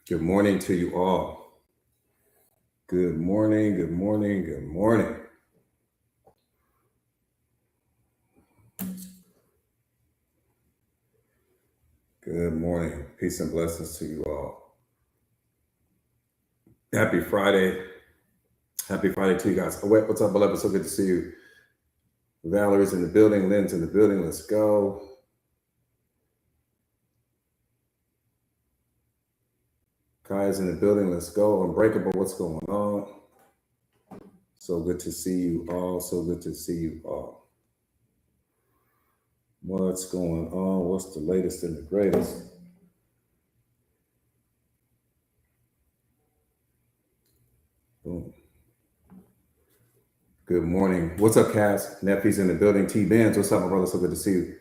Good morning to you all. Good morning, good morning, good morning. Good morning. Peace and blessings to you all. Happy Friday. Happy Friday to you guys. Oh, wait, what's up, beloved? So good to see you. Valerie's in the building. Lynn's in the building. Let's go. Kaya's in the building. Let's go. Unbreakable. What's going on? So good to see you all. So good to see you all. What's going on? What's the latest and the greatest? Boom. Good morning. What's up, Cass? Nephews in the building. T Benz. What's up, my brother? So good to see you.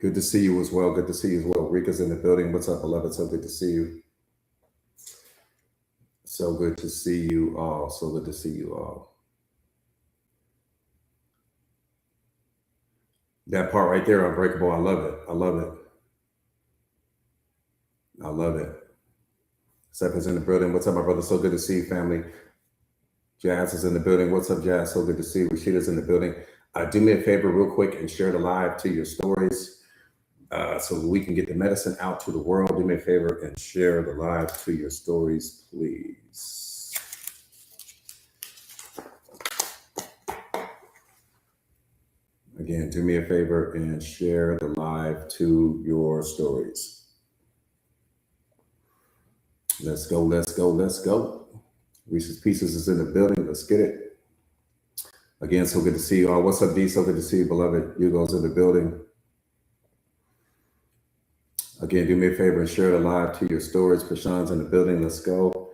Good to see you as well. Good to see you as well. Rika's in the building. What's up, beloved? So good to see you. So good to see you all. So good to see you all. That part right there, Unbreakable. I love it. I love it. I love it. Stephens in the building. What's up, my brother? So good to see you, family. Jazz is in the building. What's up, Jazz? So good to see you. Rashida's in the building. Do me a favor real quick and share the live to your stories so we can get the medicine out to the world. Do me a favor and share the live to your stories, please. Again, do me a favor and share the live to your stories. Let's go, let's go, let's go. Reese's Pieces is in the building. Let's get it. Again, so good to see you all. What's up, D? So good to see you, beloved. Hugo's in the building. Again, do me a favor and share the live to your stories. Prashan's in the building. Let's go.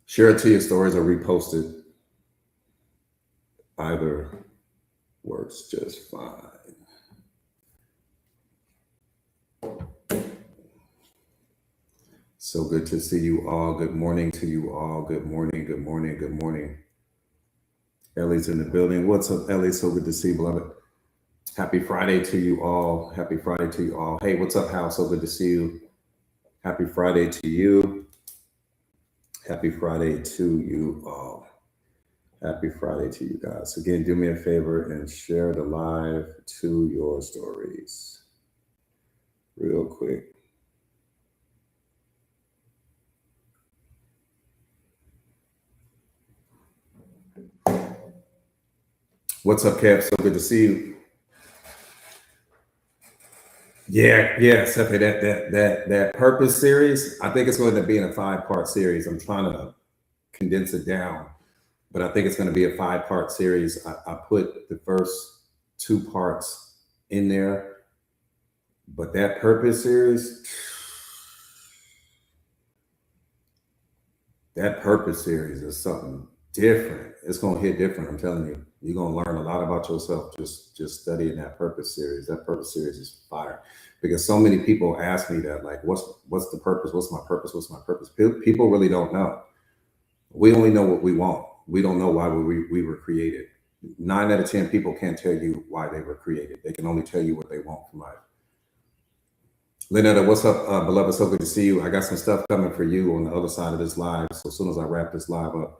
Share it to your stories or repost it. Either works just fine. So good to see you all. Good morning to you all. Good morning, good morning, good morning. Ellie's in the building. What's up, Ellie? So good to see you, beloved. Happy Friday to you all. Happy Friday to you all. Hey, what's up, Hal? So good to see you. Happy Friday to you. Happy Friday to you all. Happy Friday to you guys. Again, do me a favor and share the live to your stories. Real quick. What's up, Kev? So good to see you. Yeah, Stephanie, that purpose series, I think it's going to be in a 5-part series. I'm trying to condense it down, but I think it's going to be a 5-part series. I put the first 2 parts in there, but that purpose series, is something different. It's going to hit different. I'm telling you, you're going to learn a lot about yourself just studying that purpose series. That purpose series is fire, because so many people ask me that, like, what's the purpose? What's my purpose? What's my purpose? People really don't know. We only know what we want. We don't know why we were created. 9 out of 10 people can't tell you why they were created. They can only tell you what they want from life. Lynetta, what's up, beloved? So good to see you. I got some stuff coming for you on the other side of this live. So as soon as I wrap this live up,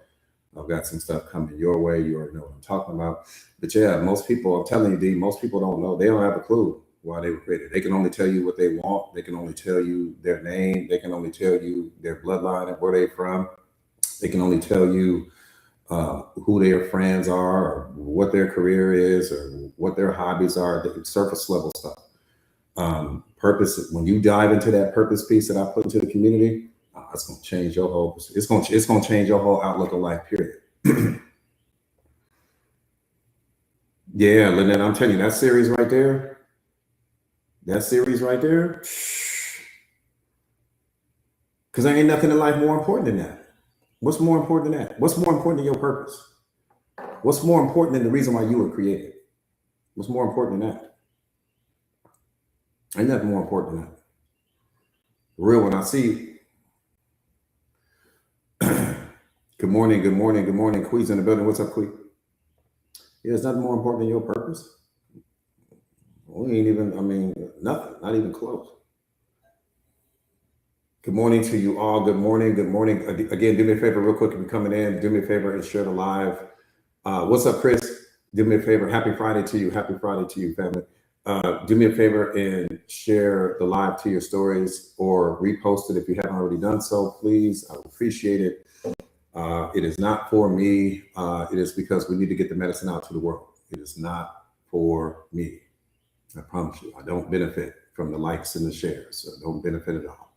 I've got some stuff coming your way. You already know what I'm talking about. But yeah, most people, I'm telling you, D, most people don't know. They don't have a clue why they were created. They can only tell you what they want. They can only tell you their name. They can only tell you their bloodline and where they're from. They can only tell you who their friends are, or what their career is, or what their hobbies are. Surface level stuff. Purpose. When you dive into that purpose piece that I put into the community, it's going to change your whole. It's going to change your whole outlook on life. Period. Yeah, Lynette, I'm telling you, that series right there. Because there ain't nothing in life more important than that. What's more important than that? What's more important than your purpose? What's more important than the reason why you were created? What's more important than that? Ain't nothing more important than that. Real, when I see. Good morning, good morning, good morning. Quee's in the building. What's up, Quee? Yeah, there's nothing more important than your purpose. We ain't even, nothing, not even close. Good morning to you all. Good morning. Good morning. Again, do me a favor real quick if you're coming in. Do me a favor and share the live. What's up, Chris? Do me a favor. Happy Friday to you. Happy Friday to you, family. Do me a favor and share the live to your stories or repost it if you haven't already done so, please. I appreciate it. It is not for me. It is because we need to get the medicine out to the world. It is not for me. I promise you. I don't benefit from the likes and the shares. So I don't benefit at all.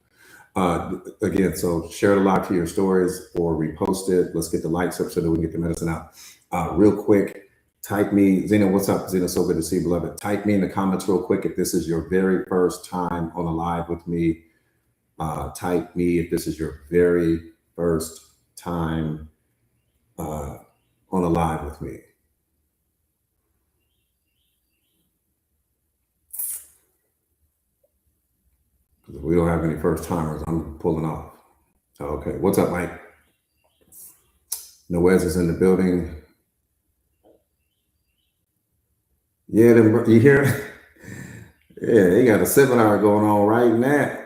Again, so share the live to your stories or repost it. Let's get the likes up so that we can get the medicine out. Real quick, type me, Zena, what's up? Zena, so good to see you, beloved. Type me in the comments real quick if this is your very first time on a live with me. Type me if this is your very first time on a live with me. If we don't have any first timers, I'm pulling off. Okay, what's up, Mike? Noez is in the building. Yeah, you hear? Yeah, they got a seminar going on right now.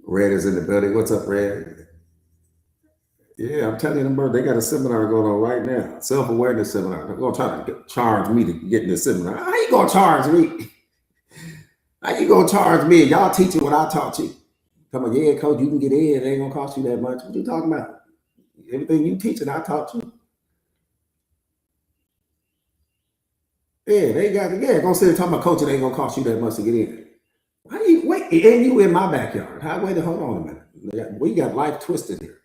Red is in the building. What's up, Red? Yeah, I'm telling you, them they got a seminar going on right now. Self-awareness seminar. They're gonna try to charge me to get in this seminar. How you gonna charge me? How you gonna charge me? Y'all teaching what I taught you. Come on, yeah, coach, you can get in. It ain't gonna cost you that much. What you talking about? Everything you teaching, I taught you. Yeah, they got gonna sit and talk about coaching ain't gonna cost you that much to get in. Why do you wait? And you in my backyard. How wait, hold on a minute. We got life twisted here.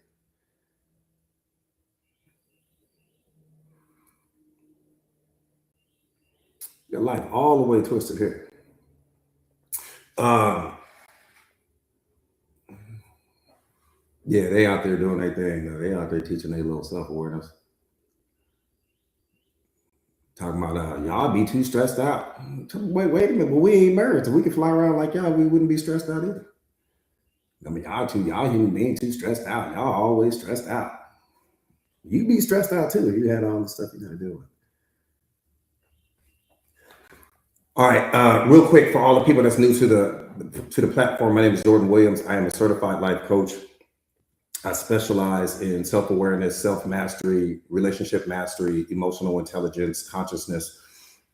Your life all the way twisted here. Yeah, they out there doing their thing. They out there teaching their little self-awareness. Talking about y'all be too stressed out. Wait a minute, but we ain't birds. If we could fly around like y'all, we wouldn't be stressed out either. I mean, y'all human beings too stressed out. Y'all always stressed out. You be stressed out too if you had all the stuff you gotta deal with. All right, real quick for all the people that's new to the platform. My name is Jordan Williams. I am a certified life coach. I specialize in self-awareness, self-mastery, relationship mastery, emotional intelligence, consciousness.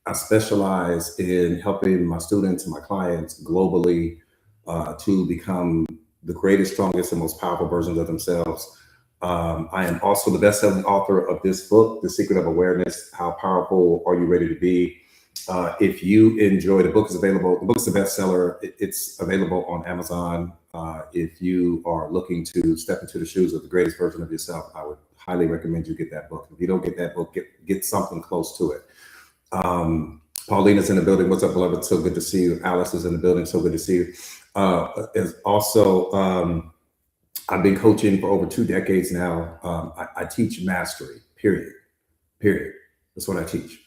I specialize in helping my students and my clients globally to become the greatest, strongest, and most powerful versions of themselves. I am also the best-selling author of this book, The Secret of Awareness: How Powerful Are You Ready to Be? If you enjoy, the book is available. The book is a bestseller. It's available on Amazon. If you are looking to step into the shoes of the greatest version of yourself, I would highly recommend you get that book. If you don't get that book, get something close to it. Paulina's in the building. What's up, beloved? So good to see you. Alice is in the building. So good to see you. Is also, I've been coaching for over 2 decades now. I teach mastery, period. That's what I teach.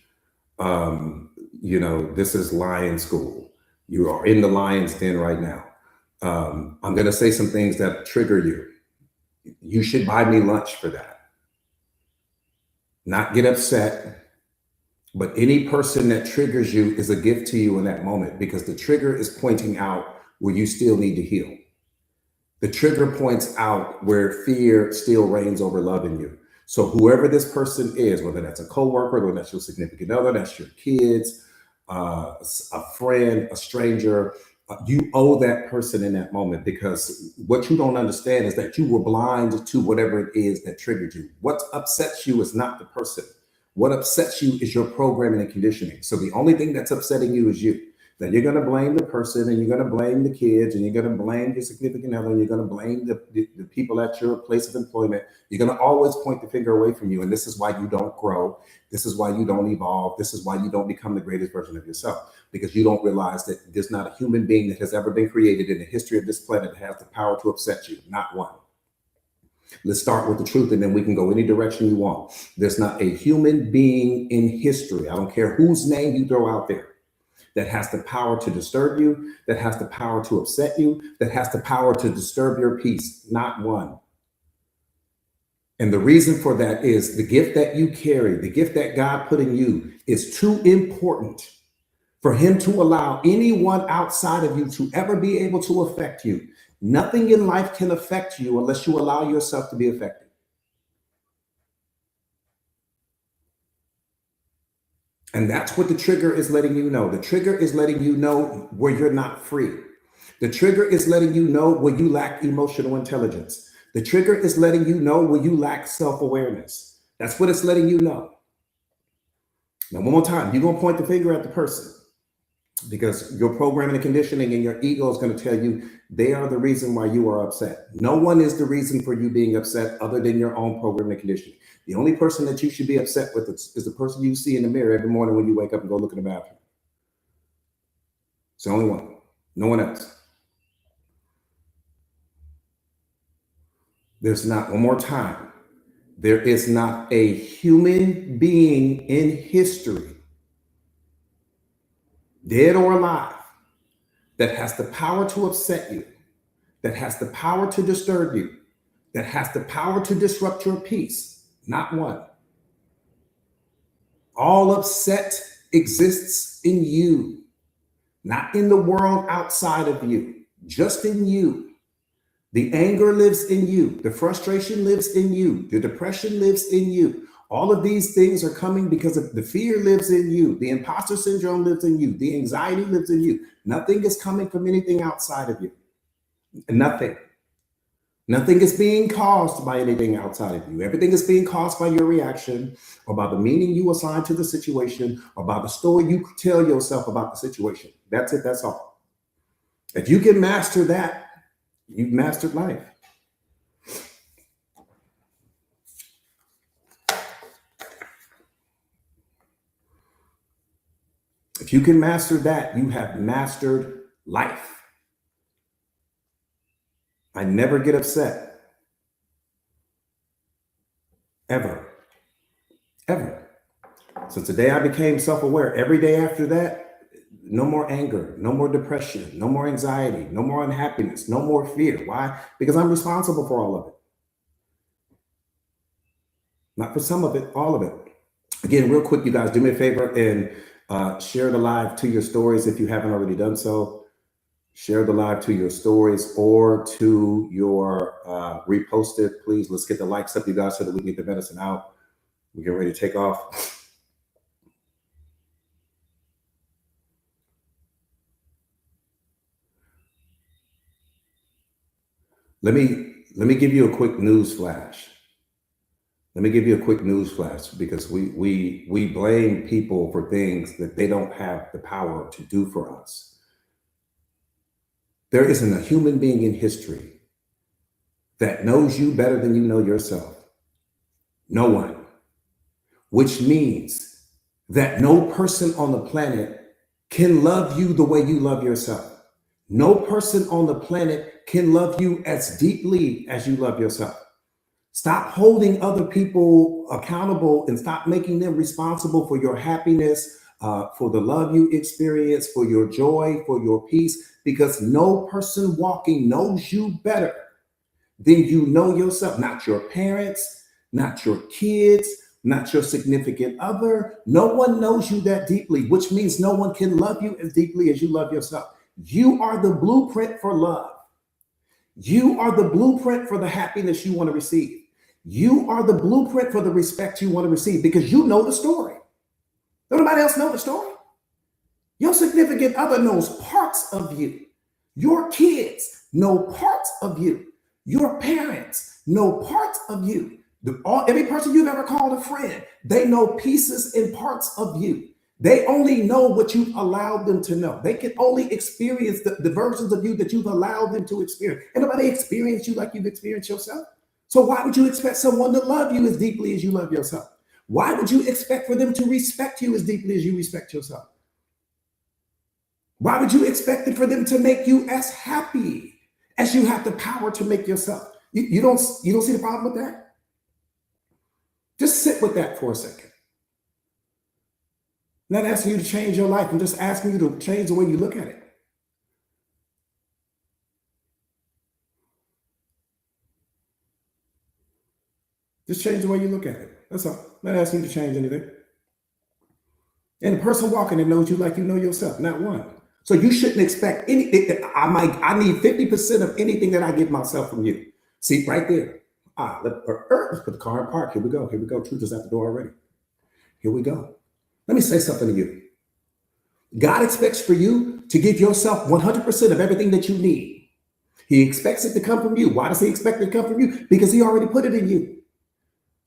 This is Lion School. You are in the lion's den right now. I'm going to say some things that trigger you. You should buy me lunch for that. Not get upset, but any person that triggers you is a gift to you in that moment, because the trigger is pointing out where you still need to heal. The trigger points out where fear still reigns over love in you. So whoever this person is, whether that's a coworker, whether that's your significant other, that's your kids, a friend, a stranger, you owe that person in that moment, because what you don't understand is that you were blind to whatever it is that triggered you. What upsets you is not the person. What upsets you is your programming and conditioning. So the only thing that's upsetting you is you. Then you're going to blame the person, and you're going to blame the kids, and you're going to blame your significant other, and you're going to blame the people at your place of employment. You're going to always point the finger away from you. And this is why you don't grow. This is why you don't evolve. This is why you don't become the greatest version of yourself, because you don't realize that there's not a human being that has ever been created in the history of this planet that has the power to upset you. Not one. Let's start with the truth, and then we can go any direction you want. There's not a human being in history, I don't care whose name you throw out there, that has the power to disturb you, that has the power to upset you, that has the power to disturb your peace. Not one. And the reason for that is the gift that you carry, the gift that God put in you, is too important for him to allow anyone outside of you to ever be able to affect you. Nothing in life can affect you unless you allow yourself to be affected. And that's what the trigger is letting you know. The trigger is letting you know where you're not free. The trigger is letting you know where you lack emotional intelligence. The trigger is letting you know where you lack self-awareness. That's what it's letting you know. Now, one more time, you're going to point the finger at the person because your programming and conditioning and your ego is going to tell you they are the reason why you are upset. No one is the reason for you being upset other than your own programming and conditioning. The only person that you should be upset with is the person you see in the mirror every morning when you wake up and go look in the bathroom. It's the only one. No one else. There's not, one more time, there is not a human being in history, dead or alive, that has the power to upset you, that has the power to disturb you, that has the power to disrupt your peace. Not one. All upset exists in you, not in the world outside of you, just in you. The anger lives in you. The frustration lives in you. The depression lives in you. All of these things are coming because of the fear lives in you. The imposter syndrome lives in you. The anxiety lives in you. Nothing is coming from anything outside of you. Nothing. Nothing is being caused by anything outside of you. Everything is being caused by your reaction or by the meaning you assign to the situation or by the story you tell yourself about the situation. That's it. That's all. If you can master that, you've mastered life. If you can master that, you have mastered life. I never get upset. Ever. Ever. Since the day I became self-aware, every day after that, no more anger, no more depression, no more anxiety, no more unhappiness, no more fear. Why? Because I'm responsible for all of it. Not for some of it, all of it. Again, real quick, you guys, do me a favor and share the live to your stories if you haven't already done so. Share the live to your stories or to your repost it, please. Let's get the likes up, you guys, so that we can get the medicine out. We're getting ready to take off. Let me give you a quick news flash. Let me give you a quick news flash because we blame people for things that they don't have the power to do for us. There isn't a human being in history that knows you better than you know yourself. No one. Which means that no person on the planet can love you the way you love yourself. No person on the planet can love you as deeply as you love yourself. Stop holding other people accountable and stop making them responsible for your happiness, for the love you experience, for your joy, for your peace, because no person walking knows you better than you know yourself. Not your parents, not your kids, not your significant other. No one knows you that deeply, which means no one can love you as deeply as you love yourself. You are the blueprint for love. You are the blueprint for the happiness you want to receive. You are the blueprint for the respect you want to receive because you know the story. Don't nobody else know the story? Your significant other knows parts of you. Your kids know parts of you. Your parents know parts of you. Every person you've ever called a friend, they know pieces and parts of you. They only know what you've allowed them to know. They can only experience the versions of you that you've allowed them to experience. And nobody experienced you like you've experienced yourself. So why would you expect someone to love you as deeply as you love yourself? Why would you expect for them to respect you as deeply as you respect yourself? Why would you expect for them to make you as happy as you have the power to make yourself? You don't see the problem with that? Just sit with that for a second. I'm not asking you to change your life. I'm just asking you to change the way you look at it. Just change the way you look at it. That's all. I'm not asking you to change anything. And the person walking that knows you like you know yourself, not one. So you shouldn't expect anything. I need 50% of anything that I give myself from you. See, right there. Let's put the car in park. Here we go. Here we go. Truth is at the door already. Here we go. Let me say something to you. God expects for you to give yourself 100% of everything that you need. He expects it to come from you. Why does he expect it to come from you? Because he already put it in you.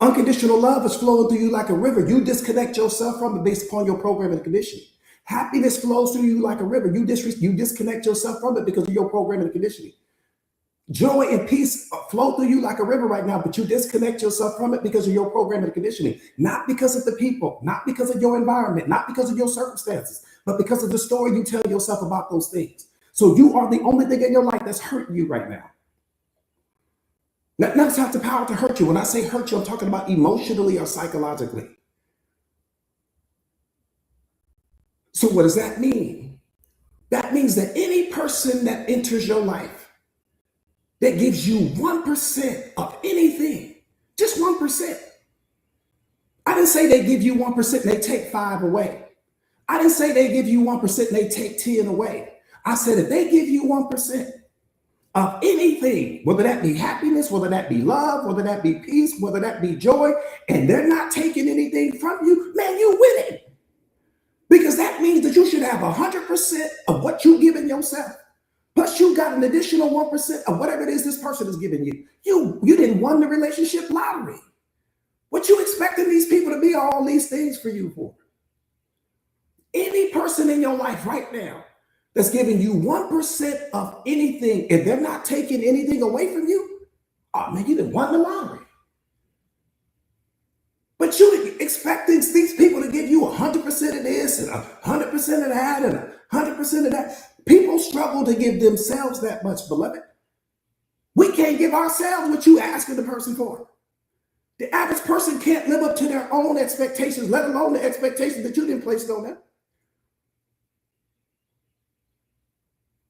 Unconditional love is flowing through you like a river. You disconnect yourself from it based upon your program and conditioning. Happiness flows through you like a river. You disconnect yourself from it because of your program and conditioning. Joy and peace flow through you like a river right now, but you disconnect yourself from it because of your program and conditioning. Not because of the people, not because of your environment, not because of your circumstances, but because of the story you tell yourself about those things. So you are the only thing in your life that's hurting you right now. Nothing else has the power to hurt you. When I say hurt you, I'm talking about emotionally or psychologically. So what does that mean? That means that any person that enters your life that gives you 1% of anything, just 1%. I didn't say they give you 1% and they take 5 away. I didn't say they give you 1% and they take 10 away. I said if they give you 1% of anything, whether that be happiness, whether that be love, whether that be peace, whether that be joy, and they're not taking anything from you, man, you winning. Because that means that you should have 100% of what you've given yourself. Plus, you got an additional 1% of whatever it is this person is giving you. You didn't win the relationship lottery. What you expecting these people to be all these things for you for? Any person in your life right now that's giving you 1% of anything, if they're not taking anything away from you, oh man, you didn't win the lottery. But you expecting these people to give you 100% of this and 100% of that and 100% of that. People struggle to give themselves that much, beloved. We can't give ourselves what you asking the person for. The average person can't live up to their own expectations, let alone the expectations that you didn't place on them.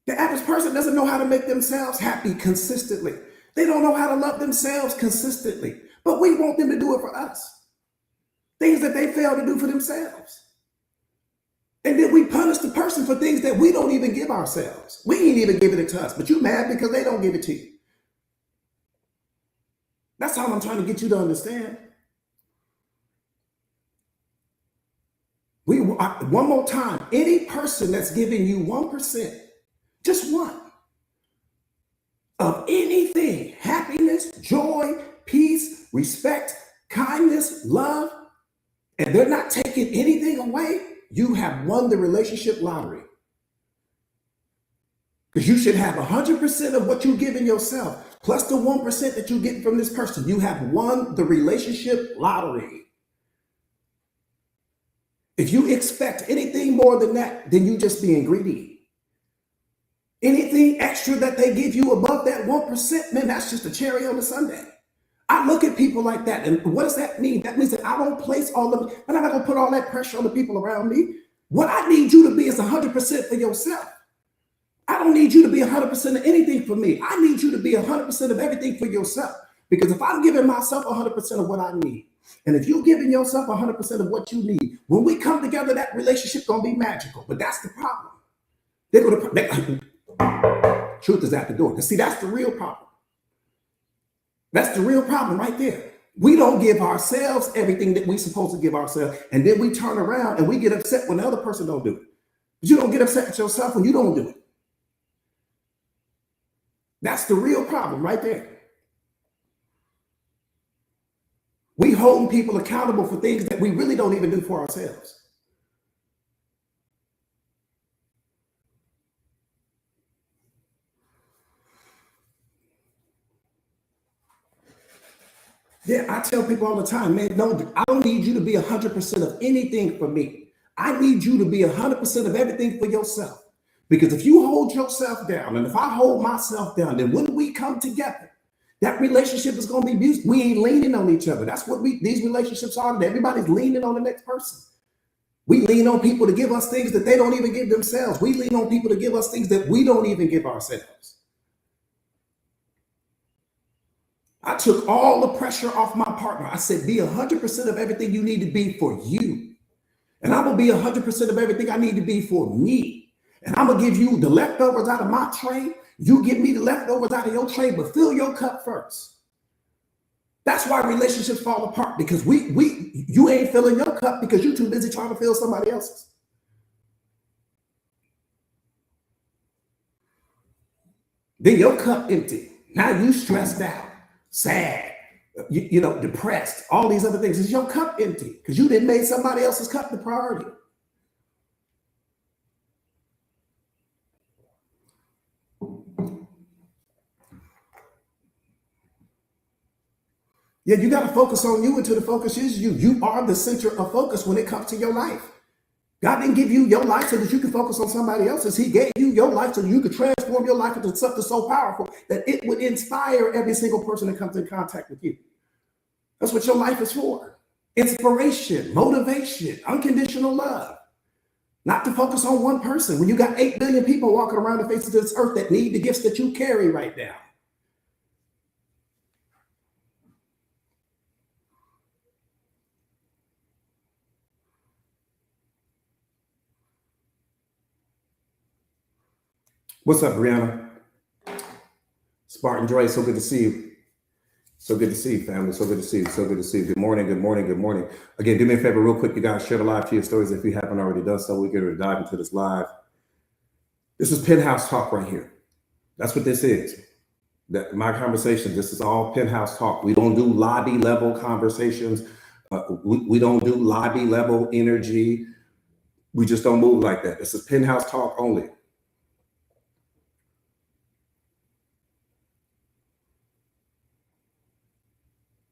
The average person doesn't know how to make themselves happy consistently. They don't know how to love themselves consistently, but we want them to do it for us. Things that they fail to do for themselves. And then we punish the person for things that we don't even give ourselves. We ain't even giving it to us, but you mad because they don't give it to you. That's how I'm trying to get you to understand. One more time, any person that's giving you 1%, just one, of anything, happiness, joy, peace, respect, kindness, love, and they're not taking anything away, you have won the relationship lottery. Because you should have 100% of what you give in yourself, plus the 1% that you get from this person. You have won the relationship lottery. If you expect anything more than that, then you just being greedy. Anything extra that they give you above that 1%, man, that's just a cherry on the sundae. I look at people like that, and what does that mean? That means that I don't place all of, and I'm not gonna put all that pressure on the people around me. What I need you to be is 100% for yourself. I don't need you to be 100% of anything for me. I need you to be 100% of everything for yourself. Because if I'm giving myself 100% of what I need, and if you're giving yourself 100% of what you need, when we come together, that relationship gonna be magical. But that's the problem. Truth is at the door. Because see, that's the real problem. That's the real problem right there. We don't give ourselves everything that we're supposed to give ourselves, and then we turn around and we get upset when the other person don't do it. But you don't get upset with yourself when you don't do it. That's the real problem right there. We holding people accountable for things that we really don't even do for ourselves. Yeah, I tell people all the time, man, no, I don't need you to be 100% of anything for me. I need you to be 100% of everything for yourself. Because if you hold yourself down, and if I hold myself down, then when we come together, that relationship is going to be beautiful. We ain't leaning on each other. That's what these relationships are. Everybody's leaning on the next person. We lean on people to give us things that they don't even give themselves. We lean on people to give us things that we don't even give ourselves. I took all the pressure off my partner. I said, be 100% of everything you need to be for you. And I will be 100% of everything I need to be for me. And I'm going to give you the leftovers out of my tray. You give me the leftovers out of your tray, but fill your cup first. That's why relationships fall apart, because you ain't filling your cup because you're too busy trying to fill somebody else's. Then your cup empty. Now you stressed out, sad, depressed, all these other things. Is your cup empty because you didn't make somebody else's cup the priority? Yeah, you got to focus on you until the focus is you. You are the center of focus when it comes to your life. God didn't give you your life so that you can focus on somebody else's. He gave you your life so that you could transform your life into something so powerful that it would inspire every single person that comes in contact with you. That's what your life is for. Inspiration, motivation, unconditional love. Not to focus on one person when you got 8 billion people walking around the face of this earth that need the gifts that you carry right now. What's up, Brianna? Spartan Dre, so good to see you. So good to see you, family. So good to see you. So good to see you. Good morning, good morning, good morning. Again, do me a favor real quick. You guys share the live to your stories if you haven't already done so. We're going to dive into this live. This is Penthouse Talk right here. That's what this is. My conversation, this is all Penthouse Talk. We don't do lobby level conversations. We don't do lobby level energy. We just don't move like that. This is Penthouse Talk only.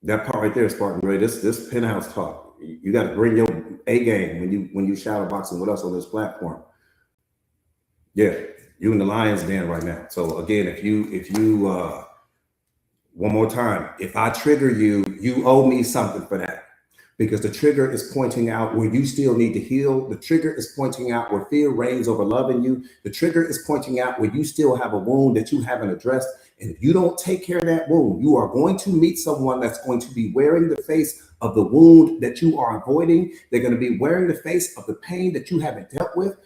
That part right there, Spartan Ray. This Penthouse Talk. You got to bring your A game when you shadow boxing with us on this platform. Yeah, you in the lion's den right now. So again, if you one more time, if I trigger you, you owe me something for that. Because the trigger is pointing out where you still need to heal. The trigger is pointing out where fear reigns over love in you. The trigger is pointing out where you still have a wound that you haven't addressed. And if you don't take care of that wound, you are going to meet someone that's going to be wearing the face of the wound that you are avoiding. They're going to be wearing the face of the pain that you haven't dealt with.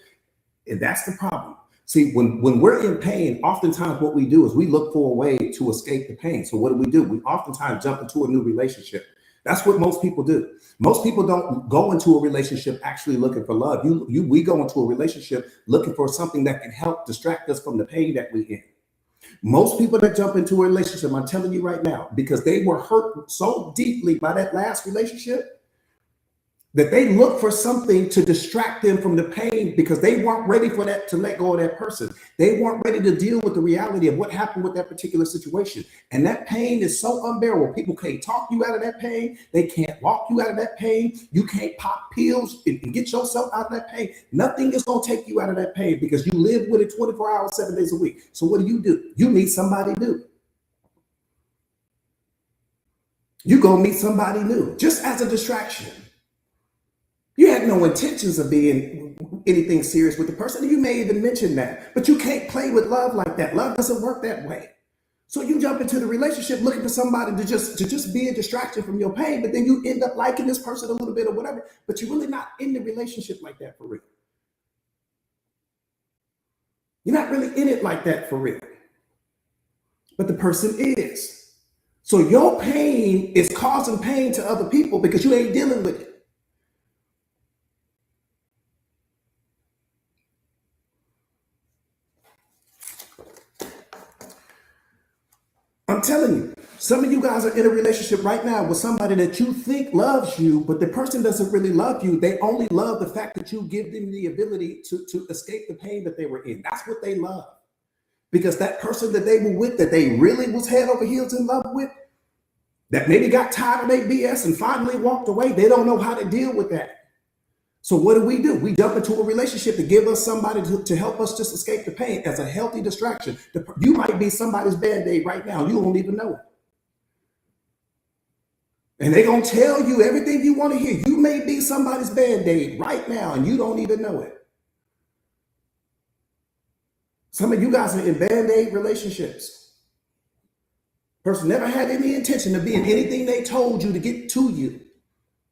And that's the problem. See, when we're in pain, oftentimes what we do is we look for a way to escape the pain. So what do? We oftentimes jump into a new relationship. That's what most people do. Most people don't go into a relationship actually looking for love. We go into a relationship looking for something that can help distract us from the pain that we're in. Most people that jump into a relationship, I'm telling you right now, because they were hurt so deeply by that last relationship, that they look for something to distract them from the pain because they weren't ready for that, to let go of that person. They weren't ready to deal with the reality of what happened with that particular situation. And that pain is so unbearable. People can't talk you out of that pain. They can't walk you out of that pain. You can't pop pills and get yourself out of that pain. Nothing is going to take you out of that pain because you live with it 24 hours, 7 days a week. So what do? You meet somebody new. You go meet somebody new just as a distraction. You had no intentions of being anything serious with the person. You may even mention that, but you can't play with love like that. Love doesn't work that way. So you jump into the relationship looking for somebody to just be a distraction from your pain, but then you end up liking this person a little bit or whatever, but you're really not in the relationship like that for real. You're not really in it like that for real, but the person is. So your pain is causing pain to other people because you ain't dealing with it. I'm telling you, some of you guys are in a relationship right now with somebody that you think loves you, but the person doesn't really love you. They only love the fact that you give them the ability to escape the pain that they were in. That's what they love. Because that person that they were with, that they really was head over heels in love with, that maybe got tired of their BS and finally walked away, they don't know how to deal with that. So what do? We jump into a relationship to give us somebody to help us just escape the pain as a healthy distraction. You might be somebody's Band-Aid right now. You don't even know it. And they're going to tell you everything you want to hear. You may be somebody's Band-Aid right now, and you don't even know it. Some of you guys are in Band-Aid relationships. Person never had any intention of being anything they told you to get to you.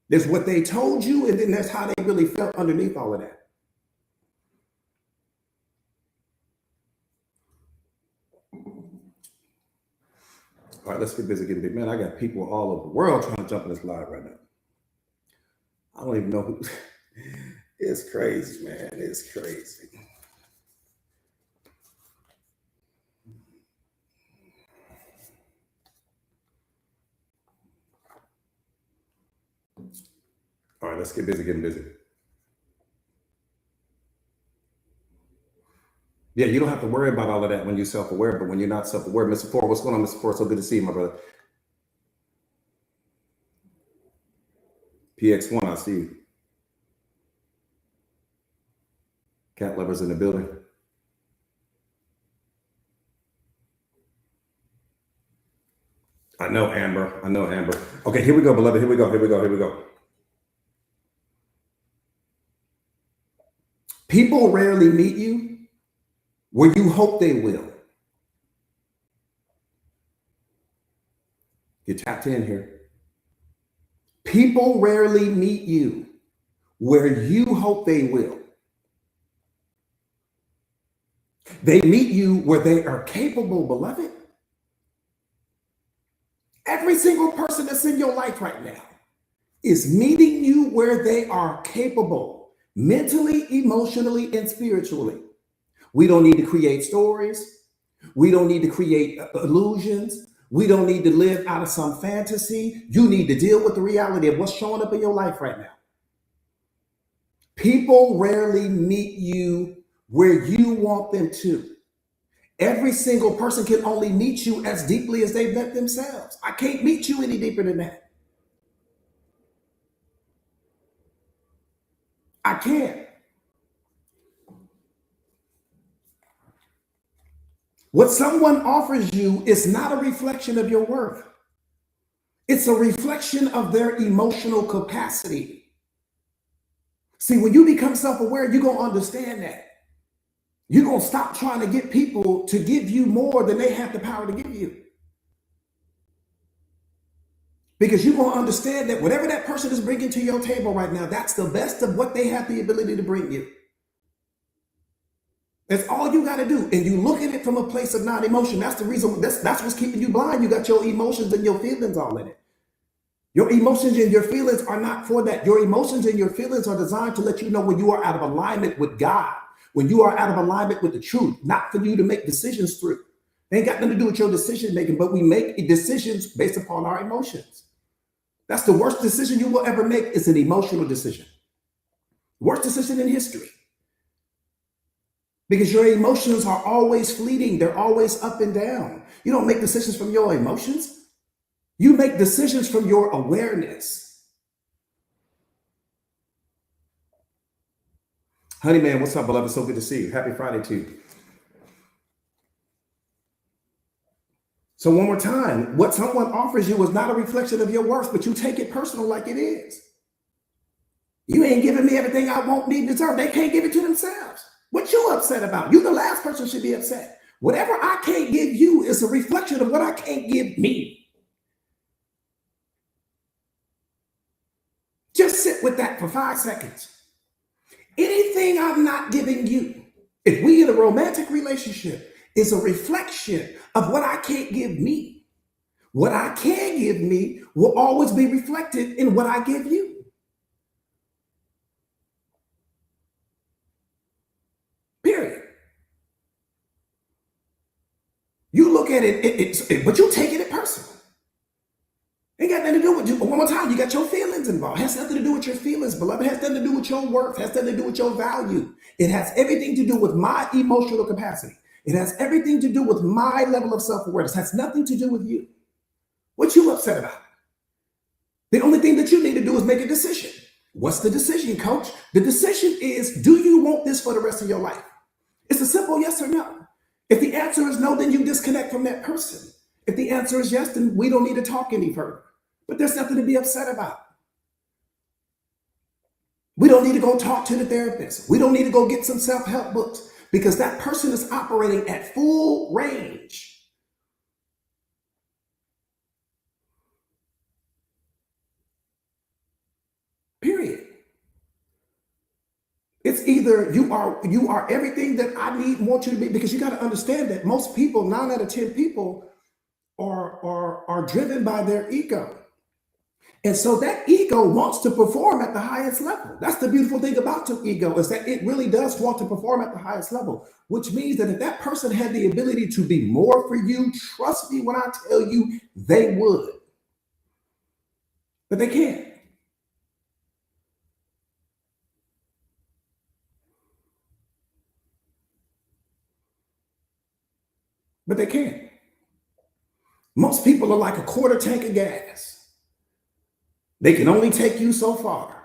There's what they told you, and then that's how they really felt underneath all of that. All right, let's get busy getting big. Man, I got people all over the world trying to jump in this live right now. I don't even know who. It's crazy, man. It's crazy. All right, let's get busy getting busy. Yeah, you don't have to worry about all of that when you're self-aware, but when you're not self-aware, Mr. Ford, what's going on, Mr. Ford? So good to see you, my brother. PX1, I see you. Cat lovers in the building. I know, Amber. I know, Amber. Okay, here we go, beloved. Here we go. Here we go. Here we go. People rarely meet you where you hope they will. You tapped in here. People rarely meet you where you hope they will. They meet you where they are capable, beloved. Every single person that's in your life right now is meeting you where they are capable, mentally, emotionally, and spiritually. We don't need to create stories. We don't need to create illusions. We don't need to live out of some fantasy. You need to deal with the reality of what's showing up in your life right now. People rarely meet you where you want them to. Every single person can only meet you as deeply as they've met themselves. I can't meet you any deeper than that. I can't. What someone offers you is not a reflection of your worth. It's a reflection of their emotional capacity. See, when you become self-aware, you're going to understand that. You're going to stop trying to get people to give you more than they have the power to give you. Because you're going to understand that whatever that person is bringing to your table right now, that's the best of what they have the ability to bring you. That's all you got to do. And you look at it from a place of non-emotion. That's the reason, that's what's keeping you blind. You got your emotions and your feelings all in it. Your emotions and your feelings are not for that. Your emotions and your feelings are designed to let you know when you are out of alignment with God, when you are out of alignment with the truth, not for you to make decisions through. They ain't got nothing to do with your decision making, but we make decisions based upon our emotions. That's the worst decision you will ever make, is an emotional decision. Worst decision in history. Because your emotions are always fleeting. They're always up and down. You don't make decisions from your emotions. You make decisions from your awareness. Honey man, what's up, beloved? So good to see you. Happy Friday to you. So one more time, what someone offers you is not a reflection of your worth, but you take it personal like it is. You ain't giving me everything I want, need, deserve. They can't give it to themselves. What you upset about? You the last person should be upset. Whatever I can't give you is a reflection of what I can't give me. Just sit with that for 5 seconds. Anything I'm not giving you, if we in a romantic relationship, is a reflection of what I can't give me. What I can give me will always be reflected in what I give you. Period. You look at it, but you taking it personal. Ain't got nothing to do with you. One more time, you got your feelings involved. It has nothing to do with your feelings, beloved. It has nothing to do with your worth. It has nothing to do with your value. It has everything to do with my emotional capacity. It has everything to do with my level of self-awareness. It has nothing to do with you. What you upset about? The only thing that you need to do is make a decision. What's the decision, coach? The decision is, do you want this for the rest of your life? It's a simple yes or no. If the answer is no, then you disconnect from that person. If the answer is yes, then we don't need to talk any further. But there's nothing to be upset about. We don't need to go talk to the therapist. We don't need to go get some self-help books, because that person is operating at full range. Period. It's either you are everything that I need, want you to be, because you got to understand that most people, 9 out of 10 people, are driven by their ego. And so that ego wants to perform at the highest level. That's the beautiful thing about your ego, is that it really does want to perform at the highest level, which means that if that person had the ability to be more for you, trust me when I tell you, they would. But they can't. But they can't. Most people are like a quarter tank of gas. They can only take you so far.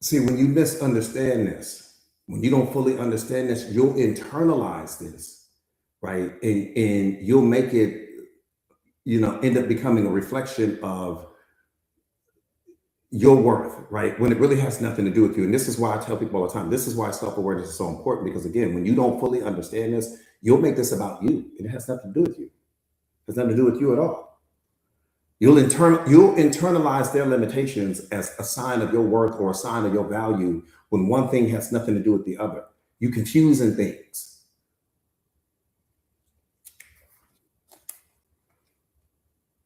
See, when you misunderstand this, when you don't fully understand this, you'll internalize this, right? And you'll make it, end up becoming a reflection of your worth, right? When it really has nothing to do with you. And this is why I tell people all the time, this is why self-awareness is so important, because again, when you don't fully understand this, you'll make this about you. And it has nothing to do with you. It has nothing to do with you at all. You'll internalize their limitations as a sign of your worth or a sign of your value when one thing has nothing to do with the other. You confusing things.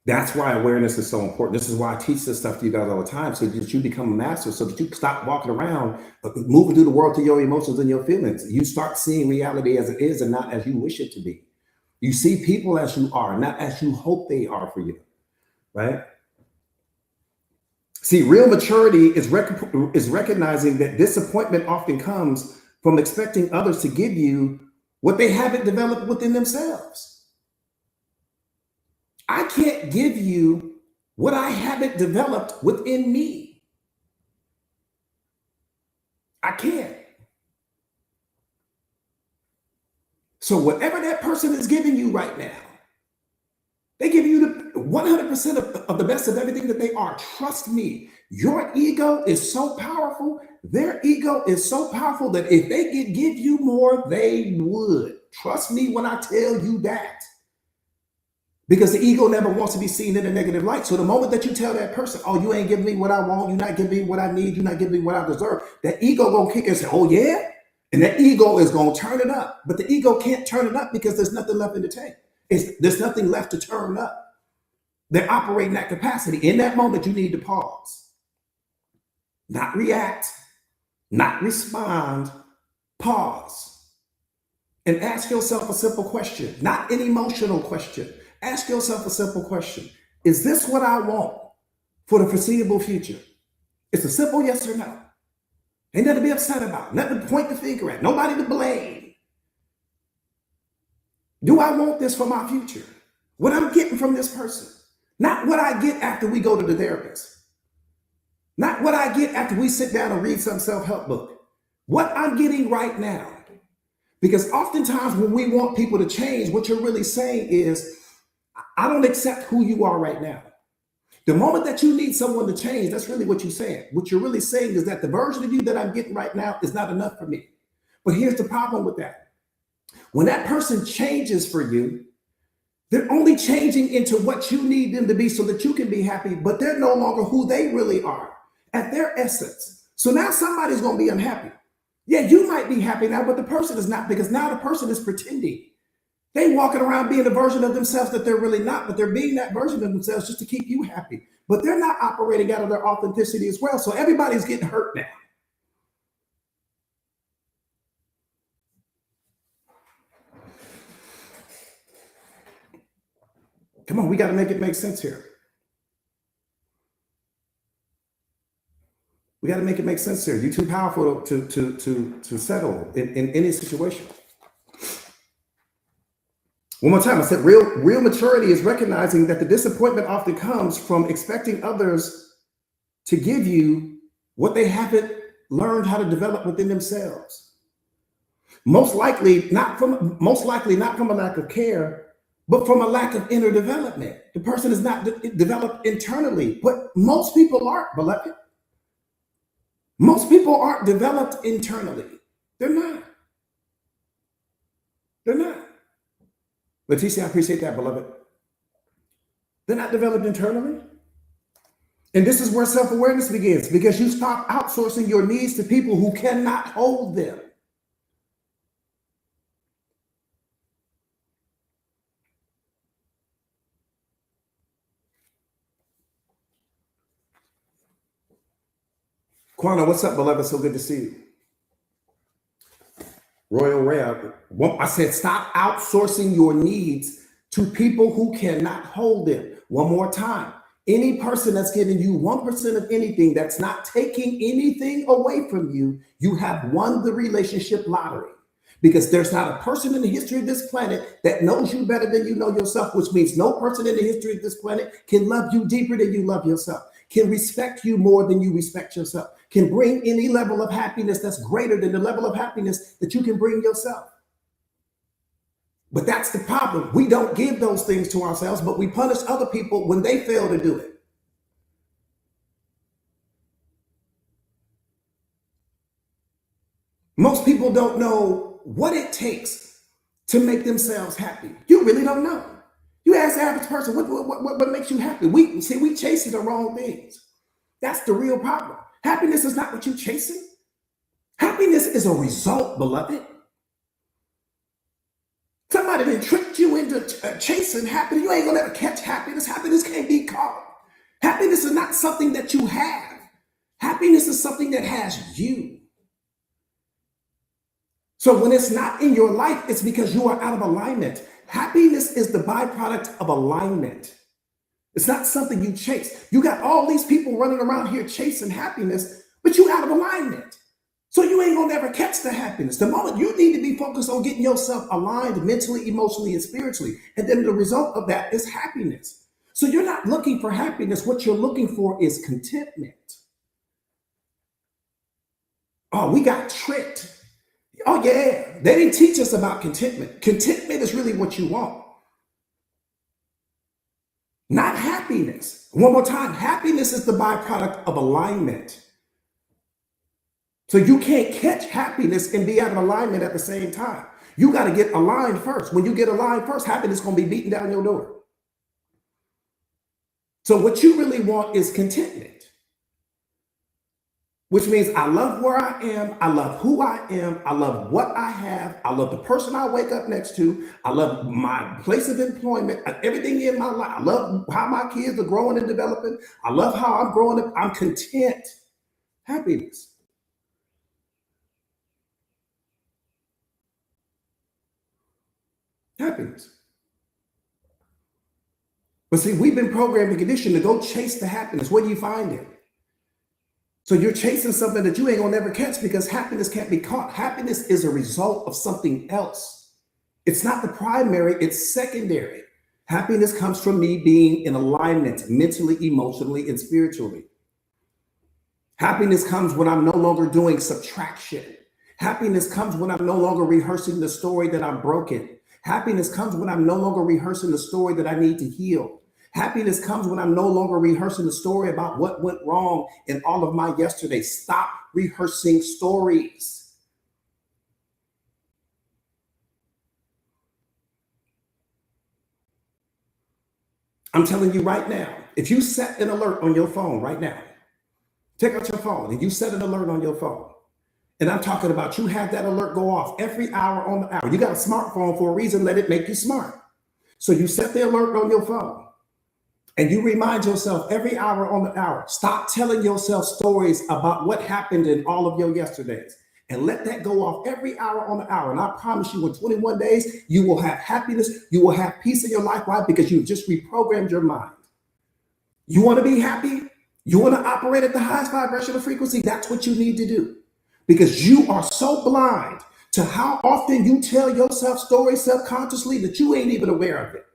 That's why awareness is so important. This is why I teach this stuff to you guys all the time, so that you become a master, so that you stop walking around, moving through the world to your emotions and your feelings. You start seeing reality as it is and not as you wish it to be. You see people as you are, not as you hope they are for you, right? See, real maturity is recognizing that disappointment often comes from expecting others to give you what they haven't developed within themselves. I can't give you what I haven't developed within me. I can't. So whatever that person is giving you right now, they give you the 100% of the best of everything that they are. Trust me, your ego is so powerful. Their ego is so powerful that if they could give you more, they would. Trust me when I tell you that. Because the ego never wants to be seen in a negative light. So the moment that you tell that person, oh, you ain't giving me what I want, you're not giving me what I need, you're not giving me what I deserve, that ego gonna kick and say, oh yeah? And that ego is gonna turn it up. But the ego can't turn it up because there's nothing left in the tank. There's nothing left to turn up. They're operating that capacity. In that moment, you need to pause. Not react, not respond, pause. And ask yourself a simple question, not an emotional question. Ask yourself a simple question. Is this what I want for the foreseeable future? It's a simple yes or no. Ain't nothing to be upset about, nothing to point the finger at, nobody to blame. Do I want this for my future? What I'm getting from this person? Not what I get after we go to the therapist. Not what I get after we sit down and read some self-help book. What I'm getting right now. Because oftentimes when we want people to change, what you're really saying is, I don't accept who you are right now. The moment that you need someone to change, that's really what you're saying. What you're really saying is that the version of you that I'm getting right now is not enough for me. But here's the problem with that. When that person changes for you, they're only changing into what you need them to be so that you can be happy, but they're no longer who they really are at their essence. So now somebody's going to be unhappy. Yeah, you might be happy now, but the person is not, because now the person is pretending. They walking around being a version of themselves that they're really not, but they're being that version of themselves just to keep you happy. But they're not operating out of their authenticity as well. So everybody's getting hurt now. Come on, we got to make it make sense here. We got to make it make sense here. You're too powerful to settle in any situation. One more time, I said real maturity is recognizing that the disappointment often comes from expecting others to give you what they haven't learned how to develop within themselves. Most likely not from a lack of care, but from a lack of inner development. The person is not developed internally, but most people aren't, beloved. Most people aren't developed internally. They're not. They're not. Leticia, I appreciate that, beloved. They're not developed internally. And this is where self-awareness begins, because you stop outsourcing your needs to people who cannot hold them. Quana, what's up, beloved? So good to see you. Royal Rare. I said, stop outsourcing your needs to people who cannot hold them. One more time. Any person that's giving you 1% of anything, that's not taking anything away from you, you have won the relationship lottery. Because there's not a person in the history of this planet that knows you better than you know yourself, which means no person in the history of this planet can love you deeper than you love yourself, can respect you more than you respect yourself, can bring any level of happiness that's greater than the level of happiness that you can bring yourself. But that's the problem. We don't give those things to ourselves, but we punish other people when they fail to do it. Most people don't know what it takes to make themselves happy. You really don't know. You ask the average person, what makes you happy? We chasing the wrong things. That's the real problem. Happiness is not what you're chasing. Happiness is a result, beloved. Somebody then tricked you into chasing happiness. You ain't gonna ever catch happiness. Happiness can't be caught. Happiness is not something that you have. Happiness is something that has you. So when it's not in your life, it's because you are out of alignment. Happiness is the byproduct of alignment. It's not something you chase. You got all these people running around here chasing happiness, but you out of alignment. So you ain't gonna ever catch the happiness. The moment you need to be focused on getting yourself aligned mentally, emotionally, and spiritually. And then the result of that is happiness. So you're not looking for happiness. What you're looking for is contentment. Oh, we got tricked. Oh yeah, they didn't teach us about contentment. Contentment is really what you want, not happiness. One more time, happiness is the byproduct of alignment. So you can't catch happiness and be out of alignment at the same time. You got to get aligned first. When you get aligned first, happiness is going to be beating down your door. So what you really want is contentment, which means I love where I am. I love who I am. I love what I have. I love the person I wake up next to. I love my place of employment, everything in my life. I love how my kids are growing and developing. I love how I'm growing up. I'm content. Happiness. Happiness. But see, we've been programmed and conditioned to go chase the happiness. Where do you find it? So you're chasing something that you ain't gonna never catch, because happiness can't be caught. Happiness is a result of something else. It's not the primary, it's secondary. Happiness comes from me being in alignment mentally, emotionally, and spiritually. Happiness comes when I'm no longer doing subtraction. Happiness comes when I'm no longer rehearsing the story that I'm broken. Happiness comes when I'm no longer rehearsing the story that I need to heal. Happiness comes when I'm no longer rehearsing the story about what went wrong in all of my yesterdays. Stop rehearsing stories. I'm telling you right now, if you set an alert on your phone right now, take out your phone and you set an alert on your phone. And I'm talking about you have that alert go off every hour on the hour. You got a smartphone for a reason, let it make you smart. So you set the alert on your phone and you remind yourself every hour on the hour, stop telling yourself stories about what happened in all of your yesterdays, and let that go off every hour on the hour. And I promise you, in 21 days, you will have happiness. You will have peace in your life. Why? Because you've just reprogrammed your mind. You want to be happy? You want to operate at the highest vibrational frequency? That's what you need to do. Because you are so blind to how often you tell yourself stories subconsciously that you ain't even aware of it.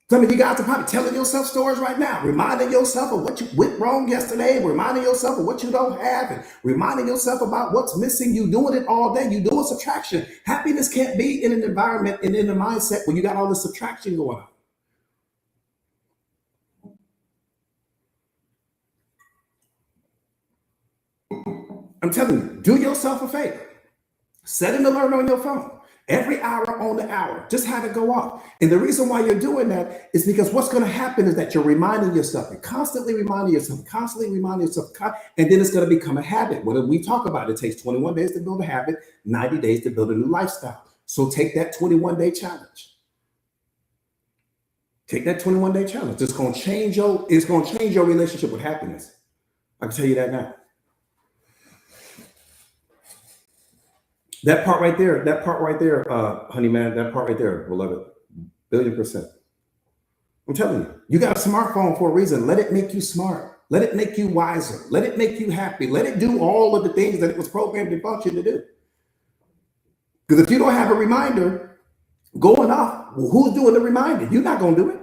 Some of you guys are probably telling yourself stories right now, reminding yourself of what you went wrong yesterday, reminding yourself of what you don't have, and reminding yourself about what's missing. You doing it all day. You doing subtraction. Happiness can't be in an environment and in a mindset where you got all this subtraction going on. I'm telling you, do yourself a favor. Set an alert on your phone. Every hour on the hour, just have it go off. And the reason why you're doing that is because what's going to happen is that you're reminding yourself, you're constantly reminding yourself, and then it's going to become a habit. What we talk about, it takes 21 days to build a habit, 90 days to build a new lifestyle. So take that 21-day challenge. Take that 21-day challenge. It's going to change your relationship with happiness. I can tell you that now. That part right there, honey man, that part right there, beloved, 1,000,000,000%. I'm telling you, you got a smartphone for a reason. Let it make you smart. Let it make you wiser. Let it make you happy. Let it do all of the things that it was programmed and functioned to do. Because if you don't have a reminder going off, well, who's doing the reminder? You're not going to do it.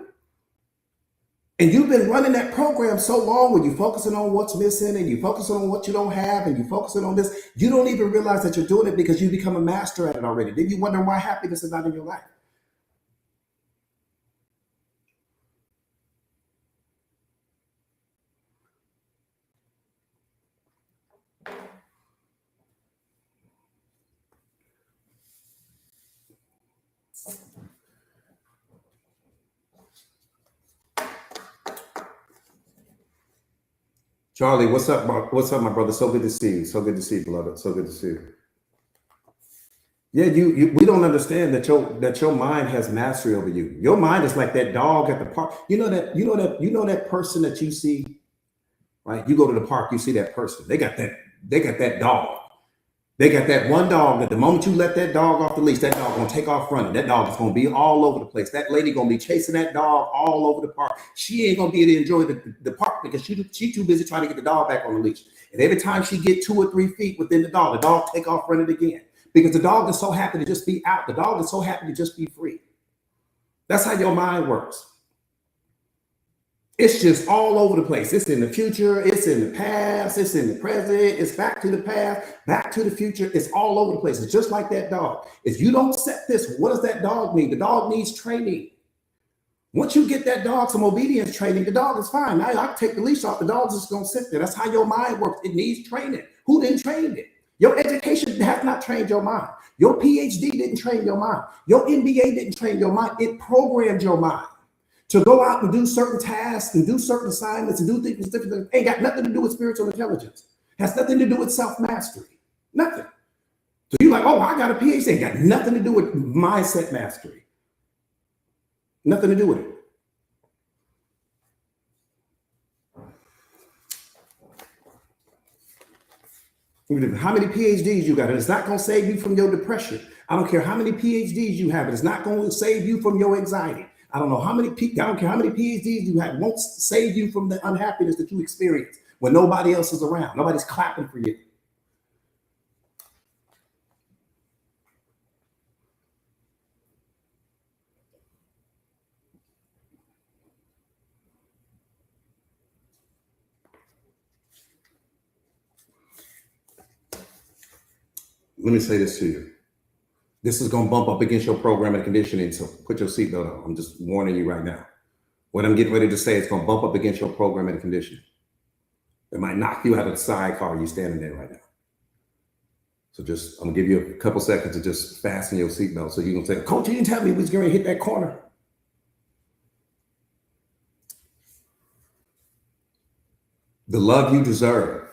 And you've been running that program so long where you're focusing on what's missing and you're focusing on what you don't have and you're focusing on this. You don't even realize that you're doing it because you become a master at it already. Then you wonder why happiness is not in your life. Charlie, what's up, what's up, my brother? So good to see you. So good to see you, beloved. So good to see you. Yeah, we don't understand that your mind has mastery over you. Your mind is like that dog at the park. You know that person that you see, right? You go to the park, you see that person. They got that dog. They got that one dog that the moment you let that dog off the leash, that dog gonna take off running. That dog is gonna be all over the place. That lady gonna be chasing that dog all over the park. She ain't gonna be able to enjoy the park because she too busy trying to get the dog back on the leash. And every time she get 2 or 3 feet within the dog take off running again. Because the dog is so happy to just be out. The dog is so happy to just be free. That's how your mind works. It's just all over the place. It's in the future. It's in the past. It's in the present. It's back to the past, back to the future. It's all over the place. It's just like that dog. If you don't set this, what does that dog need? The dog needs training. Once you get that dog some obedience training, the dog is fine. Now I take the leash off. The dog's just going to sit there. That's how your mind works. It needs training. Who didn't train it? Your education has not trained your mind. Your PhD didn't train your mind. Your MBA didn't train your mind. It programmed your mind to go out and do certain tasks and do certain assignments and do things different. Ain't got nothing to do with spiritual intelligence. Has nothing to do with self-mastery. Nothing. So you're like, oh, I got a PhD. Ain't got nothing to do with mindset mastery. Nothing to do with it. How many PhDs you got? It's not going to save you from your depression. I don't care how many PhDs you have. It's not going to save you from your anxiety. I don't care how many PhDs you have. It won't save you from the unhappiness that you experience when nobody else is around. Nobody's clapping for you. Let me say this to you. This is going to bump up against your program and conditioning, so put your seatbelt on. I'm just warning you right now. What I'm getting ready to say is going to bump up against your program and conditioning. It might knock you out of the sidecar you're standing there right now. So I'm going to give you a couple seconds to just fasten your seatbelt so you can say, Coach, you didn't tell me we was going to hit that corner. The love you deserve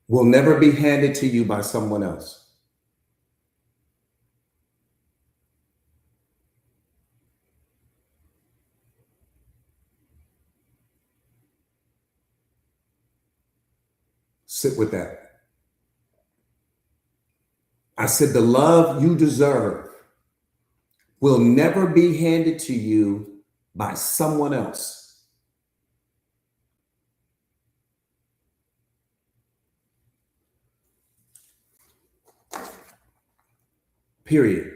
will never be handed to you by someone else. Sit with that. I said, the love you deserve will never be handed to you by someone else. Period.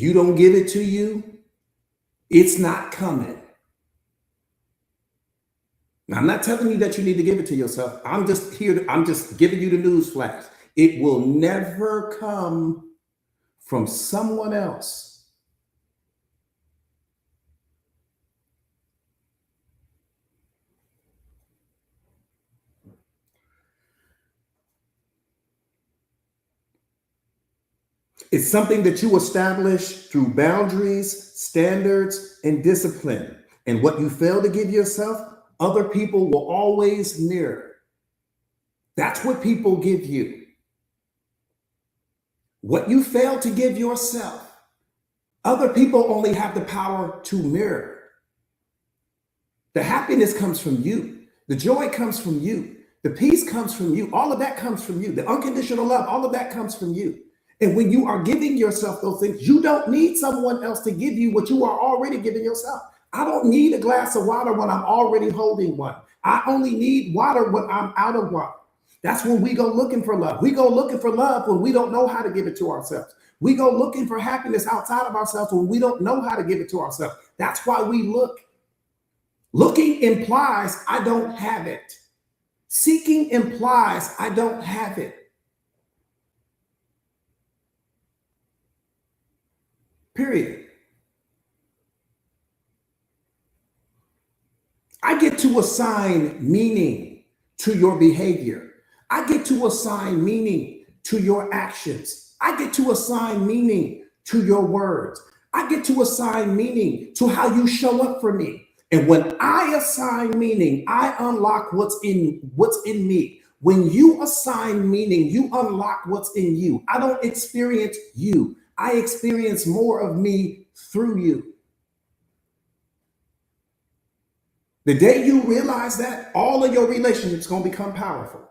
you don't give it to you, it's not coming. Now, I'm not telling you that you need to give it to yourself. I'm just giving you the news flash. It will never come from someone else. It's something that you establish through boundaries, standards, and discipline. And what you fail to give yourself, other people will always mirror. That's what people give you. What you fail to give yourself, other people only have the power to mirror. The happiness comes from you. The joy comes from you. The peace comes from you. All of that comes from you. The unconditional love, all of that comes from you. And when you are giving yourself those things, you don't need someone else to give you what you are already giving yourself. I don't need a glass of water when I'm already holding one. I only need water when I'm out of water. That's when we go looking for love. We go looking for love when we don't know how to give it to ourselves. We go looking for happiness outside of ourselves when we don't know how to give it to ourselves. That's why we look. Looking implies I don't have it. Seeking implies I don't have it. Period. I get to assign meaning to your behavior. I get to assign meaning to your actions. I get to assign meaning to your words. I get to assign meaning to how you show up for me. And when I assign meaning, I unlock what's in me. When you assign meaning, you unlock what's in you. I don't experience you. I experience more of me through you. The day you realize that, all of your relationships are going to become powerful.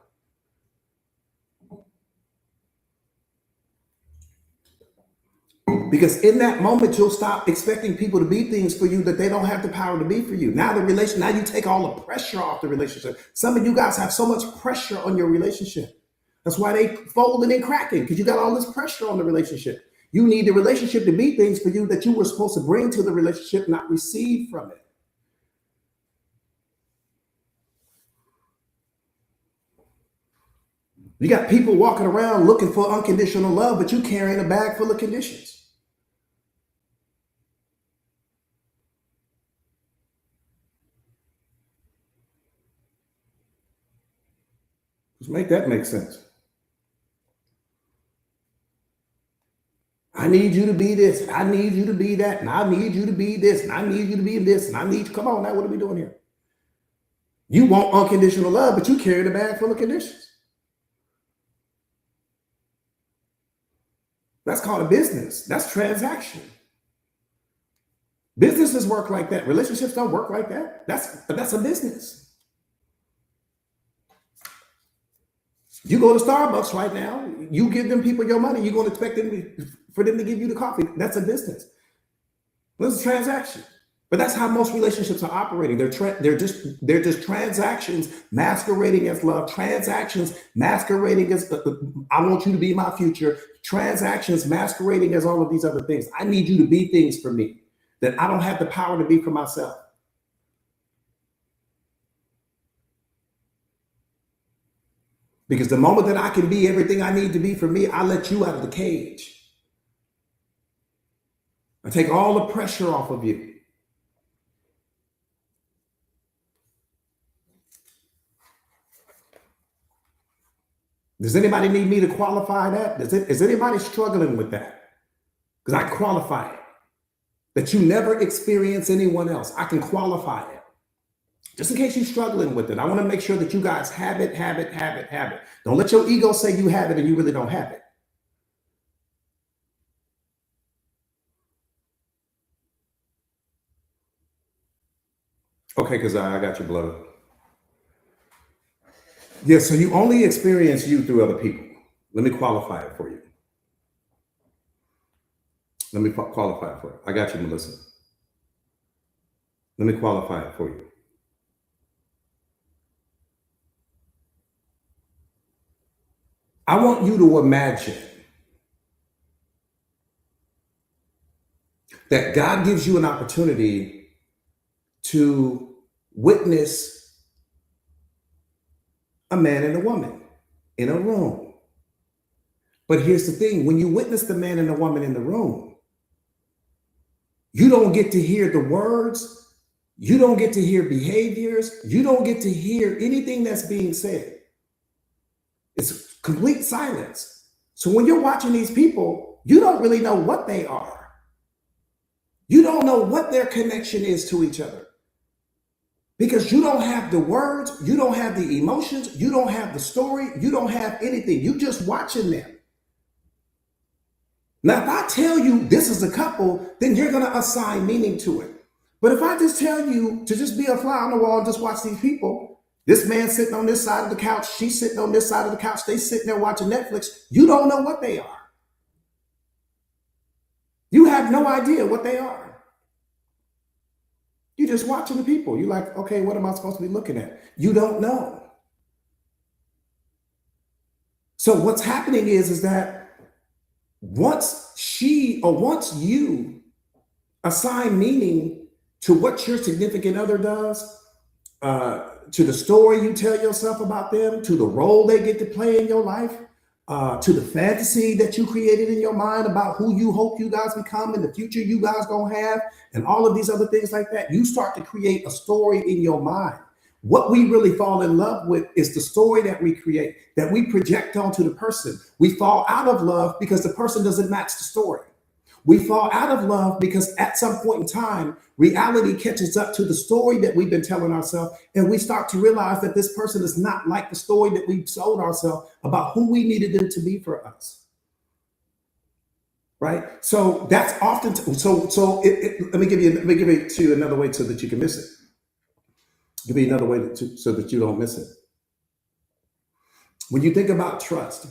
Because in that moment, you'll stop expecting people to be things for you that they don't have the power to be for you. Now you take all the pressure off the relationship. Some of you guys have so much pressure on your relationship. That's why they folding and cracking, because you got all this pressure on the relationship. You need the relationship to be things for you that you were supposed to bring to the relationship, not receive from it. You got people walking around looking for unconditional love, but you carrying a bag full of conditions. Just make that make sense. I need you to be this. I need you to be that. And I need you to be this. And I need you to be this. And I need you. Come on now. What are we doing here? You want unconditional love, but you carry the bag full of conditions. That's called a business. That's transaction. Businesses work like that. Relationships don't work like that. That's a business. You go to Starbucks right now, you give them people your money, you're going to expect for them to give you the coffee. That's a business. This is a transaction. But that's how most relationships are operating. They're just transactions masquerading as love. Transactions masquerading as I want you to be my future. Transactions masquerading as all of these other things. I need you to be things for me that I don't have the power to be for myself. Because the moment that I can be everything I need to be for me, I let you out of the cage. I take all the pressure off of you. Does anybody need me to qualify that? Is anybody struggling with that? Because I qualify it. That you never experience anyone else. I can qualify it. Just in case you're struggling with it, I want to make sure that you guys have it. Don't let your ego say you have it and you really don't have it. Okay, because I got your blood. Yeah, so you only experience you through other people. Let me qualify it for you. Let me qualify it for you. I got you, Melissa. Let me qualify it for you. I want you to imagine that God gives you an opportunity to witness a man and a woman in a room. But here's the thing, when you witness the man and the woman in the room, you don't get to hear the words, you don't get to hear behaviors, you don't get to hear anything that's being said. It's complete silence. So when you're watching these people, you don't really know what they are. You don't know what their connection is to each other. Because you don't have the words, you don't have the emotions, you don't have the story, you don't have anything. You just watching them. Now, if I tell you this is a couple, then you're going to assign meaning to it. But if I just tell you to just be a fly on the wall and just watch these people, this man sitting on this side of the couch, she's sitting on this side of the couch, they sitting there watching Netflix, you don't know what they are. You have no idea what they are. You're just watching the people. You're like, okay, what am I supposed to be looking at? You don't know. So what's happening is that once you assign meaning to what your significant other does, to the story you tell yourself about them, to the role they get to play in your life, to the fantasy that you created in your mind about who you hope you guys become and the future you guys gonna have, and all of these other things like that, you start to create a story in your mind. What we really fall in love with is the story that we create, that we project onto the person. We fall out of love because the person doesn't match the story. We fall out of love because at some point in time, reality catches up to the story that we've been telling ourselves, and we start to realize that this person is not like the story that we sold ourselves about who we needed them to be for us. Right? So that's often, let me give it to you another way so that you can miss it. Give me another way so that you don't miss it. When you think about trust,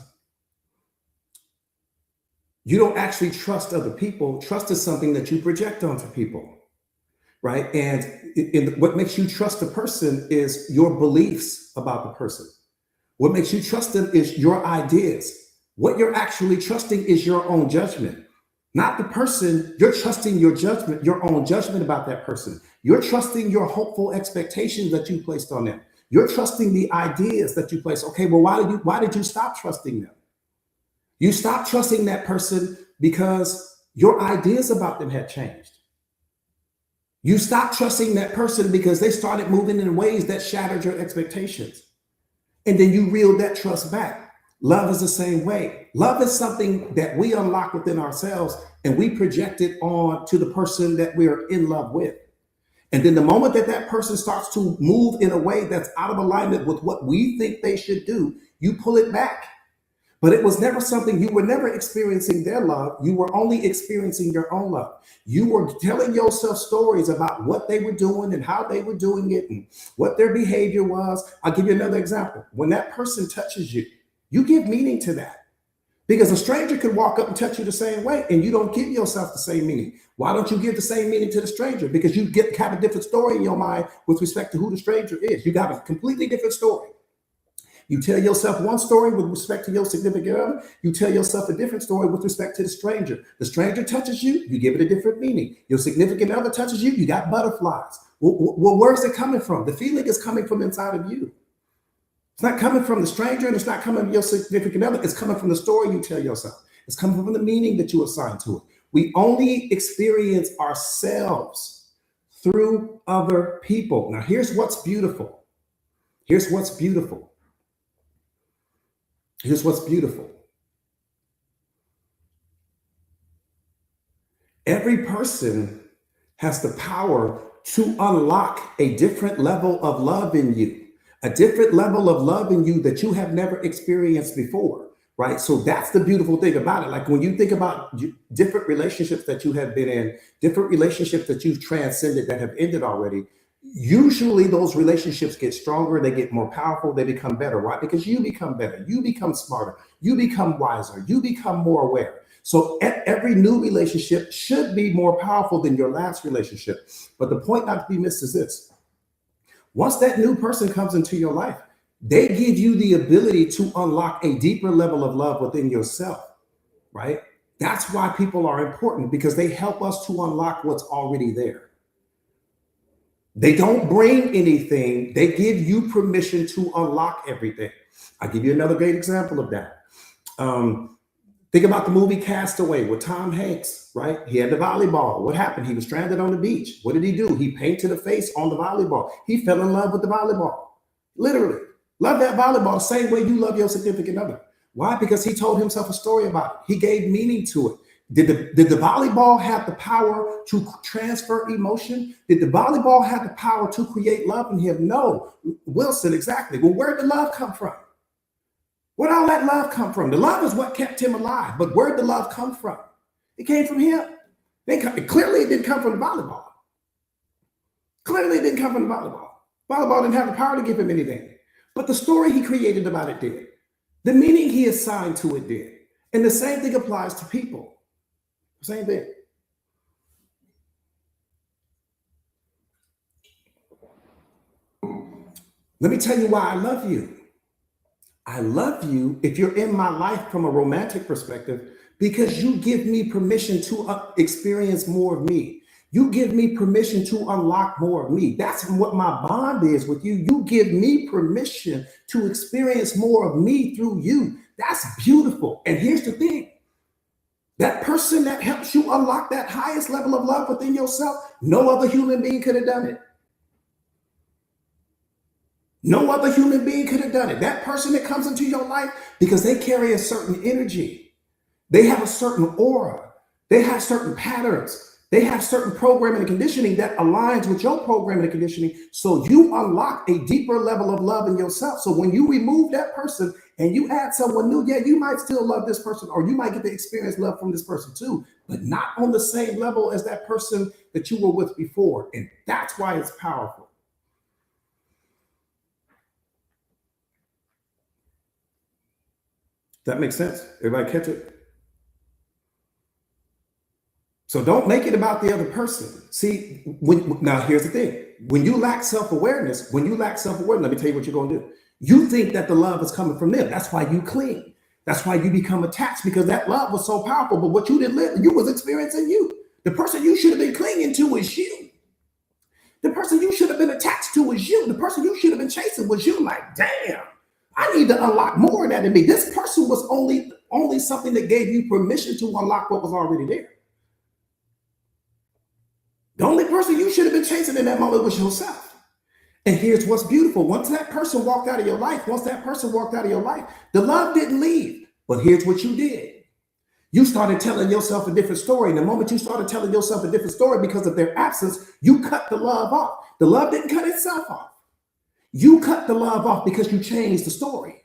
you don't actually trust other people. Trust is something that you project onto people, right? And what makes you trust a person is your beliefs about the person. What makes you trust them is your ideas. What you're actually trusting is your own judgment. Not the person, you're trusting your judgment, your own judgment about that person. You're trusting your hopeful expectations that you placed on them. You're trusting the ideas that you placed. Okay, well, why did you stop trusting them? You stopped trusting that person because your ideas about them had changed. You stopped trusting that person because they started moving in ways that shattered your expectations. And then you reeled that trust back. Love is the same way. Love is something that we unlock within ourselves and we project it on to the person that we are in love with. And then the moment that that person starts to move in a way that's out of alignment with what we think they should do, you pull it back. But it was never something, you were never experiencing their love. You were only experiencing your own love. You were telling yourself stories about what they were doing and how they were doing it and what their behavior was. I'll give you another example. When that person touches you, you give meaning to that. Because a stranger could walk up and touch you the same way and you don't give yourself the same meaning. Why don't you give the same meaning to the stranger? Because you have a different story in your mind with respect to who the stranger is. You got a completely different story. You tell yourself one story with respect to your significant other. You tell yourself a different story with respect to the stranger. The stranger touches you, you give it a different meaning. Your significant other touches you, you got butterflies. Well, where's it coming from? The feeling is coming from inside of you. It's not coming from the stranger and it's not coming from your significant other. It's coming from the story you tell yourself. It's coming from the meaning that you assign to it. We only experience ourselves through other people. Now, here's what's beautiful. Here's what's beautiful. Here's what's beautiful. Every person has the power to unlock a different level of love in you, a different level of love in you that you have never experienced before, right? So that's the beautiful thing about it. Like when you think about different relationships that you have been in, different relationships that you've transcended that have ended already, usually those relationships get stronger, they get more powerful, they become better. Why? Because you become better, you become smarter, you become wiser, you become more aware. So every new relationship should be more powerful than your last relationship. But the point not to be missed is this. Once that new person comes into your life, they give you the ability to unlock a deeper level of love within yourself, right? That's why people are important, because they help us to unlock what's already there. They don't bring anything. They give you permission to unlock everything. I'll give you another great example of that. Think about the movie Castaway with Tom Hanks, right? He had the volleyball. What happened? He was stranded on the beach. What did he do? He painted a face on the volleyball. He fell in love with the volleyball. Literally. Love that volleyball the same way you love your significant other. Why? Because he told himself a story about it. He gave meaning to it. Did the volleyball have the power to transfer emotion? Did the volleyball have the power to create love in him? No. Wilson, exactly. Well, where did the love come from? Where'd all that love come from? The love is what kept him alive. But where'd the love come from? It came from him. Clearly, it didn't come from the volleyball. Clearly, it didn't come from the volleyball. Volleyball didn't have the power to give him anything. But the story he created about it did. The meaning he assigned to it did. And the same thing applies to people. Same thing. Let me tell you why I love you. I love you, if you're in my life from a romantic perspective, because you give me permission to experience more of me. You give me permission to unlock more of me. That's what my bond is with you. You give me permission to experience more of me through you. That's beautiful. And here's the thing. That person that helps you unlock that highest level of love within yourself, no other human being could have done it. No other human being could have done it. That person that comes into your life, because they carry a certain energy, they have a certain aura, they have certain patterns, they have certain programming and conditioning that aligns with your programming and conditioning. So you unlock a deeper level of love in yourself. So when you remove that person and you add someone new, yeah, you might still love this person, or you might get to experience love from this person too, but not on the same level as that person that you were with before. And that's why it's powerful. That makes sense. Everybody catch it? So don't make it about the other person. See, now here's the thing. When you lack self-awareness, let me tell you what you're going to do. You think that the love is coming from them. That's why you cling. That's why you become attached, because that love was so powerful. But what you didn't live, you was experiencing you. The person you should have been clinging to is you. The person you should have been attached to is you. The person you should have been chasing was you. Like, damn, I need to unlock more of that in me. This person was only something that gave you permission to unlock what was already there. The only person you should have been chasing in that moment was yourself. And here's what's beautiful. Once that person walked out of your life, the love didn't leave. But here's what you did. You started telling yourself a different story. And the moment you started telling yourself a different story because of their absence, you cut the love off. The love didn't cut itself off. You cut the love off because you changed the story.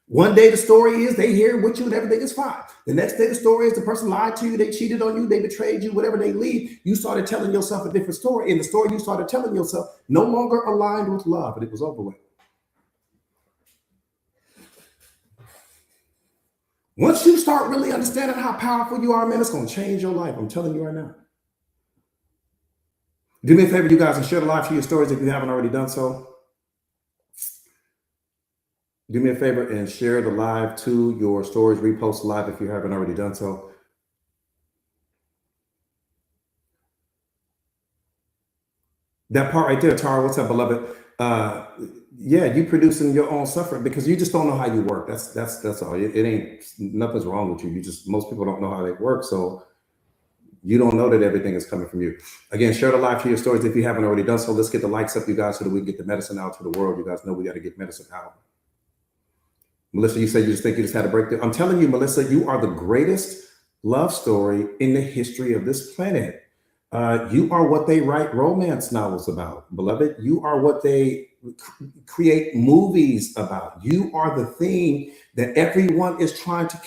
One day the story is they here with you and everything is fine. The next day the story is the person lied to you, they cheated on you, they betrayed you, whatever they leave. You started telling yourself a different story. And the story you started telling yourself no longer aligned with love, and it was over with. Once you start really understanding how powerful you are, man, it's going to change your life. I'm telling you right now. Do me a favor, you guys, and share the live to your stories if you haven't already done so. Do me a favor and share the live to your stories, repost live if you haven't already done so. That part right there, Tara, what's up, beloved? Yeah, you producing your own suffering because you just don't know how you work. That's all. It ain't, nothing's wrong with you. Most people don't know how they work. So you don't know that everything is coming from you. Again, share the live to your stories if you haven't already done so. Let's get the likes up, you guys, so that we can get the medicine out to the world. You guys know we got to get medicine out. Melissa, you said you just think you just had a breakthrough. I'm telling you, Melissa, you are the greatest love story in the history of this planet. You are what they write romance novels about, beloved. You are what they create movies about. You are the thing that everyone is trying to.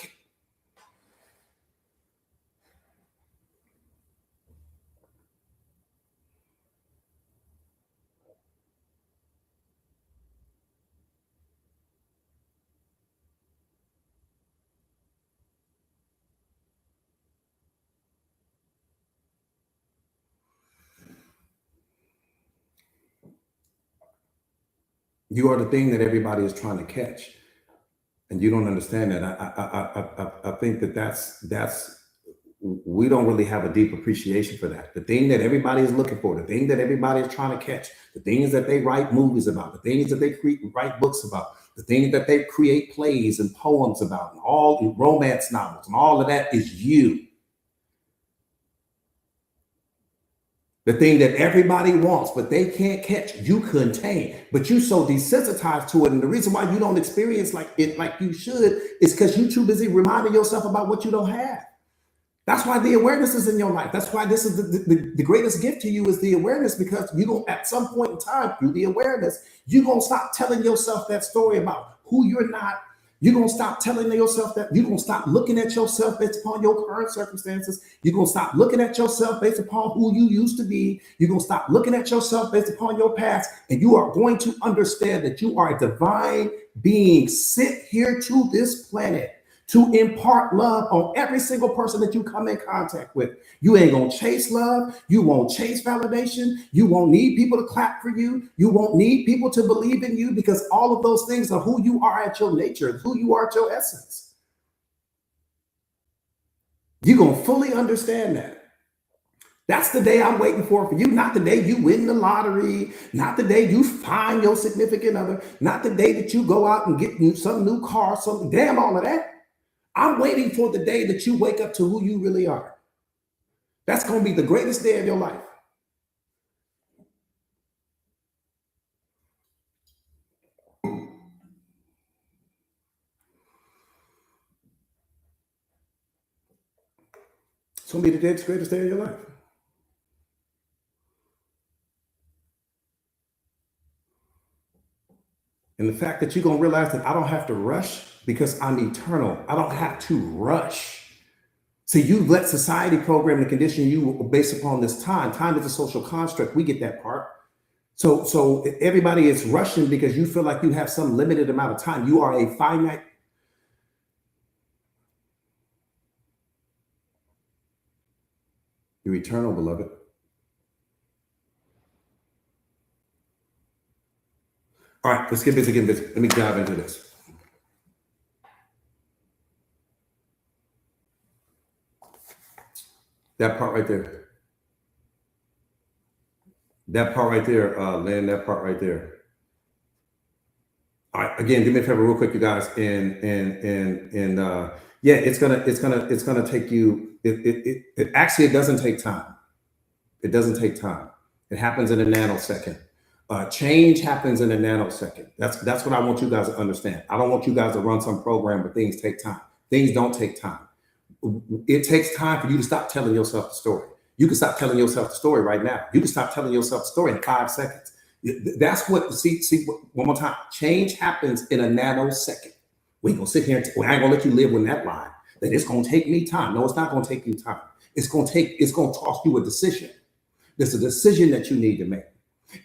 You are the thing that everybody is trying to catch, and you don't understand that. I think that's we don't really have a deep appreciation for that. The thing that everybody is looking for, the thing that everybody is trying to catch, the things that they write movies about, the things that they write books about, the things that they create plays and poems about, and all the romance novels, and all of that is you. The thing that everybody wants, but they can't catch, you contain. But you so desensitized to it. And the reason why you don't experience like you should is because you're too busy reminding yourself about what you don't have. That's why the awareness is in your life. That's why this is the greatest gift to you is the awareness, because you don't, at some point in time, through the awareness, you're going to stop telling yourself that story about who you're not. You're going to stop telling yourself that. You're going to stop looking at yourself based upon your current circumstances. You're going to stop looking at yourself based upon who you used to be. You're going to stop looking at yourself based upon your past. And you are going to understand that you are a divine being sent here to this planet to impart love on every single person that you come in contact with. You ain't gonna chase love. You won't chase validation. You won't need people to clap for you. You won't need people to believe in you, because all of those things are who you are at your nature, who you are at your essence. You're gonna fully understand that. That's the day I'm waiting for you. Not the day you win the lottery, not the day you find your significant other, not the day that you go out and get some new car, something. Damn all of that. I'm waiting for the day that you wake up to who you really are. That's going to be the greatest day of your life. It's going to be the greatest day of your life. And the fact that you're going to realize that I don't have to rush because I'm eternal. I don't have to rush. See, you let society program and condition you based upon this time. Time is a social construct. We get that part. So everybody is rushing because you feel like you have some limited amount of time. You are a finite. You're eternal, beloved. All right, let's get busy, Let me dive into this. That part right there. That part right there, Lynn, that part right there. All right, again, do me a favor real quick, you guys. And yeah, it's gonna take you, it actually, it doesn't take time. It doesn't take time. It happens in a nanosecond. Change happens in a nanosecond. That's what I want you guys to understand. I don't want you guys to run some program where things take time. Things don't take time. It takes time for you to stop telling yourself the story. You can stop telling yourself the story right now. You can stop telling yourself the story in 5 seconds. That's what, see, one more time. Change happens in a nanosecond. We ain't gonna sit here and I ain't gonna let you live with that line that it's gonna take me time. No, it's not gonna take you time. It's gonna cost you a decision. There's a decision that you need to make.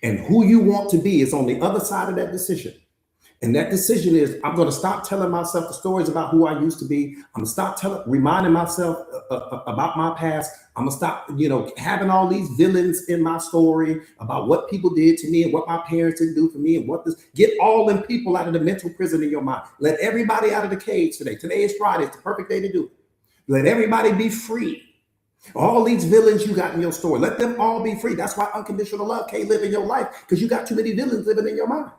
And who you want to be is on the other side of that decision. And that decision is, I'm going to stop telling myself the stories about who I used to be. I'm going to stop reminding myself about my past. I'm going to stop, having all these villains in my story about what people did to me and what my parents didn't do for me and get all them people out of the mental prison in your mind. Let everybody out of the cage today. Today is Friday. It's the perfect day to do it. Let everybody be free. All these villains you got in your story, let them all be free. That's why unconditional love can't live in your life, because you got too many villains living in your mind.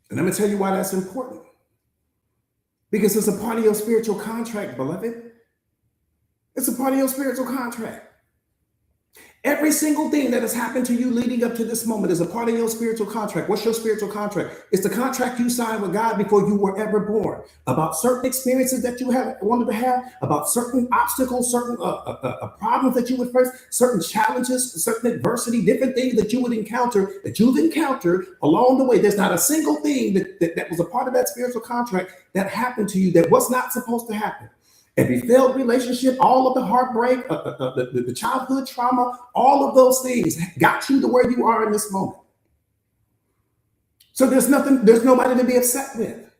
And I'm going to tell you why that's important. Because it's a part of your spiritual contract, beloved. It's a part of your spiritual contract. Every single thing that has happened to you leading up to this moment is a part of your spiritual contract. What's your spiritual contract? It's the contract you signed with God before you were ever born, about certain experiences that you wanted to have, about certain obstacles, certain problems that you would face, certain challenges, certain adversity, different things that you would encounter, that you've encountered along the way. There's not a single thing that was a part of that spiritual contract that happened to you that was not supposed to happen. Every failed relationship, all of the heartbreak, the childhood trauma, all of those things got you to where you are in this moment. So there's nobody to be upset with.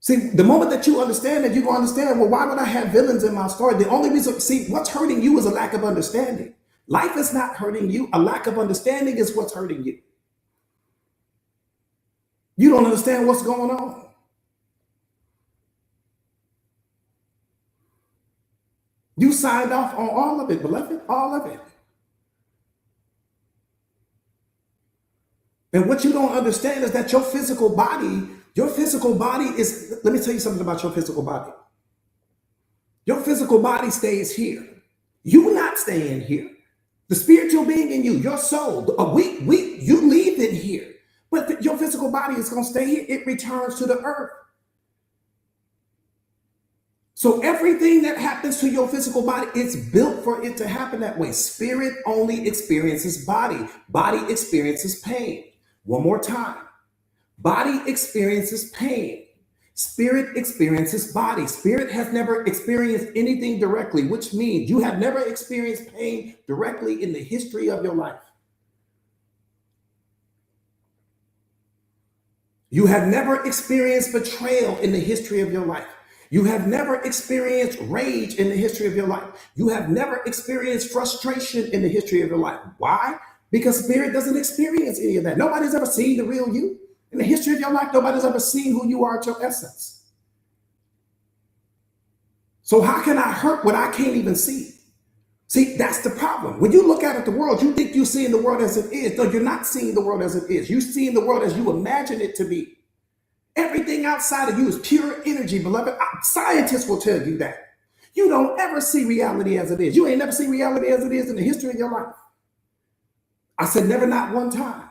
See, the moment that you understand that, you're going to understand, well, why would I have villains in my story? The only reason, see, what's hurting you is a lack of understanding. Life is not hurting you. A lack of understanding is what's hurting you. You don't understand what's going on. You signed off on all of it, beloved, all of it. And what you don't understand is that your physical body is, let me tell you something about your physical body. Your physical body stays here. You're not staying here. The spiritual being in you, your soul, you leave it here. But your physical body is going to stay here. It returns to the earth. So everything that happens to your physical body, it's built for it to happen that way. Spirit only experiences body. Body experiences pain. One more time. Body experiences pain. Spirit experiences body. Spirit has never experienced anything directly, which means you have never experienced pain directly in the history of your life. You have never experienced betrayal in the history of your life. You have never experienced rage in the history of your life. You have never experienced frustration in the history of your life. Why? Because spirit doesn't experience any of that. Nobody's ever seen the real you. In the history of your life, nobody's ever seen who you are at your essence. So how can I hurt what I can't even see? See, that's the problem. When you look out at the world, you think you're seeing the world as it is. No, you're not seeing the world as it is. You're seeing the world as you imagine it to be. Everything outside of you is pure energy, beloved. Scientists will tell you that. You don't ever see reality as it is. You ain't never seen reality as it is in the history of your life. I said never, not one time.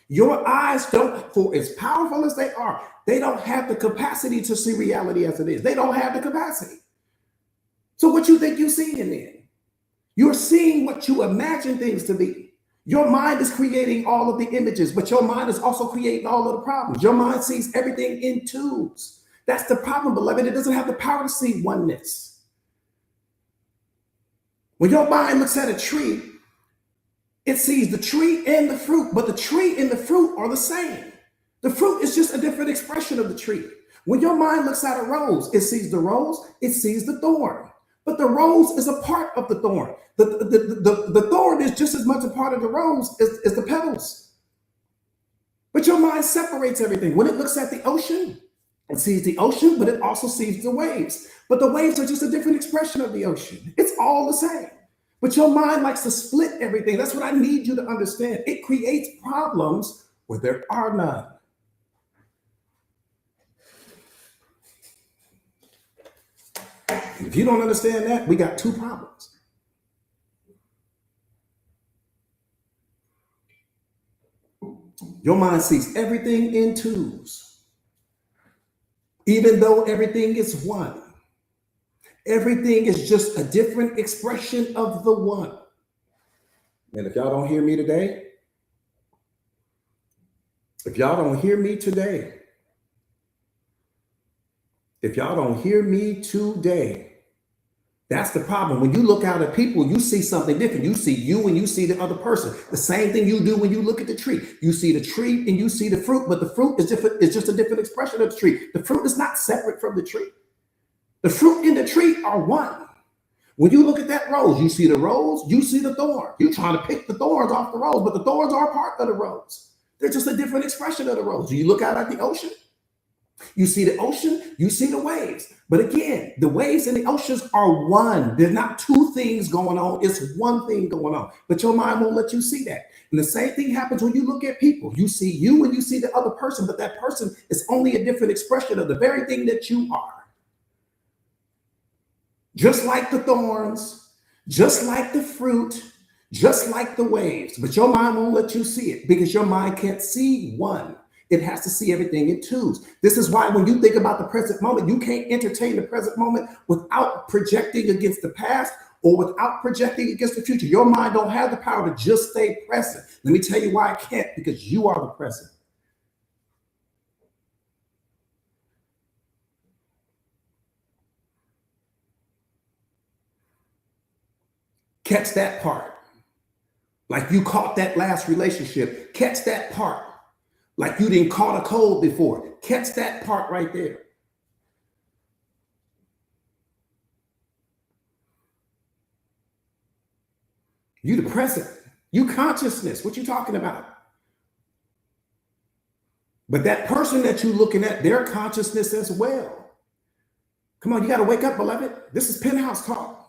Your eyes don't, for as powerful as they are, they don't have the capacity to see reality as it is. They don't have the capacity. So what you think you're seeing then? You're seeing what you imagine things to be. Your mind is creating all of the images, but your mind is also creating all of the problems. Your mind sees everything in twos. That's the problem, beloved. It doesn't have the power to see oneness. When your mind looks at a tree, it sees the tree and the fruit, but the tree and the fruit are the same. The fruit is just a different expression of the tree. When your mind looks at a rose, it sees the rose, it sees the thorn. But the rose is a part of the thorn. The thorn is just as much a part of the rose as the petals. But your mind separates everything. When it looks at the ocean, it sees the ocean, but it also sees the waves. But the waves are just a different expression of the ocean. It's all the same. But your mind likes to split everything. That's what I need you to understand. It creates problems where there are none. If you don't understand that, we got two problems. Your mind sees everything in twos, even though everything is one. Everything is just a different expression of the one. And if y'all don't hear me today, if y'all don't hear me today, that's the problem. When you look out at people, you see something different. You see you and you see the other person. The same thing you do when you look at the tree. You see the tree and you see the fruit, but the fruit is different. It's just a different expression of the tree. The fruit is not separate from the tree. The fruit and the tree are one. When you look at that rose, you see the rose, you see the thorn. You're trying to pick the thorns off the rose, but the thorns are part of the rose. They're just a different expression of the rose. Do you look out at the ocean? You see the ocean, you see the waves. But again, the waves and the oceans are one. There's not two things going on. It's one thing going on. But your mind won't let you see that. And the same thing happens when you look at people. You see you and you see the other person, but that person is only a different expression of the very thing that you are. Just like the thorns, just like the fruit, just like the waves. But your mind won't let you see it because your mind can't see one. It has to see everything in twos. This is why when you think about the present moment, you can't entertain the present moment without projecting against the past or without projecting against the future. Your mind don't have the power to just stay present. Let me tell you why it can't, because you are the present. Catch that part. Like you caught that last relationship. Catch that part. Like you didn't caught a cold before. Catch that part right there. You the present. You consciousness. What you talking about? But that person that you looking at, their consciousness as well. Come on, you got to wake up, beloved. This is Penthouse Talk.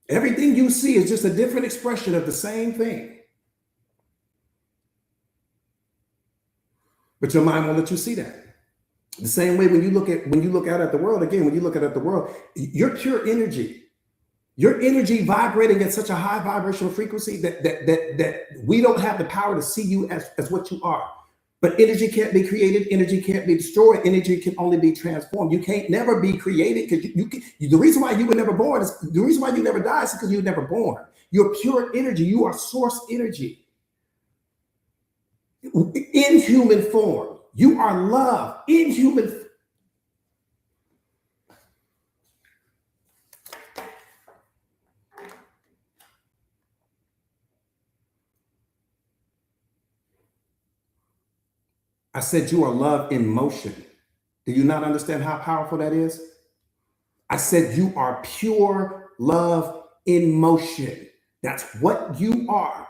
Everything you see is just a different expression of the same thing. But your mind won't let you see that. The same way when you look out at the world, again, when you look out at the world, your pure energy, your energy vibrating at such a high vibrational frequency that we don't have the power to see you as what you are. But energy can't be created, energy can't be destroyed, energy can only be transformed. You can't never be created because the reason why you were never born is the reason why you never die is because you were never born. You're pure energy, you are source energy. In human form, you are love in human. I said you are love in motion. Do you not understand how powerful that is? I said you are pure love in motion. That's what you are.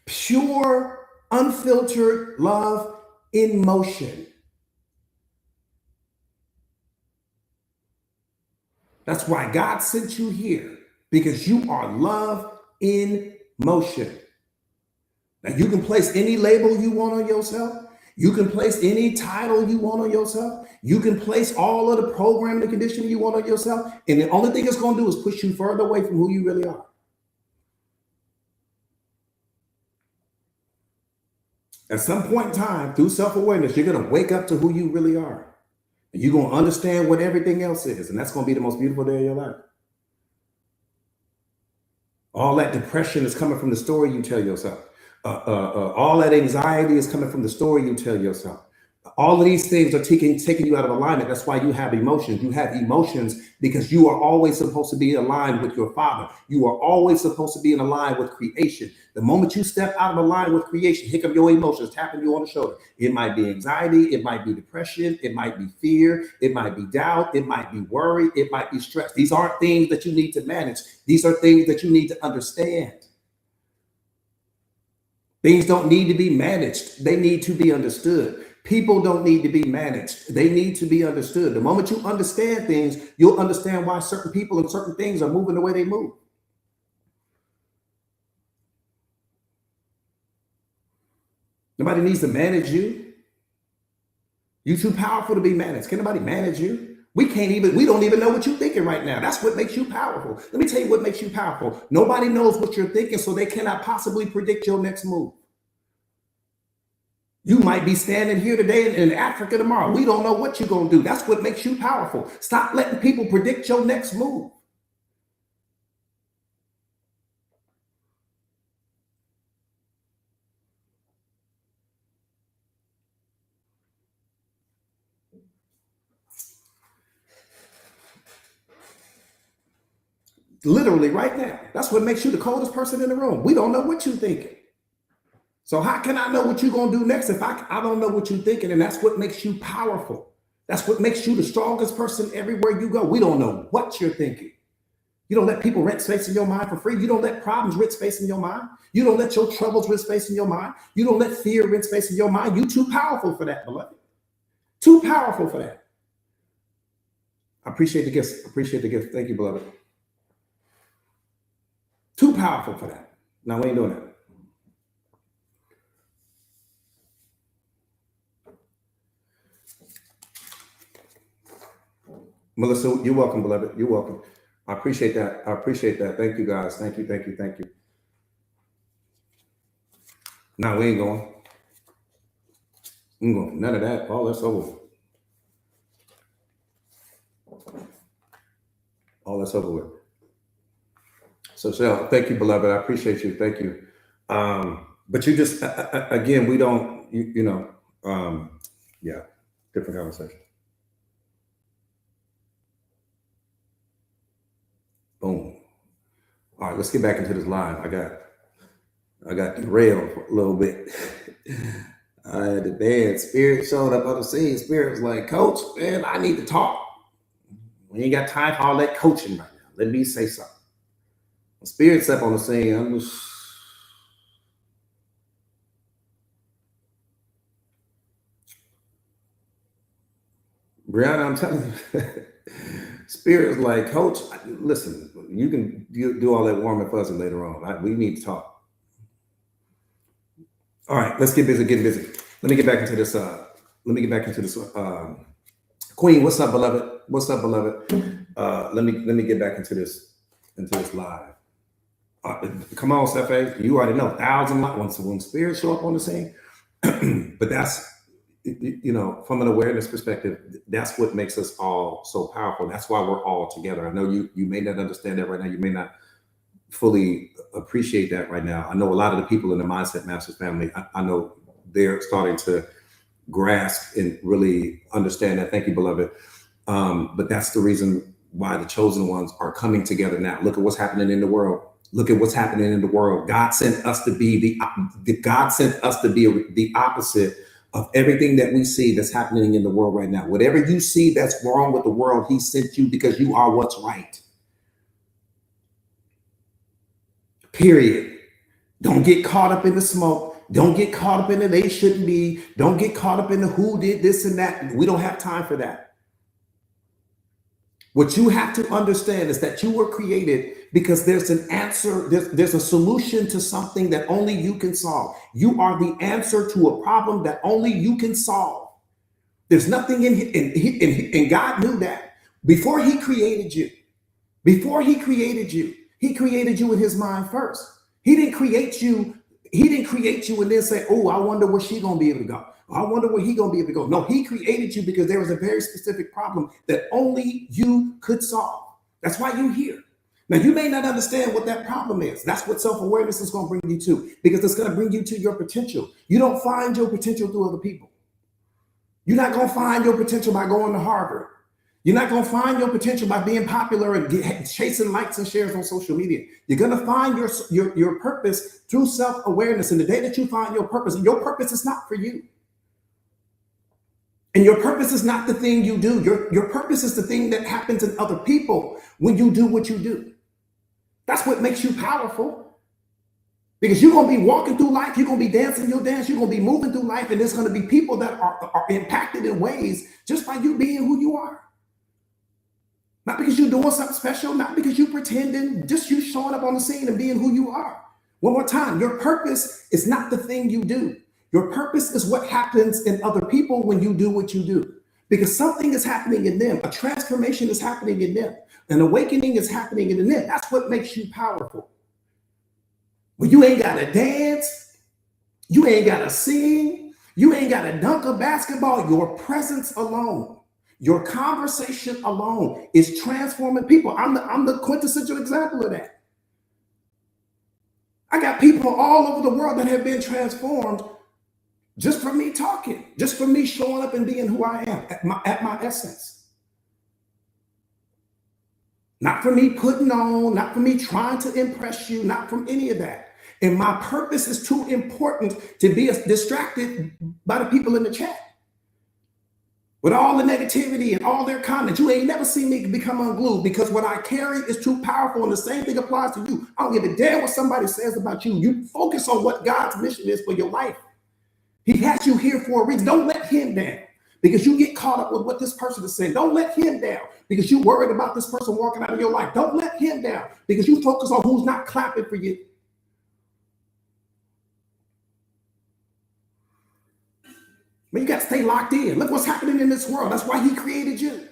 Pure, unfiltered love in motion. That's why God sent you here, because you are love in motion. Now, you can place any label you want on yourself. You can place any title you want on yourself. You can place all of the programming and conditioning you want on yourself. And the only thing it's going to do is push you further away from who you really are. At some point in time, through self-awareness, you're going to wake up to who you really are. And you're going to understand what everything else is. And that's going to be the most beautiful day of your life. All that depression is coming from the story you tell yourself. All that anxiety is coming from the story you tell yourself. All of these things are taking you out of alignment. That's why you have emotions. You have emotions because you are always supposed to be aligned with your Father. You are always supposed to be in line with creation. The moment you step out of alignment with creation, here come your emotions tapping you on the shoulder. It might be anxiety. It might be depression. It might be fear. It might be doubt. It might be worry. It might be stress. These aren't things that you need to manage. These are things that you need to understand. Things don't need to be managed. They need to be understood. People don't need to be managed. They need to be understood. The moment you understand things, you'll understand why certain people and certain things are moving the way they move. Nobody needs to manage you. You're too powerful to be managed. Can nobody manage you? We don't even know what you're thinking right now. That's what makes you powerful. Let me tell you what makes you powerful. Nobody knows what you're thinking, so they cannot possibly predict your next move. You might be standing here today in Africa tomorrow. We don't know what you're going to do. That's what makes you powerful. Stop letting people predict your next move. Literally right now. That's what makes you the coldest person in the room. We don't know what you're thinking. So how can I know what you're going to do next if I don't know what you're thinking? And that's what makes you powerful. That's what makes you the strongest person everywhere you go. We don't know what you're thinking. You don't let people rent space in your mind for free. You don't let problems rent space in your mind. You don't let your troubles rent space in your mind. You don't let fear rent space in your mind. You're too powerful for that, beloved. Too powerful for that. I appreciate the gifts. Appreciate the gift. Thank you, beloved. Too powerful for that. Now, we ain't doing that. Melissa, you're welcome, beloved. You're welcome. I appreciate that. I appreciate that. Thank you, guys. Thank you, thank you, thank you. No, we ain't going. We ain't going. None of that. All that's over. All that's over with. So, Shell, thank you, beloved. I appreciate you. Thank you. But you just, again, we don't, yeah, different conversation. Boom. All right, let's get back into this live. I got derailed for a little bit. I had the bad spirit showed up on the scene. Spirit was like, Coach, man, I need to talk. We ain't got time for all that coaching right now. Let me say something. When Spirit step on the scene, I'm just, Brianna, I'm telling you, Spirit is like, Coach, listen, you can do all that warm and fuzzy later on. We need to talk. All right, let's get busy, getting busy. Let me get back into this. Queen, what's up, beloved? What's up, beloved? Let me get back into this live. Come on, Stephanie. You already know 1,000 likes when Spirit show up on the scene. But that's, from an awareness perspective, that's what makes us all so powerful. That's why we're all together. I know you may not understand that right now. You may not fully appreciate that right now. I know a lot of the people in the Mindset Masters family, I know they're starting to grasp and really understand that. Thank you, beloved. But that's the reason why the chosen ones are coming together now. Look at what's happening in the world. Look at what's happening in the world. God sent us to be the opposite of everything that we see that's happening in the world right now. Whatever you see that's wrong with the world, he sent you because you are what's right. Period. Don't get caught up in the smoke. Don't get caught up in the they shouldn't be. Don't get caught up in the who did this and that. We don't have time for that. What you have to understand is that you were created because there's an answer, there's a solution to something that only you can solve. You are the answer to a problem that only you can solve. There's nothing and God knew that before he created you. He created you in his mind first. He didn't create you and then say, oh, I wonder where she's gonna be able to go. I wonder where he's gonna be able to go. No, he created you because there was a very specific problem that only you could solve. That's why you're here. Now, you may not understand what that problem is. That's what self-awareness is going to bring you to, because it's going to bring you to your potential. You don't find your potential through other people. You're not going to find your potential by going to Harvard. You're not going to find your potential by being popular and chasing likes and shares on social media. You're going to find your purpose through self-awareness. And the day that you find your purpose is not for you. And your purpose is not the thing you do. Your purpose is the thing that happens in other people when you do what you do. That's what makes you powerful. Because you're going to be walking through life, you're going to be dancing your dance, you're going to be moving through life, and there's going to be people that are impacted in ways just by you being who you are. Not because you're doing something special, not because you're pretending, just you showing up on the scene and being who you are. One more time, your purpose is not the thing you do. Your purpose is what happens in other people when you do what you do. Because something is happening in them, a transformation is happening in them, an awakening is happening in them. That's what makes you powerful. Well, you ain't got to dance, you ain't got to sing, you ain't got to dunk a basketball. Your presence alone, your conversation alone is transforming people. I'm the quintessential example of that. I got people all over the world that have been transformed just from me talking, just from me showing up and being who I am at my essence. Not from me putting on, not from me trying to impress you, not from any of that. And my purpose is too important to be distracted by the people in the chat. With all the negativity and all their comments, you ain't never seen me become unglued, because what I carry is too powerful, and the same thing applies to you. I don't give a damn what somebody says about you. You focus on what God's mission is for your life. He has you here for a reason. Don't let him down because you get caught up with what this person is saying. Don't let him down because you're worried about this person walking out of your life. Don't let him down because you focus on who's not clapping for you. But you got to stay locked in. Look what's happening in this world. That's why he created you,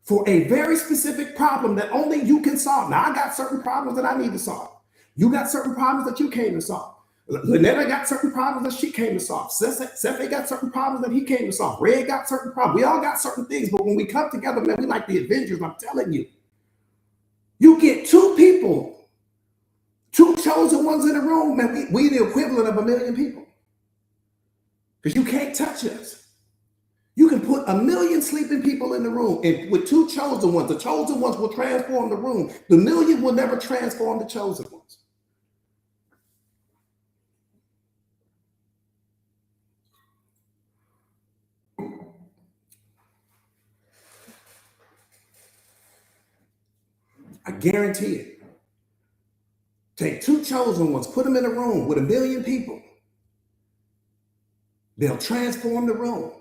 for a very specific problem that only you can solve. Now, I got certain problems that I need to solve. You got certain problems that you came to solve. Lynetta got certain problems that she came to solve. Seth got certain problems that he came to solve. Red got certain problems. We all got certain things, but when we come together, man, we like the Avengers. I'm telling you. You get two people, two chosen ones in the room, man. We the equivalent of 1 million people. Because you can't touch us. You can put 1 million sleeping people in the room, and with two chosen ones, the chosen ones will transform the room. The million will never transform the chosen ones. I guarantee it. Take 2 chosen ones, put them in a room with 1 million people. They'll transform the room.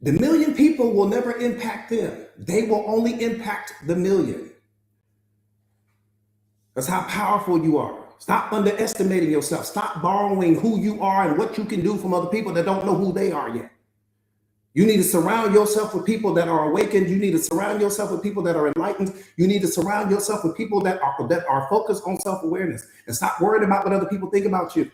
The 1 million people will never impact them. They will only impact the 1 million. That's how powerful you are. Stop underestimating yourself. Stop borrowing who you are and what you can do from other people that don't know who they are yet. You need to surround yourself with people that are awakened. You need to surround yourself with people that are enlightened. You need to surround yourself with people that are focused on self-awareness, and stop worrying about what other people think about you.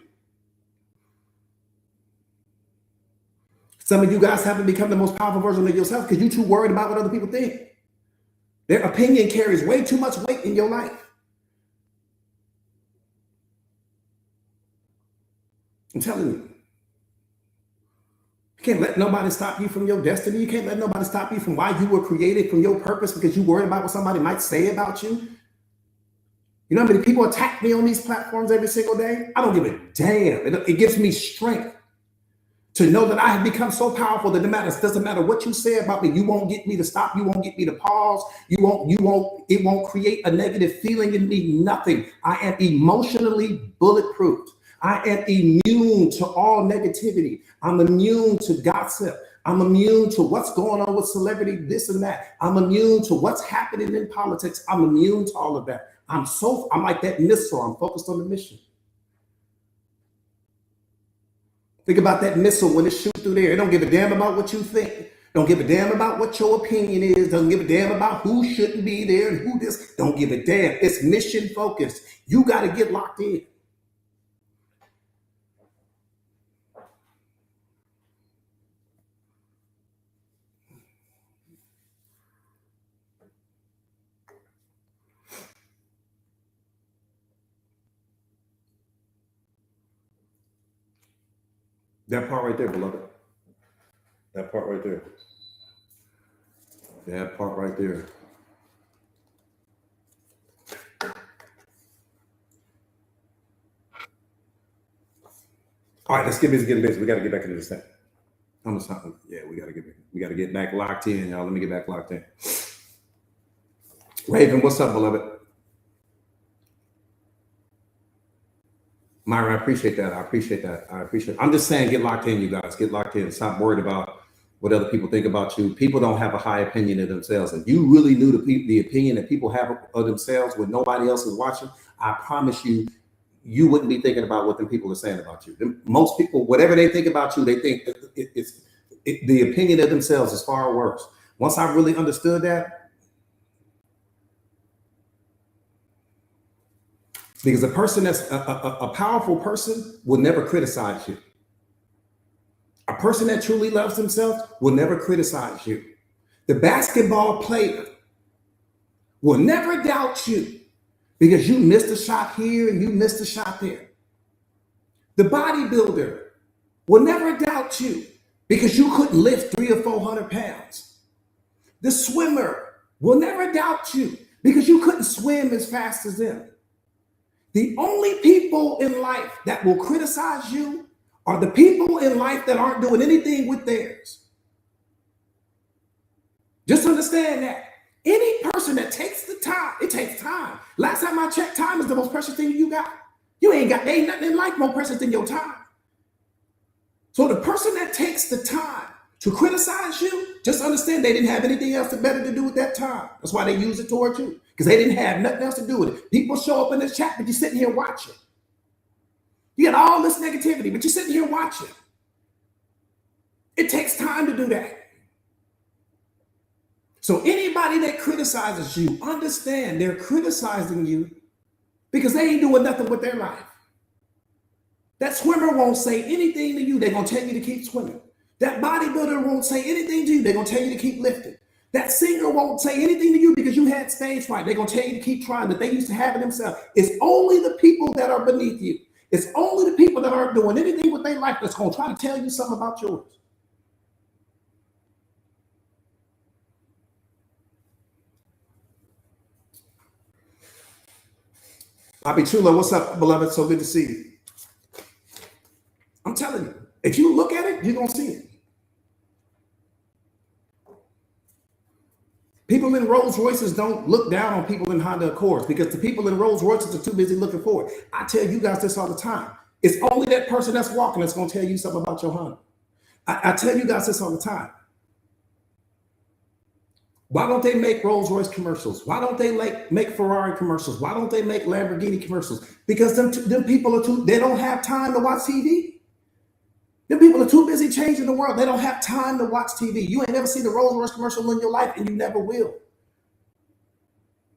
Some of you guys haven't become the most powerful version of yourself because you're too worried about what other people think. Their opinion carries way too much weight in your life. I'm telling you. You can't let nobody stop you from your destiny. You can't let nobody stop you from why you were created, from your purpose, because you worried about what somebody might say about you. You know how many people attack me on these platforms every single day? I don't give a damn. It gives me strength to know that I have become so powerful that it doesn't matter what you say about me. You won't get me to stop. You won't get me to pause. It won't create a negative feeling in me. Nothing. I am emotionally bulletproof. I am immune to all negativity. I'm immune to gossip. I'm immune to what's going on with celebrity, this and that. I'm immune to what's happening in politics. I'm immune to all of that. I'm like that missile. I'm focused on the mission. Think about that missile when it shoots through there. It don't give a damn about what you think. Don't give a damn about what your opinion is. Don't give a damn about who shouldn't be there and who this. Don't give a damn. It's mission focused. You got to get locked in. That part right there, beloved. That part right there. That part right there. All right, let's get busy getting busy. We got to get back into this thing. Yeah, we got to get back locked in, y'all. Let me get back locked in. Raven, what's up, beloved? Myra, I appreciate that. I'm just saying, get locked in, you guys. Get locked in. Stop worried about what other people think about you. People don't have a high opinion of themselves. If you really knew the opinion that people have of themselves when nobody else is watching, I promise you, you wouldn't be thinking about what the people are saying about you. Most people, whatever they think about you, they think the opinion of themselves is far worse. Once I really understood that, because a person that's a powerful person will never criticize you. A person that truly loves themselves will never criticize you. The basketball player will never doubt you because you missed a shot here and you missed a shot there. The bodybuilder will never doubt you because you couldn't lift 300 or 400 pounds. The swimmer will never doubt you because you couldn't swim as fast as them. The only people in life that will criticize you are the people in life that aren't doing anything with theirs. Just understand that. Any person that takes the time, it takes time. Last time I checked, time is the most precious thing you got. Ain't nothing in life more precious than your time. So the person that takes the time to criticize you, just understand they didn't have anything else better to do with that time. That's why they use it towards you, because they didn't have nothing else to do with it. People show up in this chat, but you're sitting here watching. You got all this negativity, but you're sitting here watching. It takes time to do that. So anybody that criticizes you, understand they're criticizing you because they ain't doing nothing with their life. That swimmer won't say anything to you. They're going to tell you to keep swimming. That bodybuilder won't say anything to you. They're going to tell you to keep lifting. That singer won't say anything to you because you had stage fright. They're going to tell you to keep trying, that they used to have it themselves. It's only the people that are beneath you. It's only the people that aren't doing anything with their life that's going to try to tell you something about yours. Bobby Chulo, what's up, beloved? So good to see you. I'm telling you, if you look at it, you're going to see it. People in Rolls Royces don't look down on people in Honda Accords because the people in Rolls Royces are too busy looking forward. I tell you guys this all the time. It's only that person that's walking that's going to tell you something about your Honda. I tell you guys this all the time. Why don't they make Rolls Royce commercials? Why don't they make Ferrari commercials? Why don't they make Lamborghini commercials? Because them people are they don't have time to watch TV. Them people are too busy changing the world. They don't have time to watch TV. You ain't never seen a Rolls Royce commercial in your life, and you never will.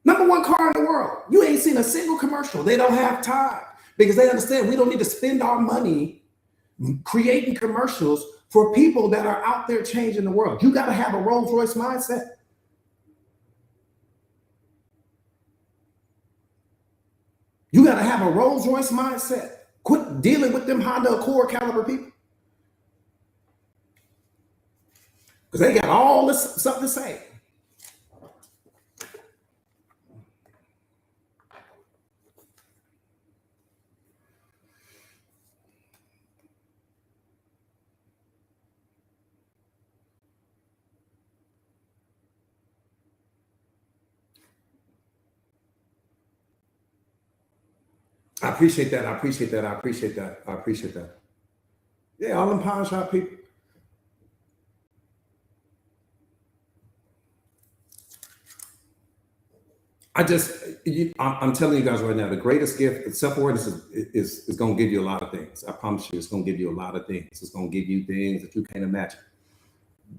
Number one car in the world. You ain't seen a single commercial. They don't have time because they understand we don't need to spend our money creating commercials for people that are out there changing the world. You got to have a Rolls Royce mindset. You got to have a Rolls Royce mindset. Quit dealing with them Honda Accord caliber people. Because they got all this stuff to say. I appreciate that. I appreciate that. I appreciate that. I appreciate that. Yeah, all them pawn shop people. I'm telling you guys right now, the greatest gift, self-awareness is going to give you a lot of things. I promise you, it's going to give you a lot of things. It's going to give you things that you can't imagine.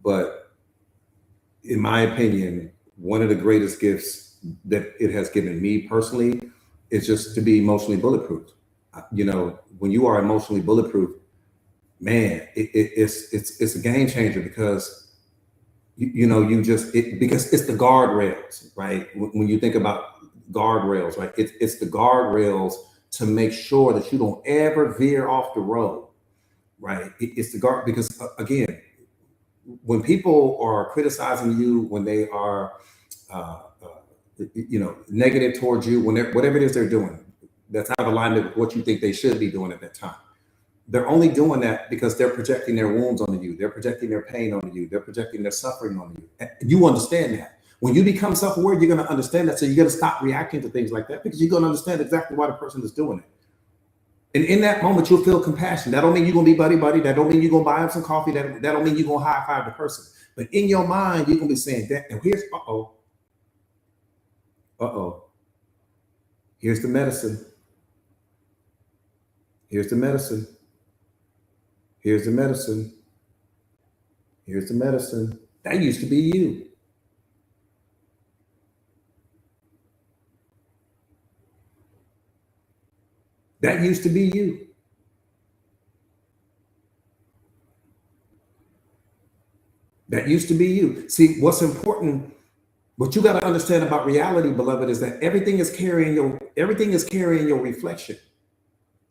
But in my opinion, one of the greatest gifts that it has given me personally is just to be emotionally bulletproof. You know, when you are emotionally bulletproof, man, it's a game changer because because it's the guardrails, right? When you think about guardrails, right? It's the guardrails to make sure that you don't ever veer off the road, right? It's the guard because again, when people are criticizing you, when they are, negative towards you, whatever it is they're doing, that's out of alignment with what you think they should be doing at that time. They're only doing that because they're projecting their wounds onto you. They're projecting their pain onto you. They're projecting their suffering onto you. And you understand that. When you become self-aware, you're going to understand that. So you're going to stop reacting to things like that because you're going to understand exactly why the person is doing it. And in that moment, you'll feel compassion. That don't mean you're going to be buddy-buddy. That don't mean you're going to buy them some coffee. That don't mean you're going to high-five the person. But in your mind, you're going to be saying that. And here's, here's the medicine. Here's the medicine. Here's the medicine. Here's the medicine. That used to be you. That used to be you. That used to be you. See, what's important, what you got to understand about reality, beloved, is that everything is carrying your reflection.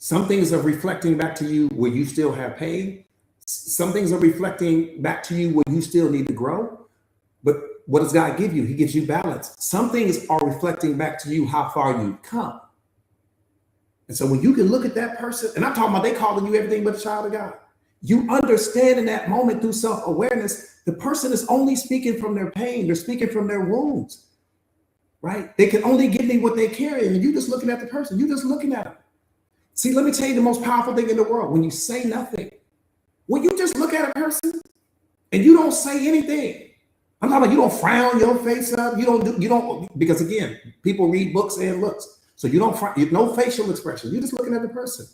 Some things are reflecting back to you where you still have pain. Some things are reflecting back to you where you still need to grow. But what does God give you? He gives you balance. Some things are reflecting back to you how far you've come. And so when you can look at that person, and I'm talking about they calling you everything but a child of God. You understand in that moment through self-awareness, the person is only speaking from their pain. They're speaking from their wounds, right? They can only give me what they carry. And you just looking at the person. You just looking at them. See, let me tell you the most powerful thing in the world. When you say nothing, when you just look at a person and you don't say anything, I'm talking about you don't frown your face up. You don't, because again, people read books and looks. So you don't, no facial expression. You're just looking at the person.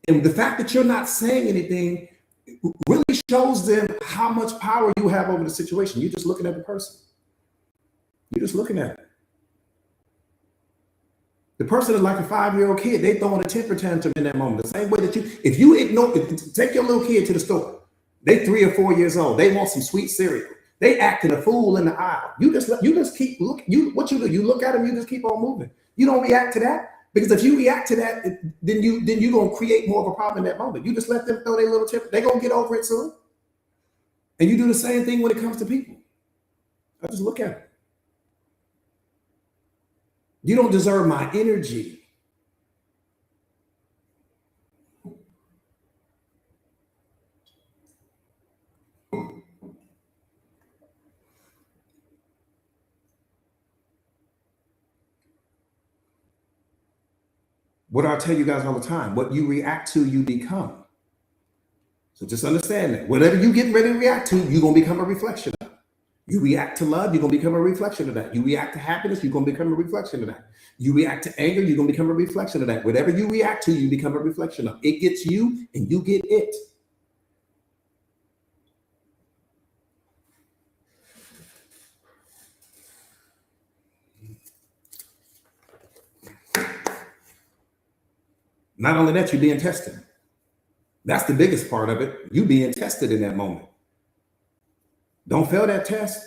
And the fact that you're not saying anything really shows them how much power you have over the situation. You're just looking at the person. You're just looking at it. The person is like a 5-year-old kid. They throwing a temper tantrum in that moment. The same way that if you ignore, take your little kid to the store. They 3 or 4 years old. They want some sweet cereal. They acting a fool in the aisle. You just keep looking. What you do? You look at them. You just keep on moving. You don't react to that because if you react to that, then you're gonna create more of a problem in that moment. You just let them throw their little temper. They're gonna get over it soon. And you do the same thing when it comes to people. I just look at them. You don't deserve my energy. What do I tell you guys all the time? What you react to, you become. So just understand that whatever you get ready to react to, you're going to become a reflection of. You react to love, you're going to become a reflection of that. You react to happiness, you're going to become a reflection of that. You react to anger, you're going to become a reflection of that. Whatever you react to, you become a reflection of. It gets you and you get it. Not only that, you're being tested. That's the biggest part of it. You being tested in that moment. Don't fail that test.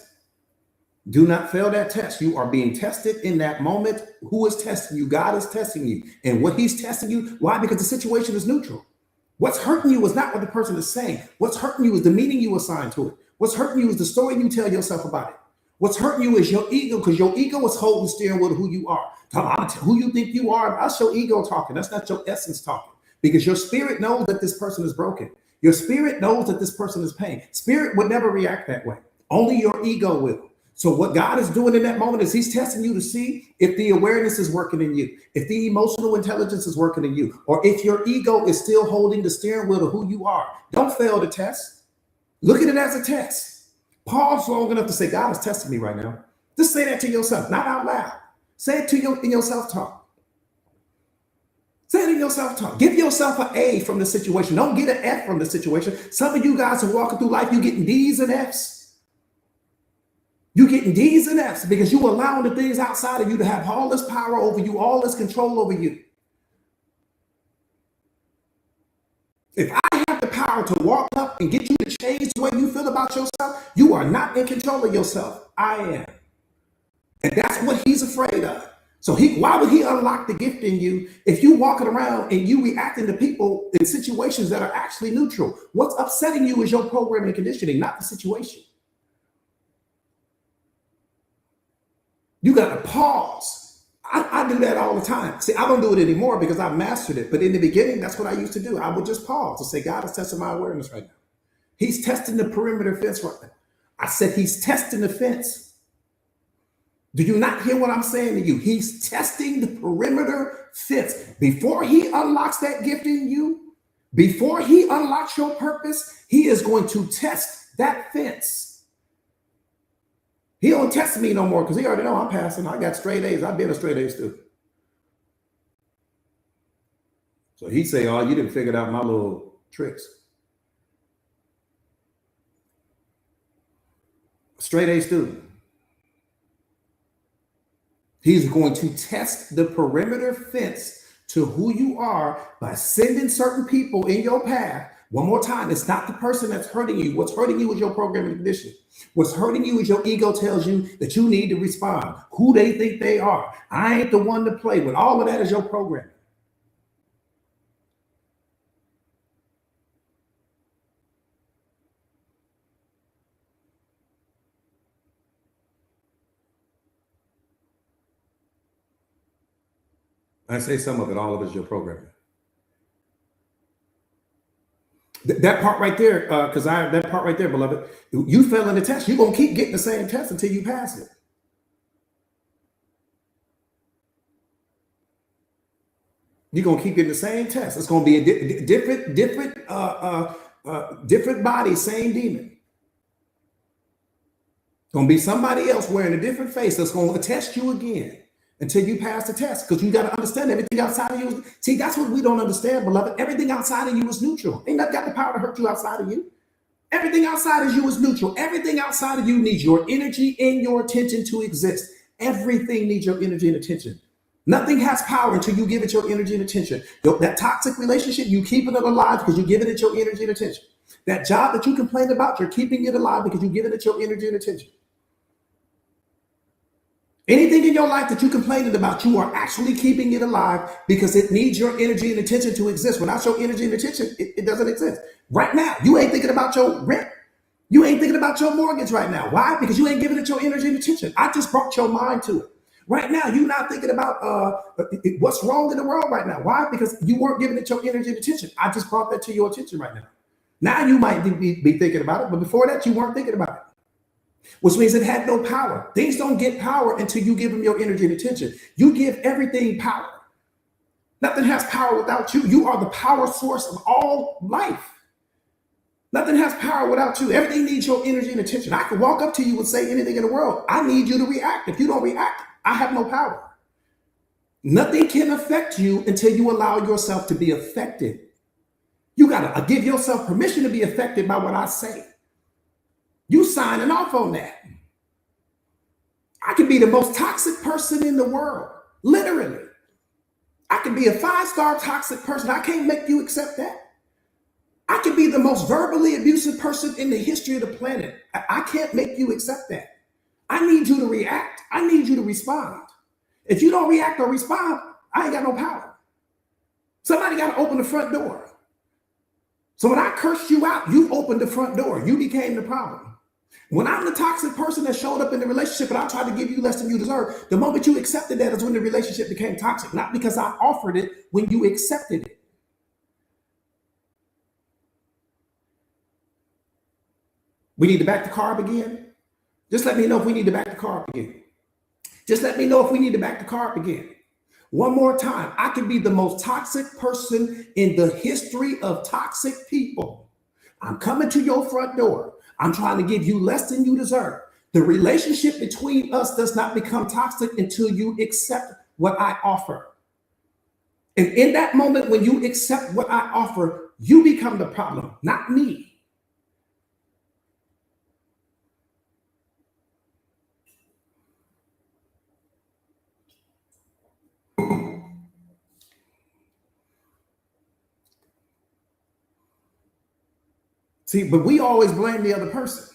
Do not fail that test. You are being tested in that moment. Who is testing you? God is testing you. And what he's testing you, why? Because the situation is neutral. What's hurting you is not what the person is saying. What's hurting you is the meaning you assign to it. What's hurting you is the story you tell yourself about it. What's hurting you is your ego, because your ego is holding steering wheel to who you are. Who you think you are, that's your ego talking. That's not your essence talking. Because your spirit knows that this person is broken. Your spirit knows that this person is pain. Spirit would never react that way. Only your ego will. So what God is doing in that moment is he's testing you to see if the awareness is working in you, if the emotional intelligence is working in you, or if your ego is still holding the steering wheel of who you are. Don't fail the test. Look at it as a test. Pause long enough to say, God is testing me right now. Just say that to yourself, not out loud. Say it to in your self-talk. Say it in your self-talk. Give yourself an A from the situation. Don't get an F from the situation. Some of you guys are walking through life, you're getting D's and F's. You're getting D's and F's because you're allowing the things outside of you to have all this power over you, all this control over you. If I have the power to walk up and get you to change the way you feel about yourself, you are not in control of yourself. I am. And that's what he's afraid of. So why would he unlock the gift in you if you walking around and you reacting to people in situations that are actually neutral? What's upsetting you is your programming and conditioning, not the situation. You got to pause. I do that all the time. See, I don't do it anymore because I've mastered it. But in the beginning, that's what I used to do. I would just pause and say, God is testing my awareness right now. He's testing the perimeter fence right now. I said, he's testing the fence. Do you not hear what I'm saying to you? He's testing the perimeter fence. Before he unlocks that gift in you, before he unlocks your purpose, he is going to test that fence. He don't test me no more because he already know I'm passing. I got straight A's. I've been a straight A student. So he say, oh, you didn't figure out my little tricks. Straight A student. He's going to test the perimeter fence to who you are by sending certain people in your path. One more time, it's not the person that's hurting you. What's hurting you is your programming conditioning. What's hurting you is your ego tells you that you need to respond. Who they think they are. I ain't the one to play with. All of that is your programming. I say some of it, all of it is your programming. That part right there, that part right there, beloved, you fail in the test, you're going to keep getting the same test until you pass it. You're going to keep getting the same test. It's going to be a different body, same demon. It's going to be somebody else wearing a different face that's going to test you again until you pass the test, because you got to understand everything outside of you. See, that's what we don't understand, beloved. Everything outside of you is neutral. Ain't nothing got the power to hurt you outside of you. Everything outside of you is neutral. Everything outside of you needs your energy and your attention to exist. Everything needs your energy and attention. Nothing has power until you give it your energy and attention. That toxic relationship, you keeping it alive because you're giving it your energy and attention. That job that you complained about, you're keeping it alive because you're giving it your energy and attention. Anything in your life that you're complaining about, you are actually keeping it alive because it needs your energy and attention to exist. Without your energy and attention, it doesn't exist. Right now, you ain't thinking about your rent. You ain't thinking about your mortgage right now. Why? Because you ain't giving it your energy and attention. I just brought your mind to it. Right now, you're not thinking about what's wrong in the world right now. Why? Because you weren't giving it your energy and attention. I just brought that to your attention right now. Now you might be thinking about it, but before that, you weren't thinking about it. Which means it had no power. Things don't get power until you give them your energy and attention. You give everything power. Nothing has power without you. You are the power source of all life. Nothing has power without you. Everything needs your energy and attention. I can walk up to you and say anything in the world. I need you to react. If you don't react, I have no power. Nothing can affect you until you allow yourself to be affected. You got to give yourself permission to be affected by what I say. You signing off on that. I can be the most toxic person in the world, literally. I can be a 5-star toxic person. I can't make you accept that. I can be the most verbally abusive person in the history of the planet. I can't make you accept that. I need you to react. I need you to respond. If you don't react or respond, I ain't got no power. Somebody got to open the front door. So when I cursed you out, you opened the front door. You became the problem. When I'm the toxic person that showed up in the relationship and I tried to give you less than you deserve, the moment you accepted that is when the relationship became toxic. Not because I offered it, when you accepted it. We need to back the car up again. Just let me know if we need to back the car up again. Just let me know if we need to back the car up again. One more time. I can be the most toxic person in the history of toxic people. I'm coming to your front door. I'm trying to give you less than you deserve. The relationship between us does not become toxic until you accept what I offer. And in that moment, when you accept what I offer, you become the problem, not me. See, but we always blame the other person.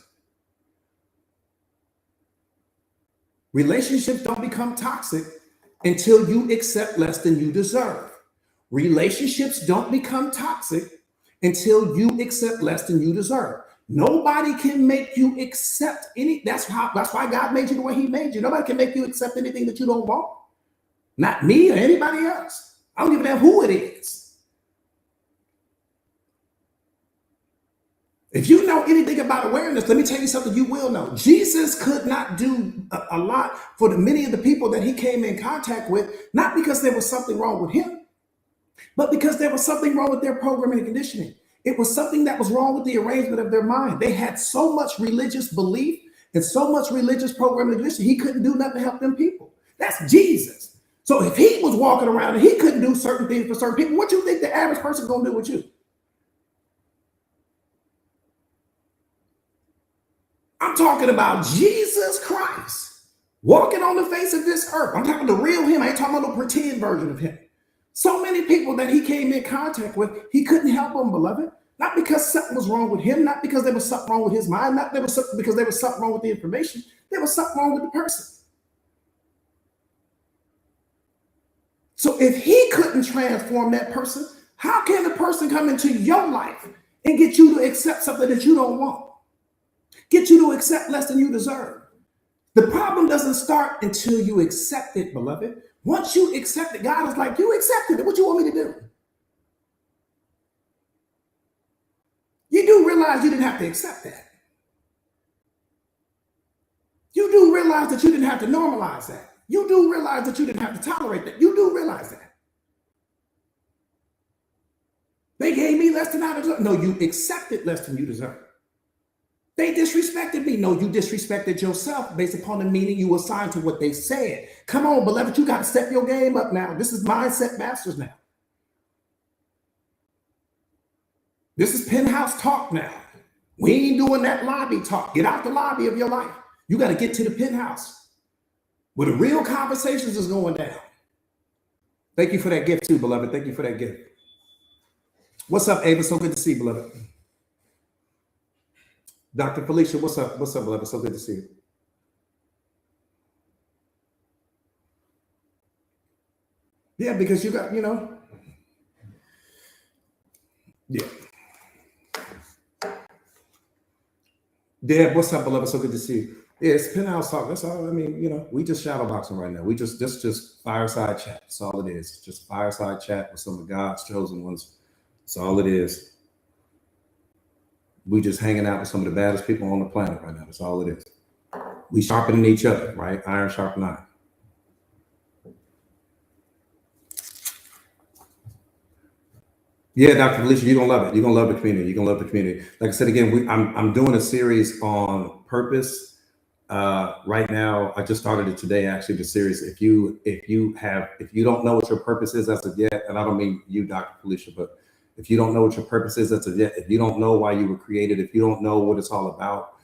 Relationships don't become toxic until you accept less than you deserve. Relationships don't become toxic until you accept less than you deserve. Nobody can make you accept any. That's why God made you the way He made you. Nobody can make you accept anything that you don't want. Not me or anybody else. I don't give a damn who it is. If you know anything about awareness, let me tell you something you will know. Jesus could not do a lot for many of the people that He came in contact with, not because there was something wrong with Him, but because there was something wrong with their programming and conditioning. It was something that was wrong with the arrangement of their mind. They had so much religious belief and so much religious programming and conditioning, He couldn't do nothing to help them people. That's Jesus. So if He was walking around and He couldn't do certain things for certain people, what you think the average person gonna do with you? I'm talking about Jesus Christ walking on the face of this earth. I'm talking the real Him. I ain't talking about the pretend version of Him. So many people that He came in contact with, He couldn't help them, beloved. Not because something was wrong with Him, not because there was something wrong with His mind, not because there was something wrong with the information. There was something wrong with the person. So if He couldn't transform that person, how can the person come into your life and get you to accept something that you don't want? Get you to accept less than you deserve. The problem doesn't start until you accept it, beloved. Once you accept it, God is like, you accepted it. What you want me to do? You do realize you didn't have to accept that. You do realize that you didn't have to normalize that. You do realize that you didn't have to tolerate that. You do realize that. They gave me less than I deserve. No, you accepted less than you deserve. They disrespected me. No, you disrespected yourself based upon the meaning you assigned to what they said. Come on, beloved, you got to step your game up now. This is Mindset Masters now. This is penthouse talk now. We ain't doing that lobby talk. Get out the lobby of your life. You got to get to the penthouse where the real conversations is going down. Thank you for that gift too, beloved. Thank you for that gift. What's up, Ava? So good to see you, beloved. Dr. Felicia, what's up? What's up, beloved? So good to see you. Yeah, because you got, yeah. Deb, what's up, beloved? So good to see you. Yeah, it's penthouse talk. That's all. I mean, we just shadow boxing right now. We just fireside chat. That's all it is. It's just fireside chat with some of God's chosen ones. That's all it is. We just hanging out with some of the baddest people on the planet right now. That's all it is. We sharpening each other, right? Iron sharpen iron. Yeah, Dr. Felicia, you're gonna love it. You're gonna love the community. You're gonna love the community. Like I said again, I'm doing a series on purpose. Right now, I just started it today. Actually, the series. If you don't know what your purpose is as of yet, and I don't mean you, Dr. Felicia, but if you don't know what your purpose is as of yet, if you don't know why you were created, if you don't know what it's all about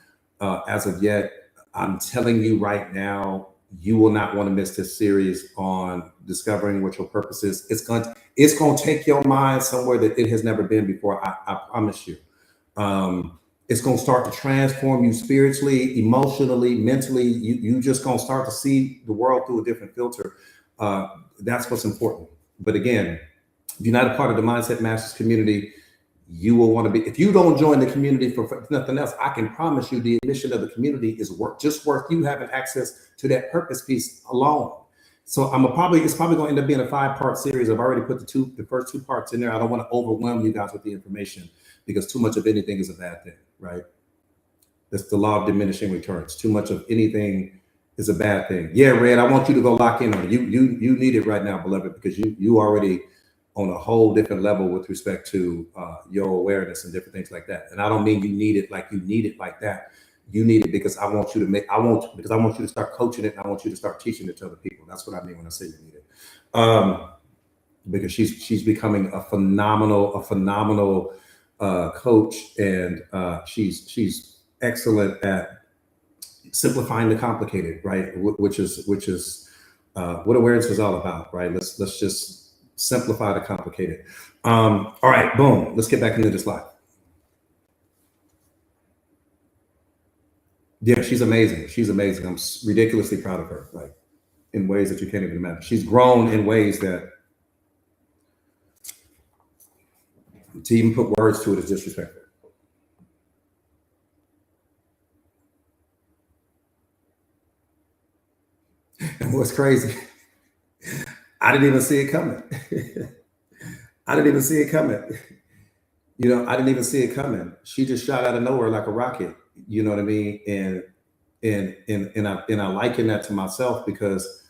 as of yet, I'm telling you right now, you will not want to miss this series on discovering what your purpose is. It's going to take your mind somewhere that it has never been before. I promise you. It's going to start to transform you spiritually, emotionally, mentally. You just going to start to see the world through a different filter. That's what's important. But again, if you're not a part of the Mindset Masters community, you will want to be. If you don't join the community for nothing else, I can promise you the admission of the community is worth you having access to that purpose piece alone. So it's probably going to end up being a 5-part series. I've already put the first 2 parts in there. I don't want to overwhelm you guys with the information because too much of anything is a bad thing, right? That's the law of diminishing returns. Too much of anything is a bad thing. Yeah, Red, I want you to go lock in on it. You need it right now, beloved, because you already on a whole different level with respect to your awareness and different things like that. And I don't mean you need it like that. You need it because I want you to start coaching it and I want you to start teaching it to other people. That's what I mean when I say you need it. Because she's becoming a phenomenal coach, and she's excellent at simplifying the complicated, right? Which is what awareness is all about, right? Let's just simplify the complicated. All right, boom. Let's get back into this live. Yeah, she's amazing. She's amazing. I'm ridiculously proud of her, like in ways that you can't even imagine. She's grown in ways that to even put words to it is disrespectful. And what's crazy, I didn't even see it coming. I didn't even see it coming. I didn't even see it coming. She just shot out of nowhere like a rocket. You know what I mean? And I liken that to myself because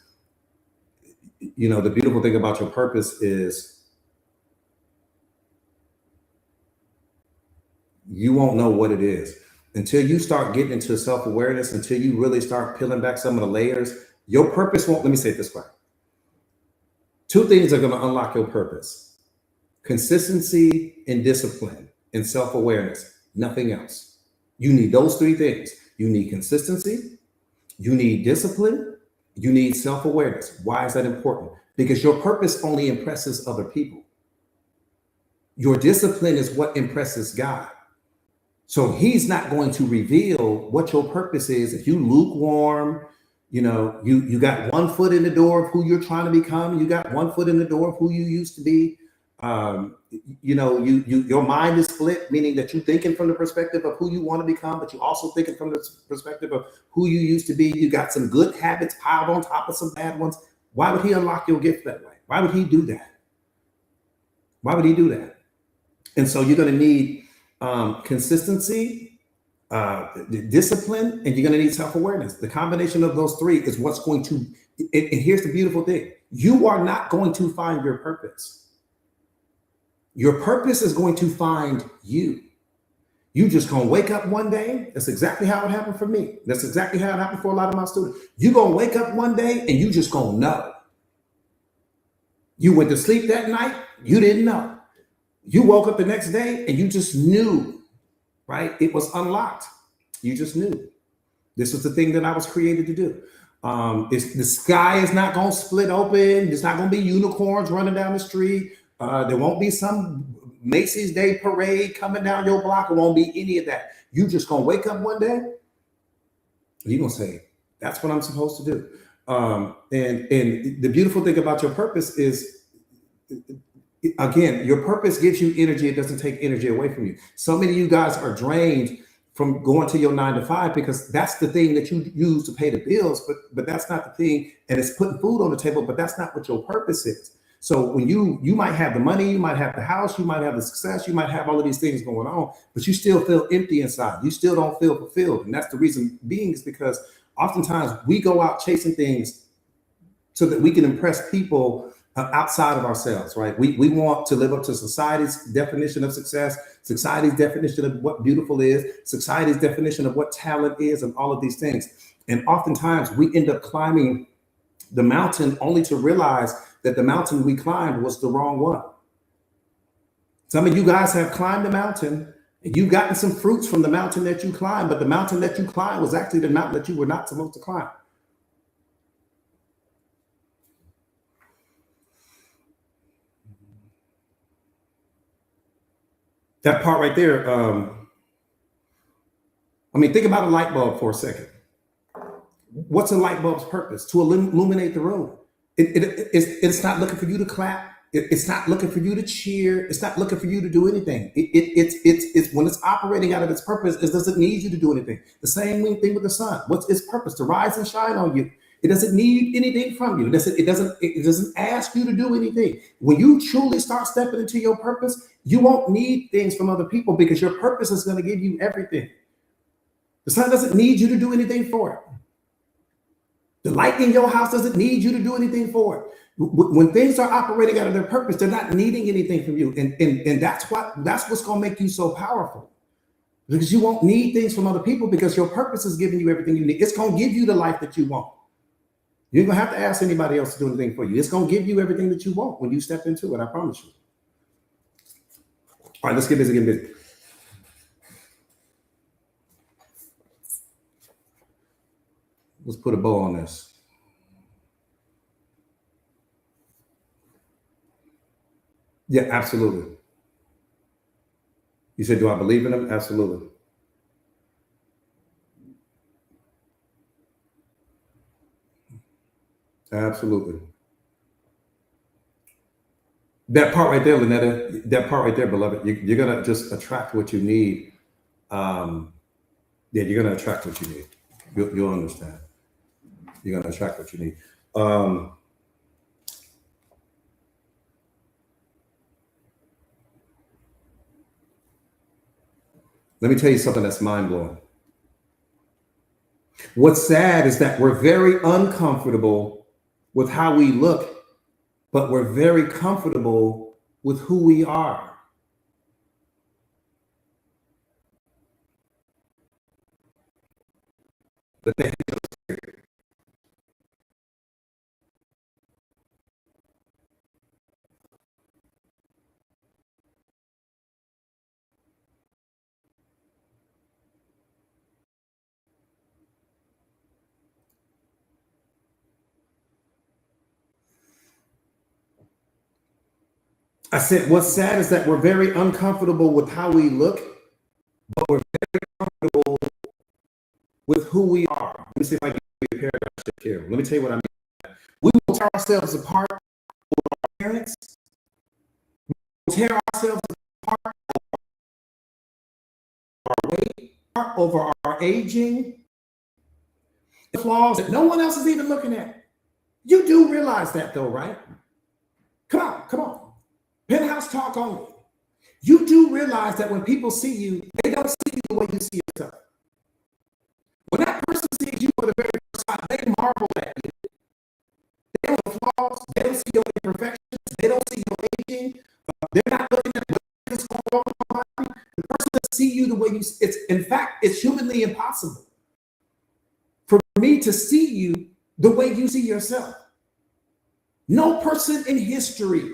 the beautiful thing about your purpose is you won't know what it is until you start getting into self-awareness, until you really start peeling back some of the layers. Your purpose won't, let me say it this way. 2 things are going to unlock your purpose: consistency and discipline and self-awareness, nothing else. You need those 3 things. You need consistency, you need discipline, you need self-awareness. Why is that important? Because your purpose only impresses other people. Your discipline is what impresses God. So he's not going to reveal what your purpose is if you lukewarm. You got 1 foot in the door of who you're trying to become. You got 1 foot in the door of who you used to be. Your mind is split, meaning that you're thinking from the perspective of who you want to become, but you're also thinking from the perspective of who you used to be. You got some good habits piled on top of some bad ones. Why would he unlock your gift that way? Why would he do that? Why would he do that? And so you're going to need consistency, discipline, and you're going to need self-awareness. The combination of those 3 is what's going to, and here's the beautiful thing. You are not going to find your purpose. Your purpose is going to find you. You just going to wake up one day. That's exactly how it happened for me. That's exactly how it happened for a lot of my students. You're going to wake up one day and you just going to know. You went to sleep that night. You didn't know. You woke up the next day and you just knew, right? It was unlocked. You just knew. This was the thing that I was created to do. The sky is not going to split open. There's not going to be unicorns running down the street. There won't be some Macy's Day parade coming down your block. It won't be any of that. You just going to wake up one day. You're going to say, that's what I'm supposed to do. And the beautiful thing about your purpose is, again, your purpose gives you energy. It doesn't take energy away from you. So many of you guys are drained from going to your 9 to 5 because that's the thing that you use to pay the bills, but that's not the thing. And it's putting food on the table, but that's not what your purpose is. So when you might have the money, you might have the house, you might have the success, you might have all of these things going on, but you still feel empty inside. You still don't feel fulfilled. And that's the reason being is because oftentimes we go out chasing things so that we can impress people outside of ourselves, right? We want to live up to society's definition of success, society's definition of what beautiful is, society's definition of what talent is, and all of these things. And oftentimes we end up climbing the mountain only to realize that the mountain we climbed was the wrong one. Some of you guys have climbed the mountain and you've gotten some fruits from the mountain that you climbed, but the mountain that you climbed was actually the mountain that you were not supposed to climb. That part right there, think about a light bulb for a second. What's a light bulb's purpose? To illuminate the room. It's not looking for you to clap. It's not looking for you to cheer. It's not looking for you to do anything. It's when it's operating out of its purpose, it doesn't need you to do anything. The same thing with the sun. What's its purpose? To rise and shine on you. It doesn't need anything from you. It doesn't ask you to do anything. When you truly start stepping into your purpose, you won't need things from other people because your purpose is going to give you everything. The sun doesn't need you to do anything for it. The light in your house doesn't need you to do anything for it. When things are operating out of their purpose, they're not needing anything from you. And that's what's going to make you so powerful. Because you won't need things from other people because your purpose is giving you everything you need. It's going to give you the life that you want. You're going to have to ask anybody else to do anything for you. It's going to give you everything that you want when you step into it. I promise you. All right, let's get busy. Let's put a bow on this. Yeah, absolutely. You said, do I believe in them? Absolutely. Absolutely. That part right there, Lynetta, that part right there, beloved, you're going to just attract what you need. You're going to attract what you need. You'll understand. You're going to attract what you need. Let me tell you something that's mind-blowing. What's sad is that we're very uncomfortable with how we look, but we're very comfortable with who we are. But they I said, what's sad is that we're very uncomfortable with how we look, but we're very comfortable with who we are. Let me see if I can give you a paradox here. Let me tell you what I mean. We will tear ourselves apart over our parents. We will tear ourselves apart over our weight, over our aging, the flaws that no one else is even looking at. You do realize that though, right? Come on. Penthouse talk only. You do realize that when people see you, they don't see you the way you see yourself. When that person sees you for the very first time, they marvel at you. They don't see flaws. They don't see your imperfections. They don't see your aging. They're not looking at what's going on in your body. The person that see you the way you. In fact, it's humanly impossible for me to see you the way you see yourself. No person in history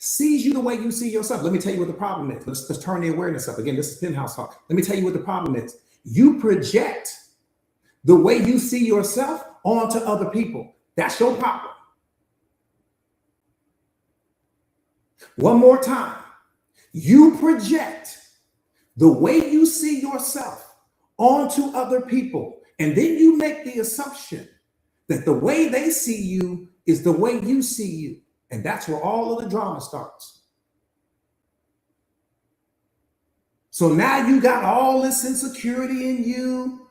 sees you the way you see yourself. Let me tell you what the problem is. Let's turn the awareness up. Again, this is Penthouse Talk. Let me tell you what the problem is. You project the way you see yourself onto other people. That's your problem. One more time. You project the way you see yourself onto other people. And then you make the assumption that the way they see you is the way you see you. And that's where all of the drama starts. So now you got all this insecurity in you.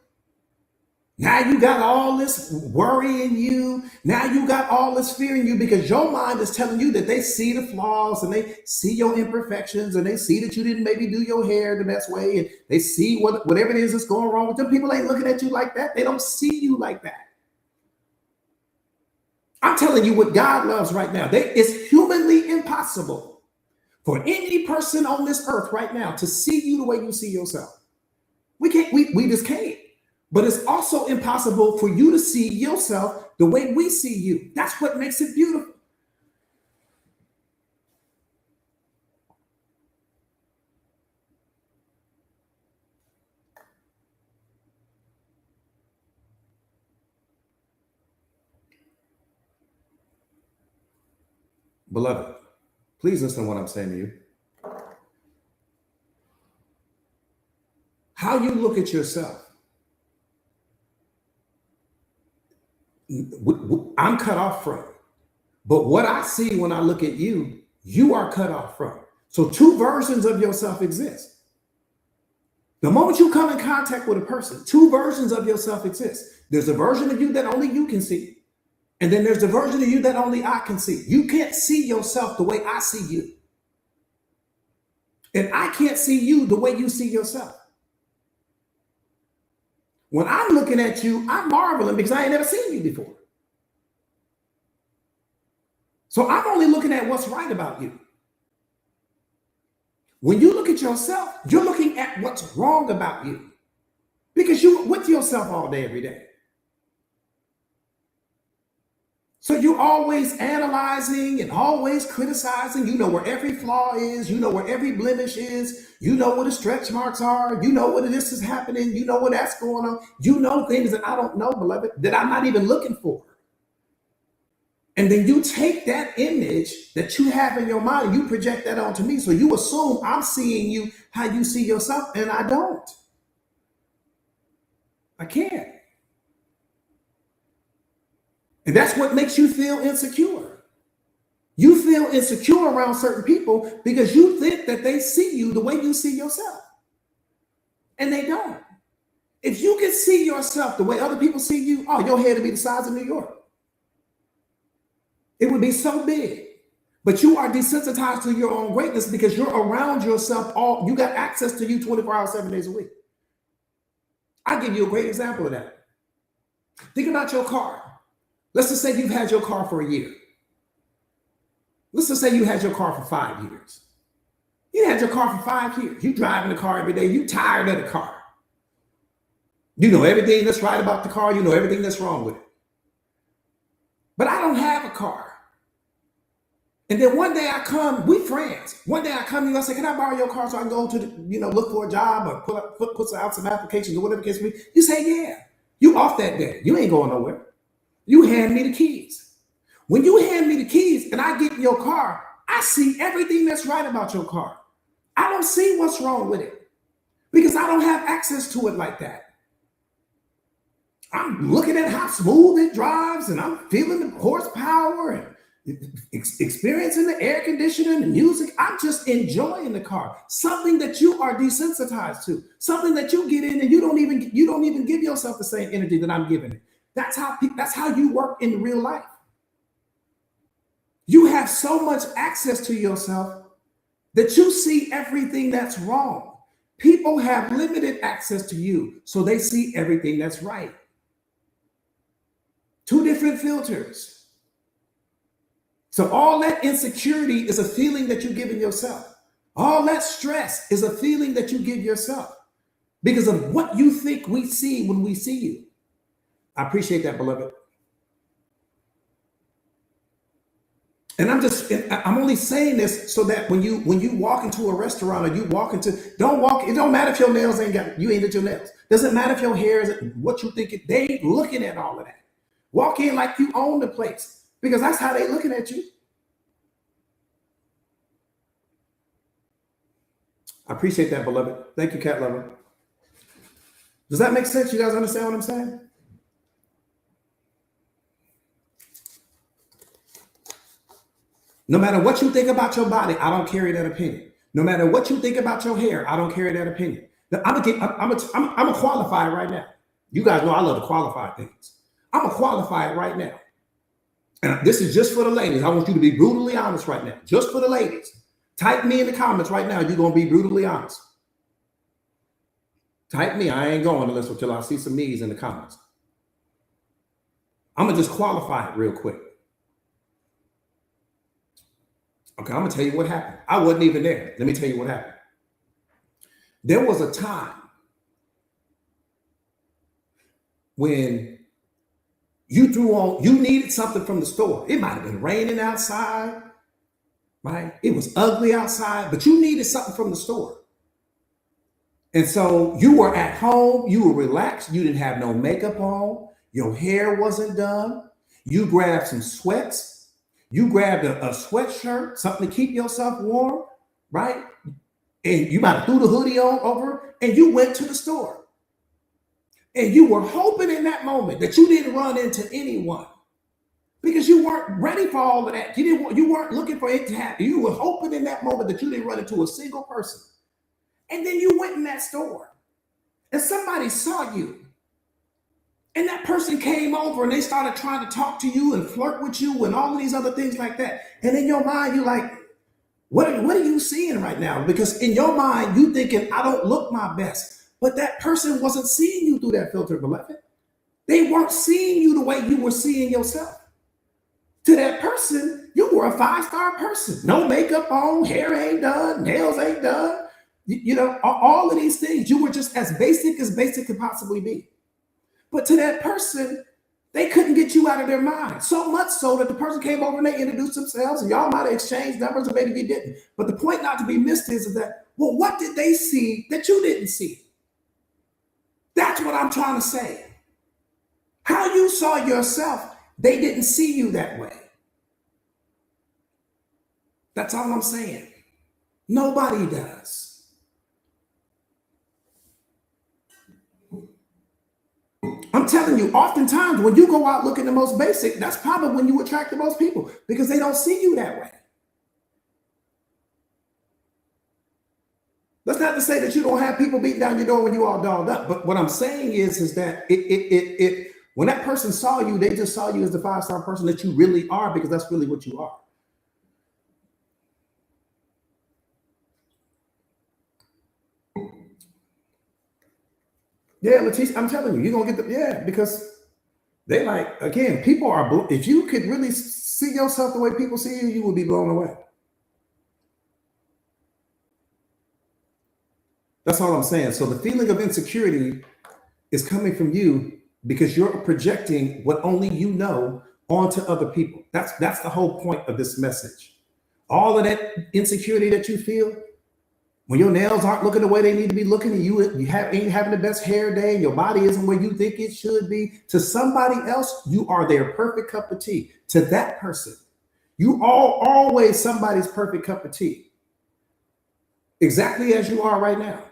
Now you got all this worry in you. Now you got all this fear in you because your mind is telling you that they see the flaws and they see your imperfections and they see that you didn't maybe do your hair the best way and they see whatever it is that's going wrong with them. People ain't looking at you like that. They don't see you like that. I'm telling you what God loves right now. It's humanly impossible for any person on this earth right now to see you the way you see yourself. We can't, we just can't. But it's also impossible for you to see yourself the way we see you. That's what makes it beautiful. Beloved, please listen to what I'm saying to you. How you look at yourself, I'm cut off from. But what I see when I look at you, you are cut off from. So two versions of yourself exist. The moment you come in contact with a person, two versions of yourself exist. There's a version of you that only you can see. And then there's the version of you that only I can see. You can't see yourself the way I see you. And I can't see you the way you see yourself. When I'm looking at you, I'm marveling because I ain't never seen you before. So I'm only looking at what's right about you. When you look at yourself, you're looking at what's wrong about you because you're with yourself all day, every day. So you're always analyzing and always criticizing. You know where every flaw is. You know where every blemish is. You know where the stretch marks are. You know what this is happening. You know what that's going on. You know things that I don't know, beloved, that I'm not even looking for. And then you take that image that you have in your mind and you project that onto me. So you assume I'm seeing you how you see yourself, and I don't. I can't. And that's what makes you feel insecure. You feel insecure around certain people because you think that they see you the way you see yourself. And they don't. If you can see yourself the way other people see you, oh, your head would be the size of New York. It would be so big. But you are desensitized to your own greatness because you're around yourself you got access to you 24 hours, 7 days a week. I'll give you a great example of that. Think about your car. Let's just say you've had your car for a year. Let's just say you had your car for 5 years. You had your car for 5 years. You driving the car every day. You tired of the car. You know everything that's right about the car. You know everything that's wrong with it. But I don't have a car. And then one day I come, we friends. One day I come to you, I say, can I borrow your car so I can go to look for a job or put out some applications or whatever the case may be? You say, yeah. You off that day. You ain't going nowhere. You hand me the keys. When you hand me the keys and I get in your car, I see everything that's right about your car. I don't see what's wrong with it because I don't have access to it like that. I'm looking at how smooth it drives and I'm feeling the horsepower and experiencing the air conditioning, the music. I'm just enjoying the car. Something that you are desensitized to. Something that you get in and you don't even give yourself the same energy that I'm giving it. That's how you work in real life. You have so much access to yourself that you see everything that's wrong. People have limited access to you, so they see everything that's right. Two different filters. So all that insecurity is a feeling that you give in yourself. All that stress is a feeling that you give yourself because of what you think we see when we see you. I appreciate that, beloved. And I'm only saying this so that when you walk into a restaurant or you walk into, it don't matter if your nails you ain't did your nails. Doesn't matter if your hair is what you think they ain't looking at all of that. Walk in like you own the place because that's how they looking at you. I appreciate that, beloved. Thank you, cat lover. Does that make sense? You guys understand what I'm saying? No matter what you think about your body, I don't carry that opinion. No matter what you think about your hair, I don't carry that opinion. I'm a qualify it right now. You guys know I love to qualify things. I'm gonna qualify it right now. And this is just for the ladies. I want you to be brutally honest right now. Just for the ladies. Type me in the comments right now. You're gonna be brutally honest. Type me. I ain't going unless until I see some me's in the comments. I'm gonna just qualify it real quick. Okay, I'm gonna tell you what happened. I wasn't even there. Let me tell you what happened. There was a time when you needed something from the store. It might have been raining outside, right? It was ugly outside, but you needed something from the store. And so you were at home, you were relaxed, you didn't have no makeup on, your hair wasn't done. You grabbed some sweats, you grabbed a sweatshirt, something to keep yourself warm, right? And you might have threw the hoodie on over, and you went to the store. And you were hoping in that moment that you didn't run into anyone because you weren't ready for all of that. You weren't looking for it to happen. You were hoping in that moment that you didn't run into a single person. And then you went in that store and somebody saw you. And that person came over and they started trying to talk to you and flirt with you and all of these other things like that. And in your mind, you're like, what are you seeing right now? Because in your mind, you thinking, I don't look my best. But that person wasn't seeing you through that filter, beloved. They weren't seeing you the way you were seeing yourself. To that person, you were a 5-star person. No makeup on, hair ain't done, nails ain't done. You know, all of these things. You were just as basic could possibly be. But to that person, they couldn't get you out of their mind. So much so that the person came over and they introduced themselves, and y'all might have exchanged numbers, or maybe you didn't. But the point not to be missed is that, well, what did they see that you didn't see? That's what I'm trying to say. How you saw yourself, they didn't see you that way. That's all I'm saying. Nobody does. I'm telling you, oftentimes when you go out looking the most basic, that's probably when you attract the most people because they don't see you that way. That's not to say that you don't have people beating down your door when you all dolled up. But what I'm saying is that when that person saw you, they just saw you as the 5-star person that you really are, because that's really what you are. Yeah, Leticia, I'm telling you, you're gonna get because they like, again, people are, if you could really see yourself the way people see you, you would be blown away. That's all I'm saying. So the feeling of insecurity is coming from you because you're projecting what only you know onto other people. That's the whole point of this message. All of that insecurity that you feel when your nails aren't looking the way they need to be looking, and you ain't having the best hair day, and your body isn't where you think it should be. To somebody else, you are their perfect cup of tea. To that person, you are always somebody's perfect cup of tea, exactly as you are right now.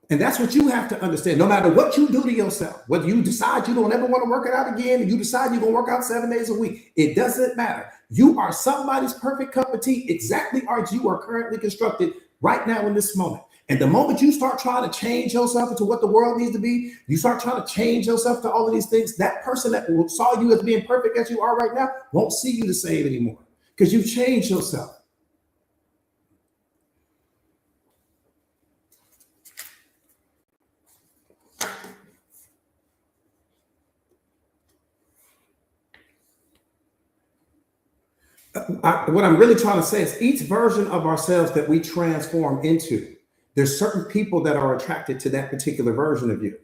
And that's what you have to understand. No matter what you do to yourself, whether you decide you don't ever want to work it out again, and you decide you're going to work out 7 days a week, it doesn't matter. You are somebody's perfect cup of tea, exactly as you are currently constructed right now in this moment. And the moment you start trying to change yourself into what the world needs to be, you start trying to change yourself to all of these things, that person that saw you as being perfect as you are right now won't see you the same anymore because you've changed yourself. What I'm really trying to say is each version of ourselves that we transform into, there's certain people that are attracted to that particular version of you,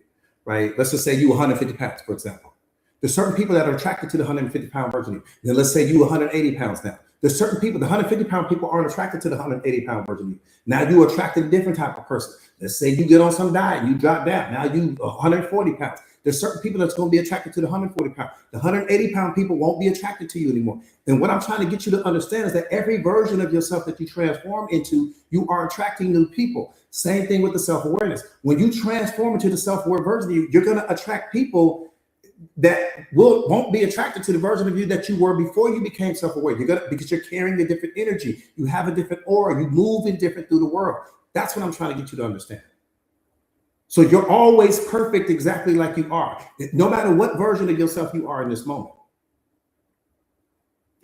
right? Let's just say you 150 pounds, for example. There's certain people that are attracted to the 150-pound version of you. Then let's say you 180 pounds now. There's certain people, the 150-pound people aren't attracted to the 180-pound version of you. Now you attracted a different type of person. Let's say you get on some diet and you drop down. Now you 140 pounds. There's certain people that's going to be attracted to the 140 pound. The 180-pound people won't be attracted to you anymore. And what I'm trying to get you to understand is that every version of yourself that you transform into, you are attracting new people. Same thing with the self-awareness. When you transform into the self-aware version of you, you're going to attract people that won't be attracted to the version of you that you were before you became self-aware. Because you're carrying a different energy. You have a different aura. You move in different through the world. That's what I'm trying to get you to understand. So you're always perfect exactly like you are, no matter what version of yourself you are in this moment.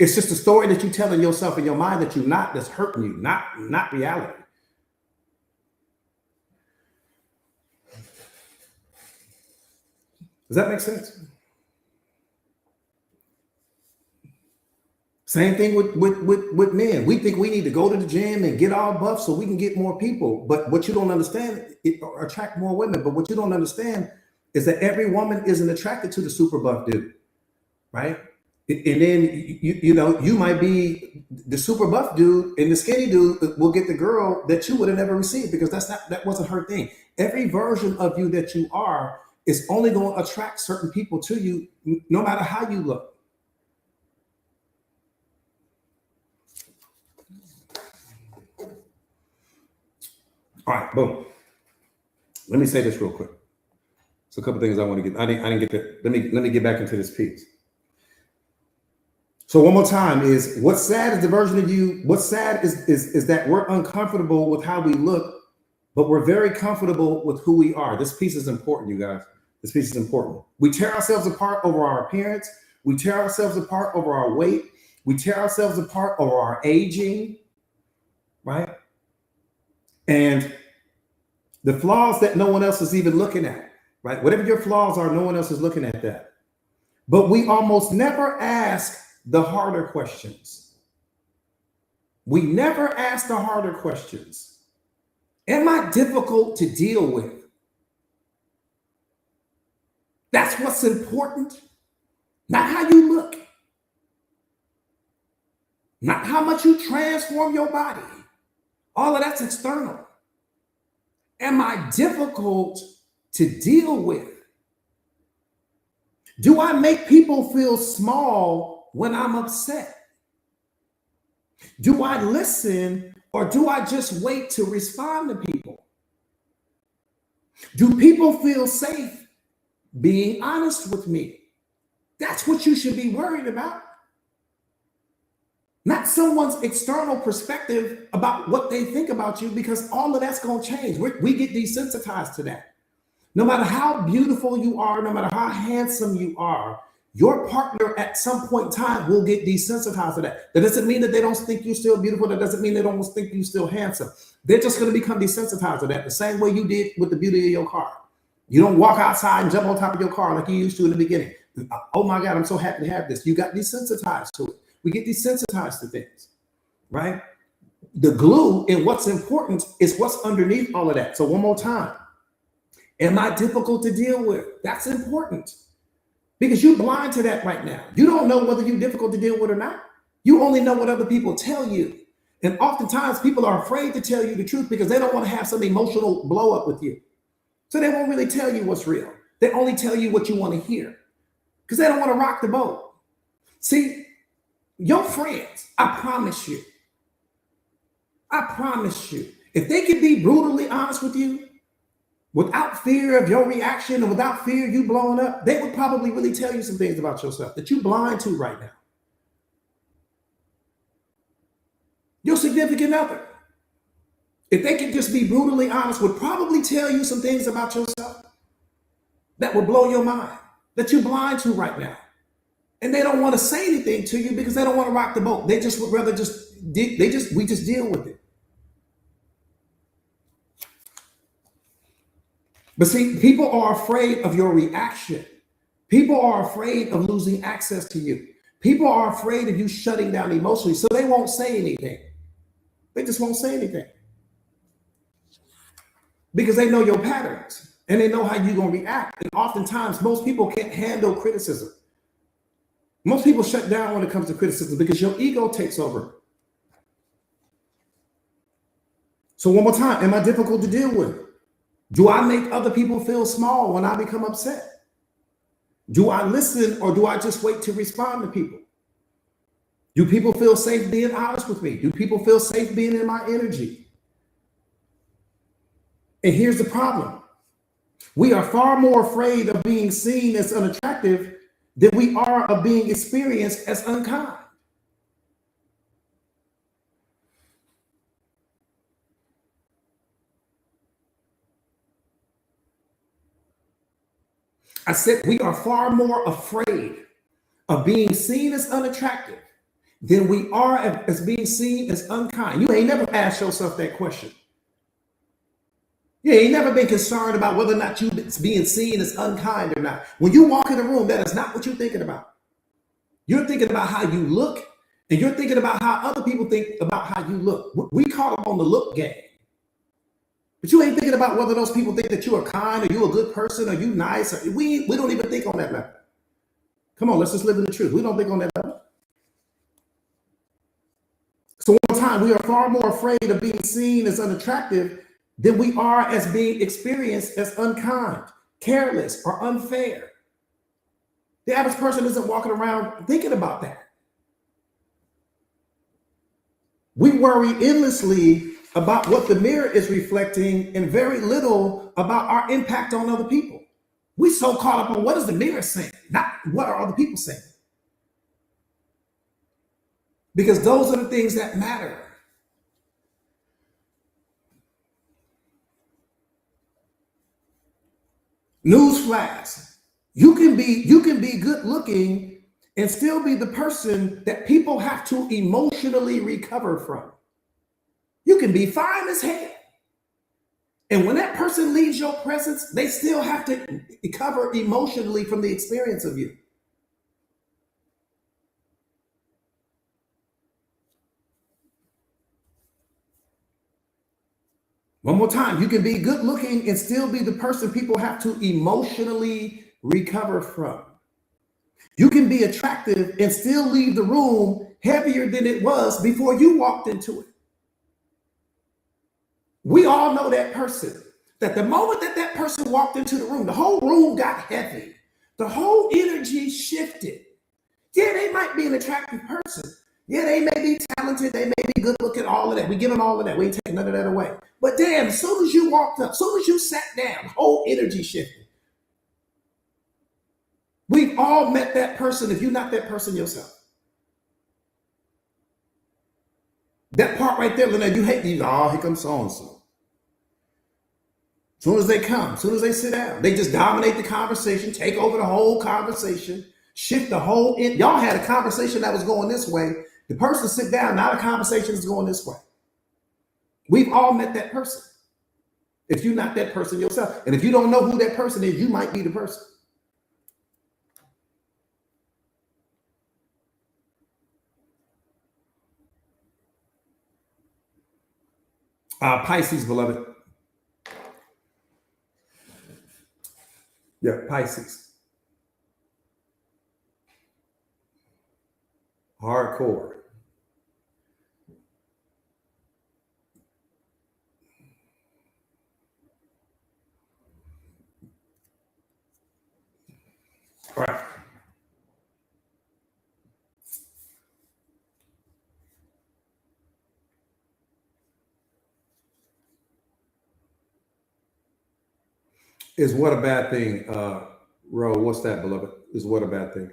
It's just a story that you're telling yourself in your mind that you're not, that's hurting you, not reality. Does that make sense? Same thing with men. We think we need to go to the gym and get all buff so we can get more people. But what you don't understand, or attract more women. But what you don't understand is that every woman isn't attracted to the super buff dude, right? And then you might be the super buff dude, and the skinny dude will get the girl that you would have never received, because that wasn't her thing. Every version of you that you are is only going to attract certain people to you, no matter how you look. All right, boom. Let me say this real quick. So a couple things I want to get. I didn't get that. Let me get back into this piece. So one more time is, what's sad is the version of you. What's sad is that we're uncomfortable with how we look, but we're very comfortable with who we are. This piece is important, you guys. This piece is important. We tear ourselves apart over our appearance. We tear ourselves apart over our weight. We tear ourselves apart over our aging, right? And the flaws that no one else is even looking at, right? Whatever your flaws are, no one else is looking at that. But we almost never ask the harder questions. We never ask the harder questions. Am I difficult to deal with? That's what's important. Not how you look. Not how much you transform your body. All of that's external. Am I difficult to deal with? Do I make people feel small when I'm upset? Do I listen, or do I just wait to respond to people? Do people feel safe being honest with me? That's what you should be worried about. Not someone's external perspective about what they think about you, because all of that's going to change. We get desensitized to that. No matter how beautiful you are, no matter how handsome you are, your partner at some point in time will get desensitized to that. That doesn't mean that they don't think you're still beautiful. That doesn't mean they don't think you're still handsome. They're just going to become desensitized to that, the same way you did with the beauty of your car. You don't walk outside and jump on top of your car like you used to in the beginning. Oh my God, I'm so happy to have this. You got desensitized to it. We get desensitized to things, right? The glue in what's important is what's underneath all of that. So one more time. Am I difficult to deal with? That's important, because you're blind to that right now. You don't know whether you're difficult to deal with or not. You only know what other people tell you. And oftentimes people are afraid to tell you the truth because they don't want to have some emotional blow up with you. So they won't really tell you what's real. They only tell you what you want to hear because they don't want to rock the boat. See, your friends, I promise you, if they could be brutally honest with you without fear of your reaction and without fear of you blowing up, they would probably really tell you some things about yourself that you're blind to right now. Your significant other, if they could just be brutally honest, would probably tell you some things about yourself that would blow your mind, that you're blind to right now. And they don't want to say anything to you because they don't want to rock the boat. They just would rather we just deal with it. But see, people are afraid of your reaction. People are afraid of losing access to you. People are afraid of you shutting down emotionally, so they won't say anything. They just won't say anything. Because they know your patterns and they know how you're going to react. And oftentimes, most people can't handle criticism. Most people shut down when it comes to criticism because your ego takes over. So one more time, am I difficult to deal with? Do I make other people feel small when I become upset? Do I listen, or do I just wait to respond to people? Do people feel safe being honest with me? Do people feel safe being in my energy? And here's the problem. We are far more afraid of being seen as unattractive than we are of being experienced as unkind. I said we are far more afraid of being seen as unattractive than we are as being seen as unkind. You ain't never asked yourself that question. You ain't never been concerned about whether or not you being seen as unkind or not. When you walk in a room, that is not what you're thinking about. You're thinking about how you look. And you're thinking about how other people think about how you look. We caught up on the look game. But you ain't thinking about whether those people think that you are kind or you a good person or you nice. Or we don't even think on that level. Come on, let's just live in the truth. We don't think on that level. So one time, we are far more afraid of being seen as unattractive than we are as being experienced as unkind, careless, or unfair. The average person isn't walking around thinking about that. We worry endlessly about what the mirror is reflecting and very little about our impact on other people. We so caught up on what is the mirror saying, not what are other people saying. Because those are the things that matter. Newsflash: you can be good looking and still be the person that people have to emotionally recover from. You can be fine as hell, and when that person leaves your presence, they still have to recover emotionally from the experience of you. One more time: you can be good looking and still be the person people have to emotionally recover from. You can be attractive and still leave the room heavier than it was before you walked into it. We all know that person, that the moment that that person walked into the room, the whole room got heavy. The whole energy shifted. Yeah, they might be an attractive person. Yeah, they may be talented. They may be good looking, all of that. We give them all of that. We ain't taking none of that away. But damn, as soon as you walked up, as soon as you sat down, the whole energy shifted. We've all met that person if you're not that person yourself. That part right there, Lynette, you hate these. Oh, here comes so-and-so. As soon as they come, as soon as they sit down, they just dominate the conversation, take over the whole conversation, shift the whole. Y'all had a conversation that was going this way. The person sit down, now the conversation is going this way. We've all met that person. If you're not that person yourself, and if you don't know who that person is, you might be the person. Pisces, beloved. Yeah, Pisces. Hardcore. All right. Is what a bad thing, Ro? What's that, beloved? Is what a bad thing?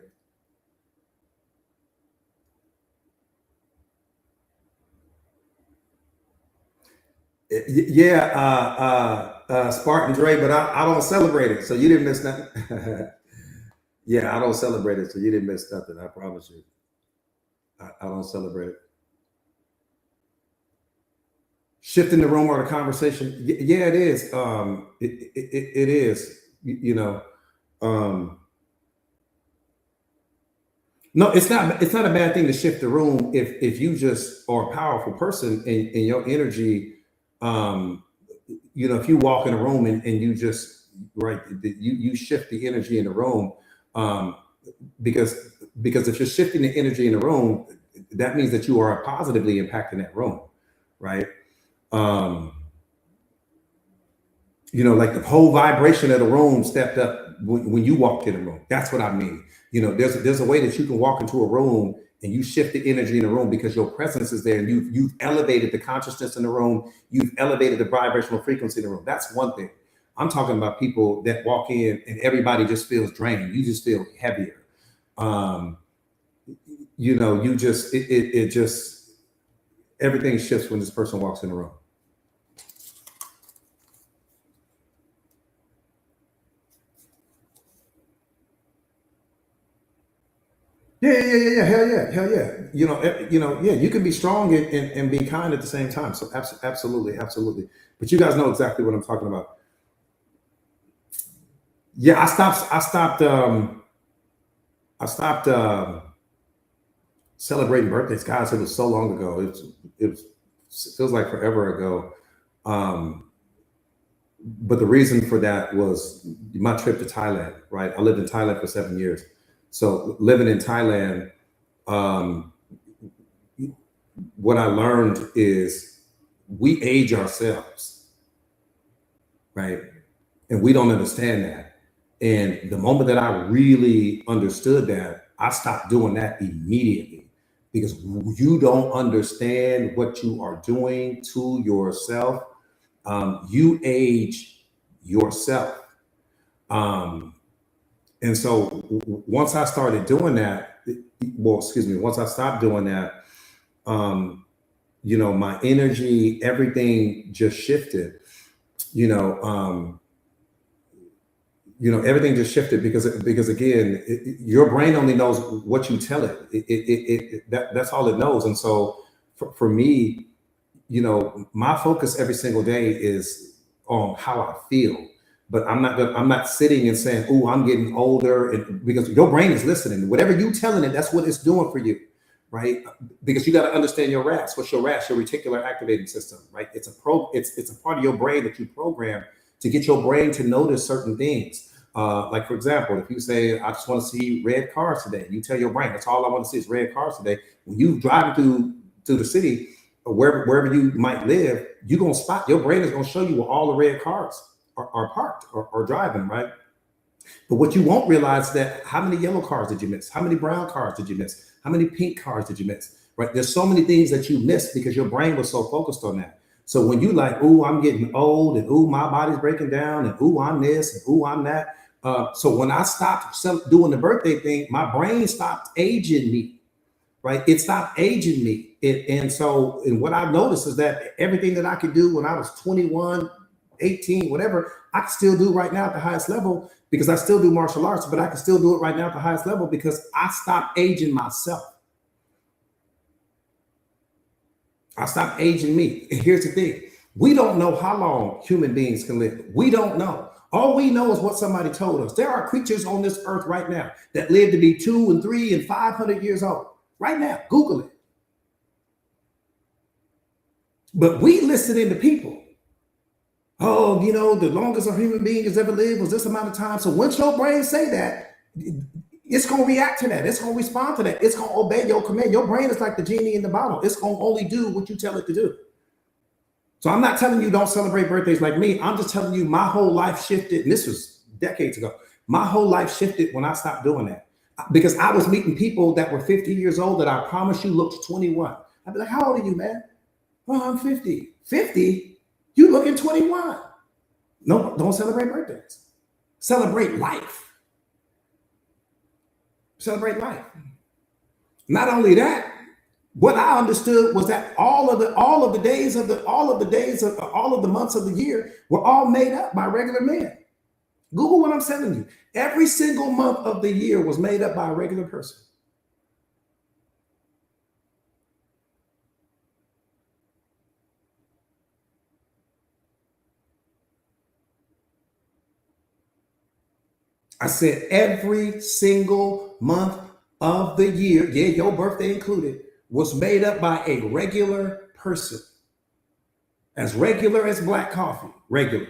Yeah, Spartan Dre, but I don't celebrate it, so you didn't miss nothing. Yeah, I don't celebrate it, so you didn't miss nothing. I promise you, I don't celebrate it. Shifting the room or the conversation, yeah, it is. It is. You know, um, no, it's not. It's not a bad thing to shift the room if you just are a powerful person and your energy. Um, if you walk in a room and you just right, you shift the energy in the room. Um, because if you're shifting the energy in the room, that means that you are positively impacting that room, right? Um, like the whole vibration of the room stepped up when you walked in the room. That's what I mean. There's a way that you can walk into a room and you shift the energy in the room because your presence is there and you've elevated the consciousness in the room. You've elevated the vibrational frequency in the room. That's one thing. I'm talking about people that walk in and everybody just feels drained. You just feel heavier. You just it just everything shifts when this person walks in the room. Yeah. Hell yeah. Yeah. You can be strong and be kind at the same time. So absolutely. But you guys know exactly what I'm talking about. Yeah, I stopped. celebrating birthdays. Guys, it was so long ago. It feels like forever ago. Um, but the reason for that was my trip to Thailand, right? I lived in Thailand for 7 years. So living in Thailand, um, what I learned is we age ourselves, right? And we don't understand that. And the moment that I really understood that, I stopped doing that immediately because you don't understand what you are doing to yourself. You age yourself. Um, and so once I started doing that, well, excuse me, once I stopped doing that, um, my energy, everything just shifted. You know, um, everything just shifted because again, your brain only knows what you tell it. That's all it knows. And so for me, my focus every single day is on how I feel. But I'm not sitting and saying, "Oh, I'm getting older," and because your brain is listening. Whatever you telling it, that's what it's doing for you, right? Because you got to understand your RAS. What's your RAS? Your reticular activating system, right? It's a part of your brain that you program to get your brain to notice certain things. Like for example, if you say, "I just want to see red cars today," you tell your brain, "That's all I want to see is red cars today." When you driving through the city, or wherever you might live, you're gonna spot, your brain is gonna show you where all the red cars are parked or driving, right? But what you won't realize is that how many yellow cars did you miss? How many brown cars did you miss? How many pink cars did you miss? Right? There's so many things that you missed because your brain was so focused on that. So when you like, "Oh, I'm getting old," and "Oh, my body's breaking down," and "Oh, I'm this," and "Oh, I'm that." So when I stopped doing the birthday thing, my brain stopped aging me, right? It stopped aging me. And what I've noticed is that everything that I could do when I was 21, 18, whatever, I can still do right now at the highest level because I still do martial arts, but I can still do it right now at the highest level because I stopped aging myself. I stopped aging me. And here's the thing. We don't know how long human beings can live. We don't know. All we know is what somebody told us. There are creatures on this earth right now that live to be 2 and 3 and 500 years old. Right now, Google it. But we listening to people. "Oh, the longest a human being has ever lived was this amount of time." So once your brain say that, it's going to react to that. It's going to respond to that. It's going to obey your command. Your brain is like the genie in the bottle. It's going to only do what you tell it to do. So I'm not telling you don't celebrate birthdays like me. I'm just telling you my whole life shifted. And this was decades ago. My whole life shifted when I stopped doing that. Because I was meeting people that were 50 years old that I promise you looked 21. I'd be like, "How old are you, man?" "Well, I'm 50. 50? You looking 21. No, don't celebrate birthdays. Celebrate life. Celebrate life. Not only that, what I understood was that all of the days of all of the months of the year were all made up by regular men. Google what I'm telling you. Every single month of the year was made up by a regular person. I said every single month of the year, yeah, your birthday included, was made up by a regular person. As regular as black coffee, regular.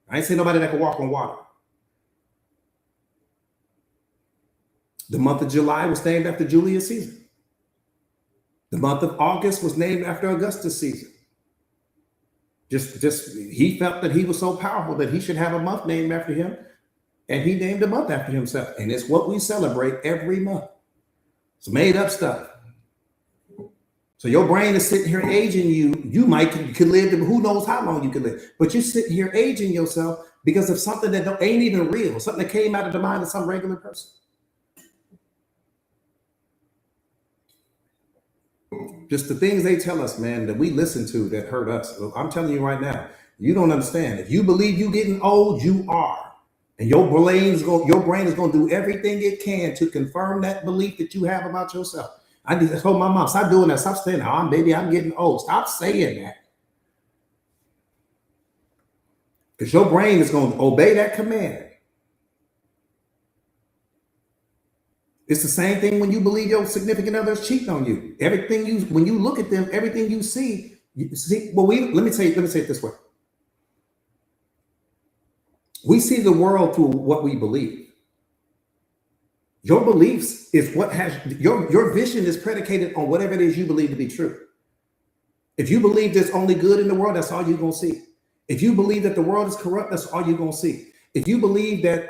I ain't seen nobody that could walk on water. The month of July was named after Julius Caesar. The month of August was named after Augustus Caesar. Just he felt that he was so powerful that he should have a month named after him, and he named a month after himself. And it's what we celebrate every month. It's made up stuff. So your brain is sitting here aging you. You could live to who knows how long you could live, but you're sitting here aging yourself because of something that ain't even real, something that came out of the mind of some regular person. Just the things they tell us, man, that we listen to that hurt us. I'm telling you right now, you don't understand. If you believe you're getting old, you are. And your brain is going to do everything it can to confirm that belief that you have about yourself. I need to tell my mom, "Stop doing that. Stop saying, 'Oh, baby, I'm getting old.'" Stop saying that. Because your brain is going to obey that command. It's the same thing when you believe your significant other is cheating on you. When you look at them, everything you see. Well, let me say it this way. We see the world through what we believe. Your beliefs is what has your vision is predicated on whatever it is you believe to be true. If you believe there's only good in the world, that's all you're gonna see. If you believe that the world is corrupt, that's all you're gonna see. If you believe that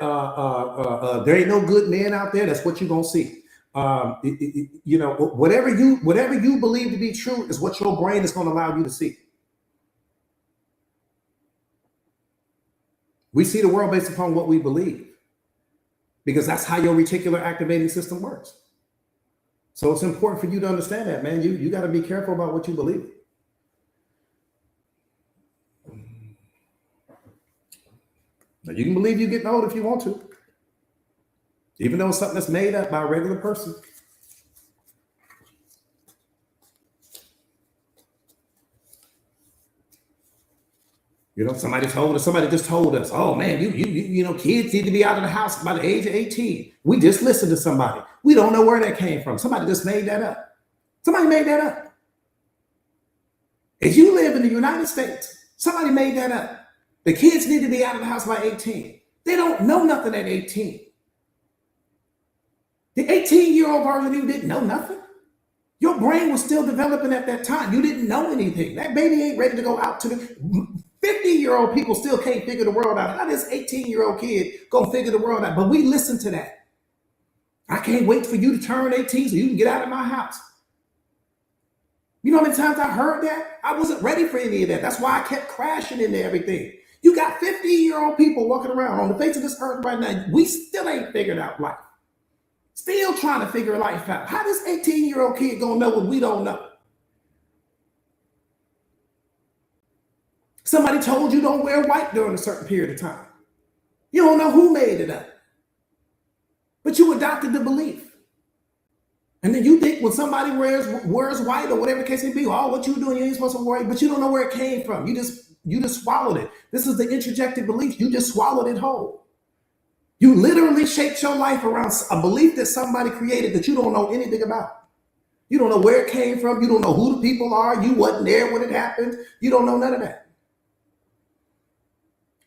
there ain't no good men out there, that's what you're gonna see. Whatever you believe to be true is what your brain is gonna allow you to see. We see the world based upon what we believe, because that's how your reticular activating system works. So it's important for you to understand that, man. You got to be careful about what you believe. Now, you can believe you're getting old if you want to, even though it's something that's made up by a regular person. Somebody just told us, oh man, kids need to be out of the house by the age of 18. We just listened to somebody. We don't know where that came from. Somebody just made that up. Somebody made that up. If you live in the United States, somebody made that up. The kids need to be out of the house by 18. They don't know nothing at 18. The 18-year-old version of you didn't know nothing. Your brain was still developing at that time. You didn't know anything. That baby ain't ready to go out to the 50-year-old people still can't figure the world out. How this 18-year-old kid gonna figure the world out? But we listen to that. I can't wait for you to turn 18 so you can get out of my house. You know how many times I heard that? I wasn't ready for any of that. That's why I kept crashing into everything. You got 50-year-old people walking around on the face of this earth right now. We still ain't figured out life. Still trying to figure life out. How this 18-year-old kid gonna know what we don't know? Somebody told you don't wear white during a certain period of time. You don't know who made it up. But you adopted the belief. And then you think when somebody wears white or whatever the case may be, oh, what you doing, you ain't supposed to worry, but you don't know where it came from. You just swallowed it. This is the interjected belief. You just swallowed it whole. You literally shaped your life around a belief that somebody created that you don't know anything about. You don't know where it came from. You don't know who the people are. You wasn't there when it happened. You don't know none of that.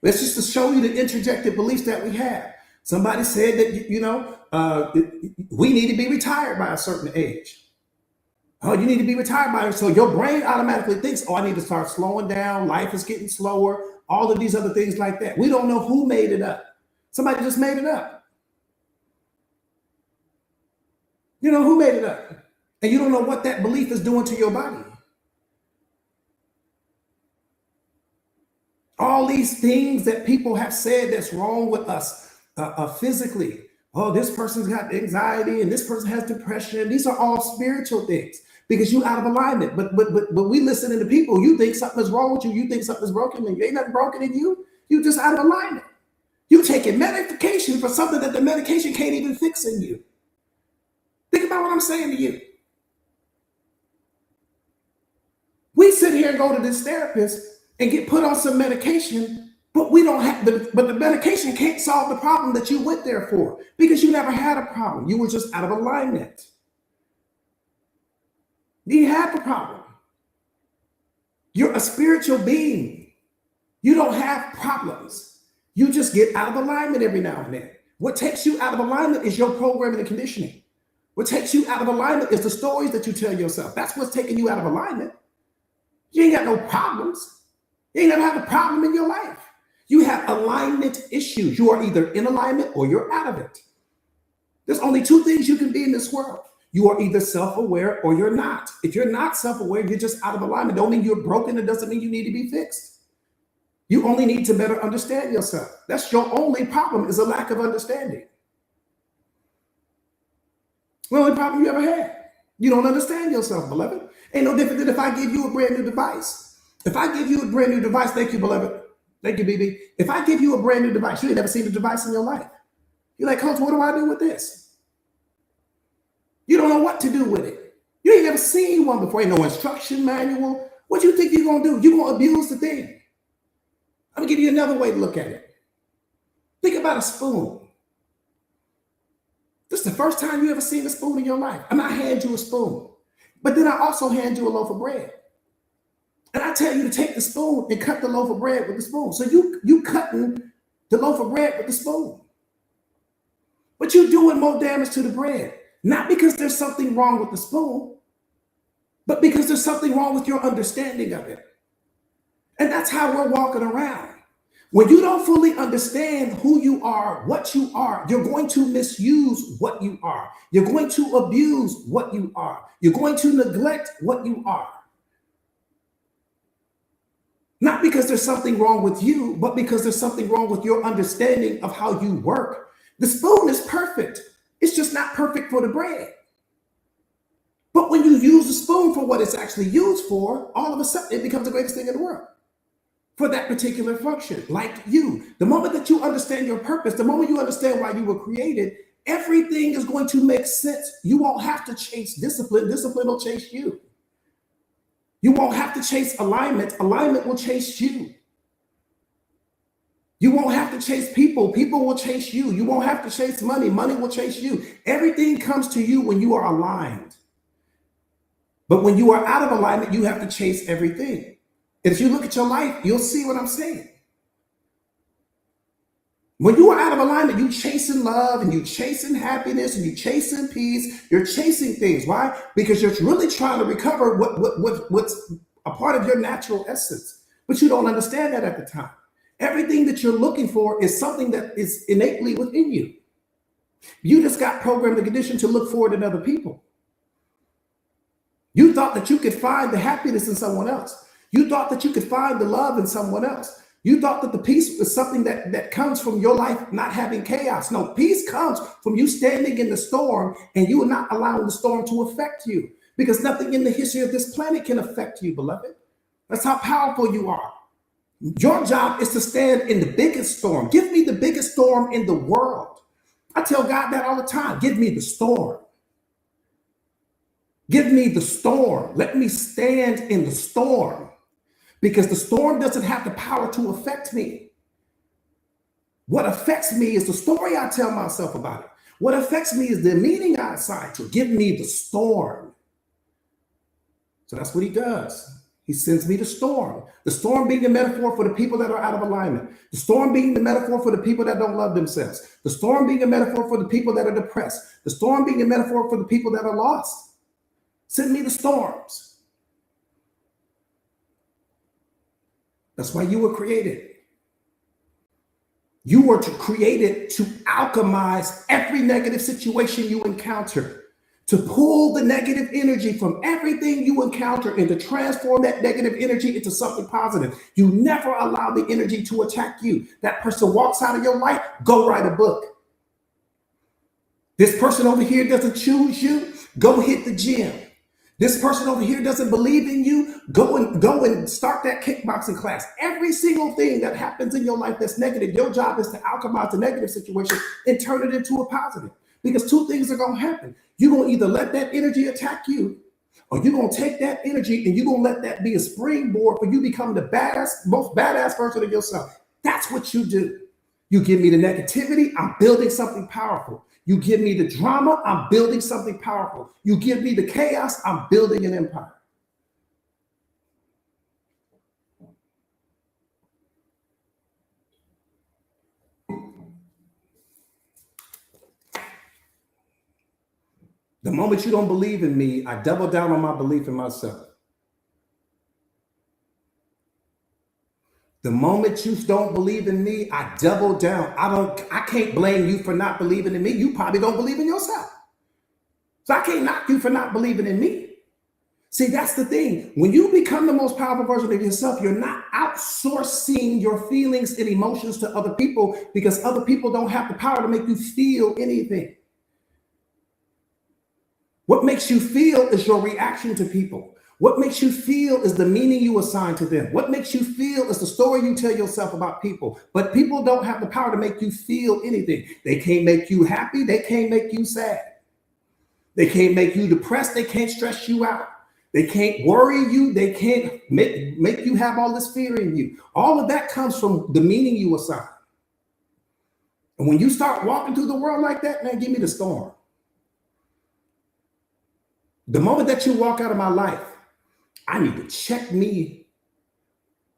That's just to show you the interjected beliefs that we have. Somebody said that, we need to be retired by a certain age. Oh, you need to be retired by it. So your brain automatically thinks, oh, I need to start slowing down. Life is getting slower. All of these other things like that. We don't know who made it up. Somebody just made it up. You know who made it up. And you don't know what that belief is doing to your body. All these things that people have said that's wrong with us physically. Oh, this person's got anxiety and this person has depression. These are all spiritual things because you're out of alignment. But we listening to people. You think something is wrong with you. You think something is broken and ain't nothing broken in you. You just out of alignment. You taking medication for something that the medication can't even fix in you. Think about what I'm saying to you. We sit here and go to this therapist and get put on some medication, but the medication can't solve the problem that you went there for because you never had a problem. You were just out of alignment. You had the problem. You're a spiritual being. You don't have problems. You just get out of alignment every now and then. What takes you out of alignment is your programming and conditioning. What takes you out of alignment is the stories that you tell yourself. That's what's taking you out of alignment. You ain't got no problems. You ain't never had a problem in your life. You have alignment issues. You are either in alignment or you're out of it. There's only two things you can be in this world. You are either self-aware or you're not. If you're not self-aware, you're just out of alignment. Don't mean you're broken. It doesn't mean you need to be fixed. You only need to better understand yourself. That's your only problem, is a lack of understanding. The only problem you ever had. You don't understand yourself, beloved. Ain't no different than if I give you a brand new device. If I give you a brand new device, thank you, beloved. Thank you, BB. If I give you a brand new device, you ain't never seen a device in your life. You're like, Coach, what do I do with this? You don't know what to do with it. You ain't never seen one before. Ain't no instruction manual. What do you think you're going to do? You're going to abuse the thing. I'm going to give you another way to look at it. Think about a spoon. Just the first time you ever seen a spoon in your life. And I hand you a spoon, but then I also hand you a loaf of bread. And I tell you to take the spoon and cut the loaf of bread with the spoon. So you cutting the loaf of bread with the spoon. But you're doing more damage to the bread. Not because there's something wrong with the spoon, but because there's something wrong with your understanding of it. And that's how we're walking around. When you don't fully understand who you are, what you are, you're going to misuse what you are. You're going to abuse what you are. You're going to neglect what you are. Not because there's something wrong with you, but because there's something wrong with your understanding of how you work. The spoon is perfect. It's just not perfect for the bread. But when you use the spoon for what it's actually used for, all of a sudden it becomes the greatest thing in the world for that particular function. Like you, the moment that you understand your purpose, the moment you understand why you were created, everything is going to make sense. You won't have to chase discipline. Discipline will chase you. You won't have to chase alignment. Alignment will chase you. You won't have to chase people. People will chase you. You won't have to chase money. Money will chase you. Everything comes to you when you are aligned. But when you are out of alignment, you have to chase everything. And if you look at your life, you'll see what I'm saying. When you are out of alignment, you chasing love and you chasing happiness and you chasing peace. You're chasing things. Why? Because you're really trying to recover what's a part of your natural essence. But you don't understand that at the time. Everything that you're looking for is something that is innately within you. You just got programmed and conditioned to look for it in other people. You thought that you could find the happiness in someone else. You thought that you could find the love in someone else. You thought that the peace was something that comes from your life not having chaos. No, peace comes from you standing in the storm and you are not allowing the storm to affect you, because nothing in the history of this planet can affect you, beloved. That's how powerful you are. Your job is to stand in the biggest storm. Give me the biggest storm in the world. I tell God that all the time. Give me the storm. Give me the storm. Let me stand in the storm, because the storm doesn't have the power to affect me. What affects me is the story I tell myself about it. What affects me is the meaning I assign to it. Give me the storm. So that's what he does. He sends me the storm. The storm being a metaphor for the people that are out of alignment. The storm being the metaphor for the people that don't love themselves. The storm being a metaphor for the people that are depressed. The storm being a metaphor for the people that are lost. Send me the storms. That's why you were created. You were created to alchemize every negative situation you encounter, to pull the negative energy from everything you encounter and to transform that negative energy into something positive. You never allow the energy to attack you. That person walks out of your life, go write a book. This person over here doesn't choose you, go hit the gym. This person over here doesn't believe in you, go and start that kickboxing class. Every single thing that happens in your life that's negative, your job is to alchemize the negative situation and turn it into a positive. Because two things are going to happen. You're going to either let that energy attack you, or you're going to take that energy and you're going to let that be a springboard for you becoming the most badass version of yourself. That's what you do. You give me the negativity, I'm building something powerful. You give me the drama, I'm building something powerful. You give me the chaos, I'm building an empire. The moment you don't believe in me, I double down on my belief in myself. The moment you don't believe in me, I double down. I can't blame you for not believing in me. You probably don't believe in yourself. So I can't knock you for not believing in me. See, that's the thing. When you become the most powerful version of yourself, you're not outsourcing your feelings and emotions to other people, because other people don't have the power to make you feel anything. What makes you feel is your reaction to people. What makes you feel is the meaning you assign to them. What makes you feel is the story you tell yourself about people. But people don't have the power to make you feel anything. They can't make you happy. They can't make you sad. They can't make you depressed. They can't stress you out. They can't worry you. They can't make you have all this fear in you. All of that comes from the meaning you assign. And when you start walking through the world like that, man, give me the storm. The moment that you walk out of my life, I need to check me.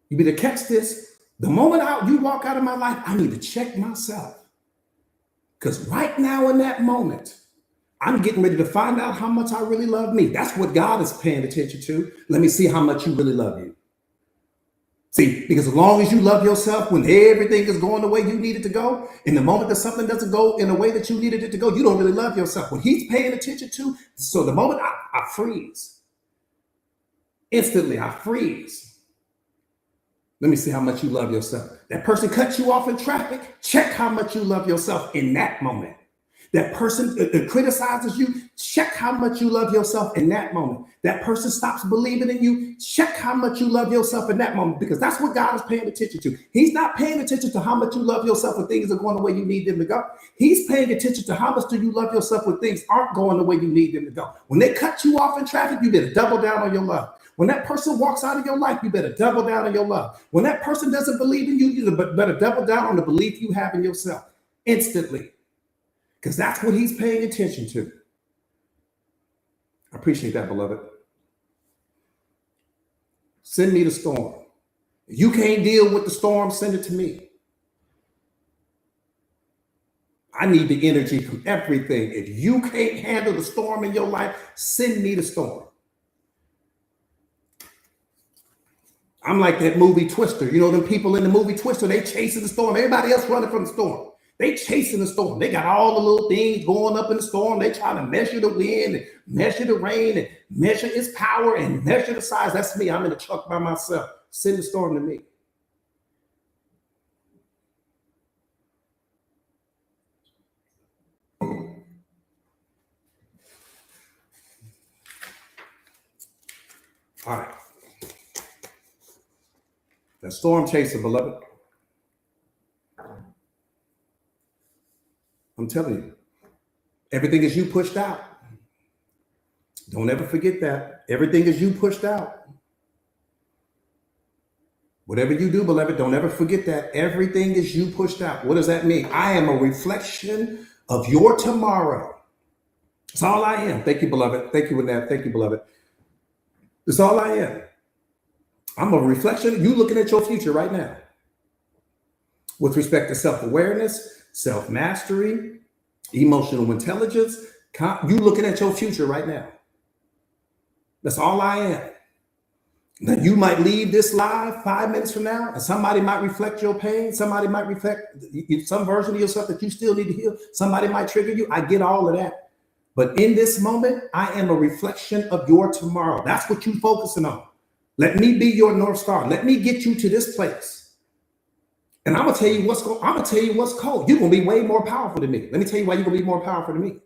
You better catch this. The moment you walk out of my life, I need to check myself. Because right now in that moment, I'm getting ready to find out how much I really love me. That's what God is paying attention to. Let me see how much you really love you. See, because as long as you love yourself, when everything is going the way you need it to go, in the moment that something doesn't go in the way that you needed it to go, you don't really love yourself. What he's paying attention to, so the moment I freeze, instantly I freeze. Let me see how much you love yourself. That person cuts you off in traffic, check how much you love yourself in that moment. That person criticizes you, check how much you love yourself in that moment. That person stops believing in you, check how much you love yourself in that moment, because that's what God is paying attention to. He's not paying attention to how much you love yourself when things are going the way you need them to go. He's paying attention to how much do you love yourself when things aren't going the way you need them to go. When they cut you off in traffic, you better double down on your love. When that person walks out of your life, you better double down on your love. When that person doesn't believe in you, you better double down on the belief you have in yourself instantly. Because that's what he's paying attention to. I appreciate that, beloved. Send me the storm. If you can't deal with the storm, send it to me. I need the energy from everything. If you can't handle the storm in your life, send me the storm. I'm like that movie Twister. You know, them people in the movie Twister, they chasing the storm. Everybody else running from the storm. They chasing the storm. They got all the little things going up in the storm. They trying to measure the wind and measure the rain and measure its power and measure the size. That's me. I'm in the truck by myself. Send the storm to me. All right. The storm chaser, beloved. I'm telling you, everything is you pushed out. Don't ever forget that. Everything is you pushed out. Whatever you do, beloved, don't ever forget that. Everything is you pushed out. What does that mean? I am a reflection of your tomorrow. That's all I am. Thank you, beloved. Thank you, Annette. Thank you, beloved. That's all I am. I'm a reflection. You looking at your future right now. With respect to self-awareness, self-mastery, emotional intelligence, you looking at your future right now. That's all I am. Now, you might leave this live 5 minutes from now, and somebody might reflect your pain. Somebody might reflect some version of yourself that you still need to heal. Somebody might trigger you. I get all of that. But in this moment, I am a reflection of your tomorrow. That's what you're focusing on. Let me be your North Star. Let me get you to this place. And I'm gonna tell you what's cold. You're gonna be way more powerful than me. Let me tell you why you're gonna be more powerful than me.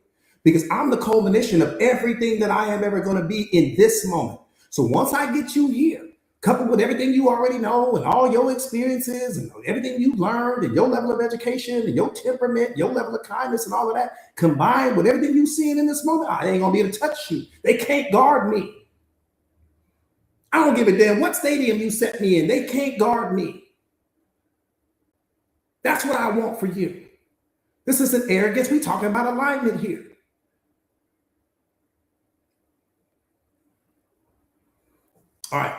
Because I'm the culmination of everything that I am ever gonna be in this moment. So once I get you here, coupled with everything you already know and all your experiences and everything you've learned and your level of education and your temperament, your level of kindness and all of that, combined with everything you've seen in this moment, I ain't gonna be able to touch you. They can't guard me. I don't give a damn what stadium you set me in. They can't guard me. That's what I want for you. This isn't arrogance. We're talking about alignment here. All right.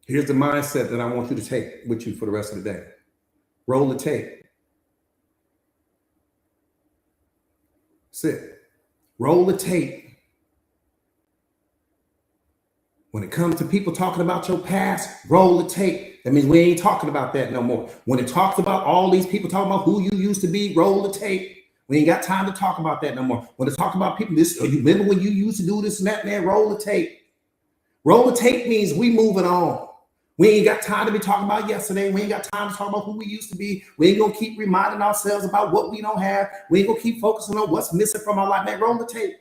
Here's the mindset that I want you to take with you for the rest of the day. Roll the tape. Sit. Roll the tape. When it comes to people talking about your past, roll the tape. That means we ain't talking about that no more. When it talks about all these people talking about who you used to be, roll the tape. We ain't got time to talk about that no more. When it talk about people, this, you remember when you used to do this and that, man, roll the tape. Roll the tape means we moving on. We ain't got time to be talking about yesterday. We ain't got time to talk about who we used to be. We ain't gonna keep reminding ourselves about what we don't have. We ain't gonna keep focusing on what's missing from our life. Man, roll the tape.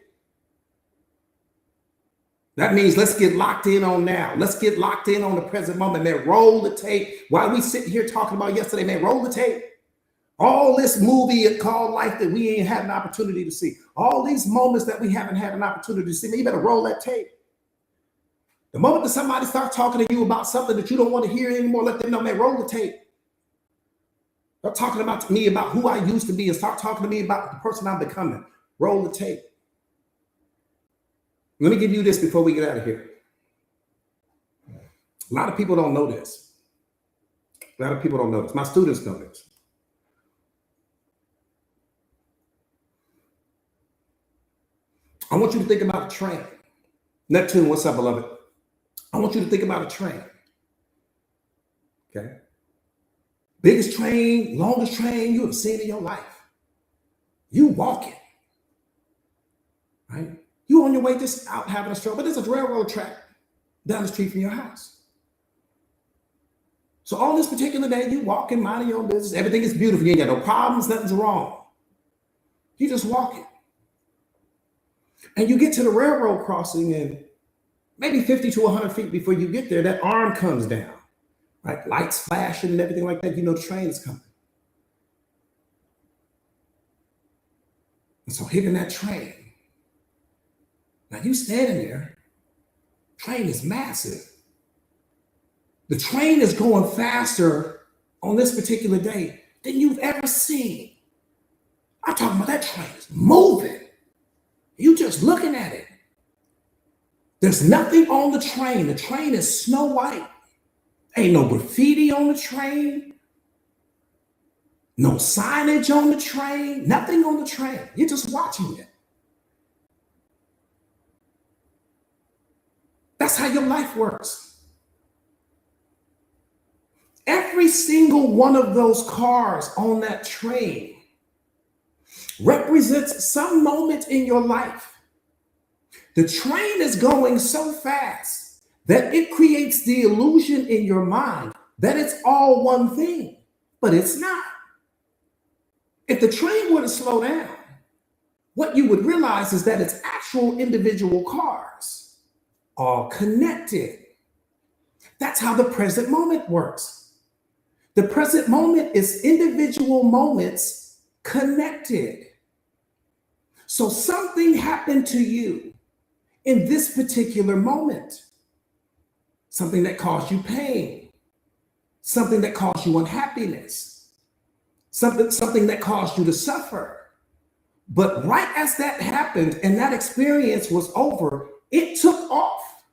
That means let's get locked in on now. Let's get locked in on the present moment, man. Roll the tape. While we sitting here talking about yesterday, man, roll the tape. All this movie called life that we ain't had an opportunity to see. All these moments that we haven't had an opportunity to see, man, you better roll that tape. The moment that somebody starts talking to you about something that you don't want to hear anymore, let them know, man, roll the tape. Stop talking about to me about who I used to be and start talking to me about the person I'm becoming. Roll the tape. Let me give you this before we get out of here. A lot of people don't know this. A lot of people don't know this. My students know this. I want you to think about a train. Neptune, what's up, beloved? I want you to think about a train. Okay. Biggest train, longest train you have seen in your life. You walking. Right? You on your way just out having a stroll, but there's a railroad track down the street from your house. So on this particular day, you walking, minding your own business. Everything is beautiful. You ain't got no problems, nothing's wrong. You just walking. And you get to the railroad crossing and maybe 50 to 100 feet before you get there, that arm comes down. Right? Lights flashing and everything like that. You know the train is coming. And so hitting that train. Now you standing there, train is massive. The train is going faster on this particular day than you've ever seen. I'm talking about that train is moving. You just looking at it. There's nothing on the train. The train is snow white. Ain't no graffiti on the train. No signage on the train. Nothing on the train. You're just watching it. That's how your life works. Every single one of those cars on that train represents some moment in your life. The train is going so fast that it creates the illusion in your mind that it's all one thing, but it's not. If the train were to slow down, what you would realize is that it's actual individual cars, all connected. That's how the present moment works. The present moment is individual moments connected. So something happened to you in this particular moment. Something that caused you pain. Something that caused you unhappiness. Something that caused you to suffer. But right as that happened and that experience was over, it took off.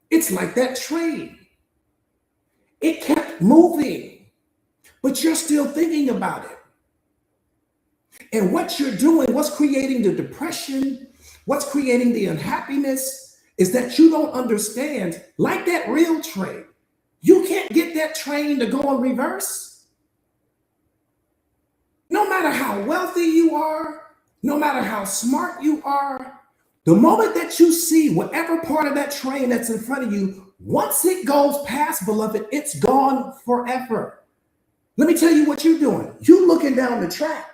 It's like that train. It kept moving, but you're still thinking about it. And what you're doing, what's creating the depression, what's creating the unhappiness is that you don't understand, like that real train, you can't get that train to go in reverse. No matter how wealthy you are, no matter how smart you are, the moment that you see whatever part of that train that's in front of you, once it goes past, beloved, it's gone forever. Let me tell you what you're doing. You're looking down the track,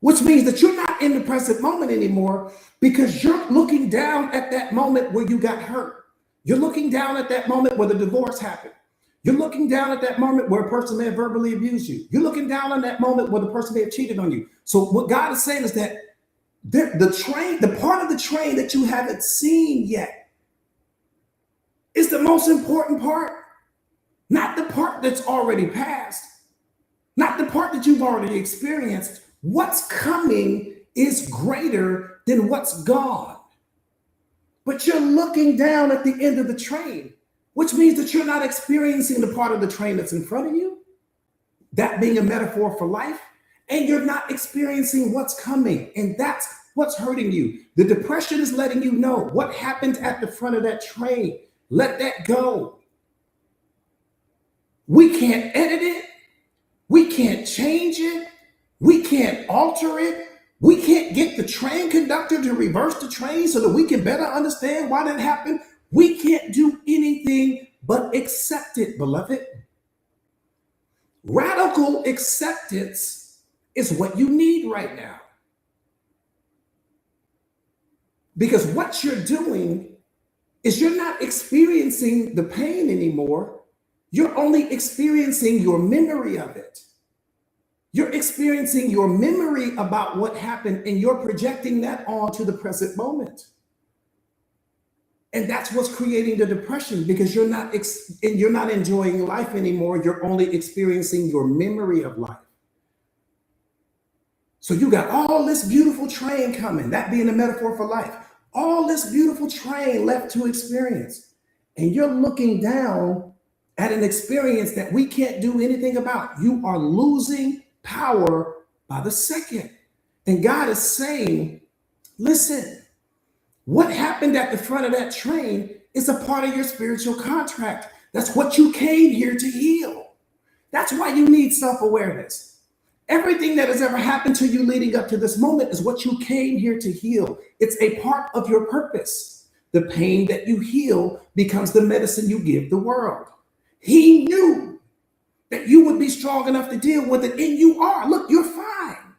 which means that you're not in the present moment anymore because you're looking down at that moment where you got hurt. You're looking down at that moment where the divorce happened. You're looking down at that moment where a person may have verbally abused you. You're looking down on that moment where the person may have cheated on you. So what God is saying is that the part of the train that you haven't seen yet is the most important part, not the part that's already passed, not the part that you've already experienced. What's coming is greater than what's gone. But you're looking down at the end of the train, which means that you're not experiencing the part of the train that's in front of you, that being a metaphor for life, and you're not experiencing what's coming, and that's what's hurting you. The depression is letting you know what happened at the front of that train. Let that go. We can't edit it. We can't change it. We can't alter it. We can't get the train conductor to reverse the train so that we can better understand why that happened. We can't do anything but accept it, beloved. Radical acceptance is what you need right now. Because what you're doing is you're not experiencing the pain anymore. You're only experiencing your memory of it. You're experiencing your memory about what happened, and you're projecting that onto the present moment. And that's what's creating the depression, because you're not enjoying life anymore. You're only experiencing your memory of life. So you got all this beautiful train coming, that being a metaphor for life, all this beautiful train left to experience. And you're looking down at an experience that we can't do anything about. You are losing power by the second. And God is saying, listen, what happened at the front of that train is a part of your spiritual contract. That's what you came here to heal. That's why you need self-awareness. Everything that has ever happened to you leading up to this moment is what you came here to heal. It's a part of your purpose. The pain that you heal becomes the medicine you give the world. He knew that you would be strong enough to deal with it, and you are. Look, you're fine.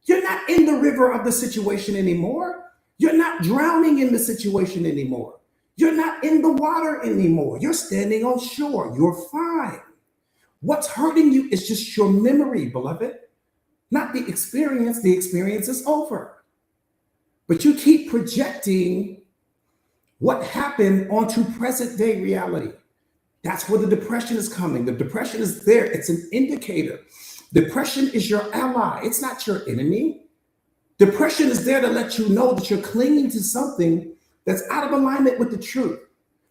You're not in the river of the situation anymore. You're not drowning in the situation anymore. You're not in the water anymore. You're standing on shore. You're fine. What's hurting you is just your memory, beloved, not the experience. The experience is over. But you keep projecting what happened onto present day reality. That's where the depression is coming. The depression is there. It's an indicator. Depression is your ally. It's not your enemy. Depression is there to let you know that you're clinging to something that's out of alignment with the truth.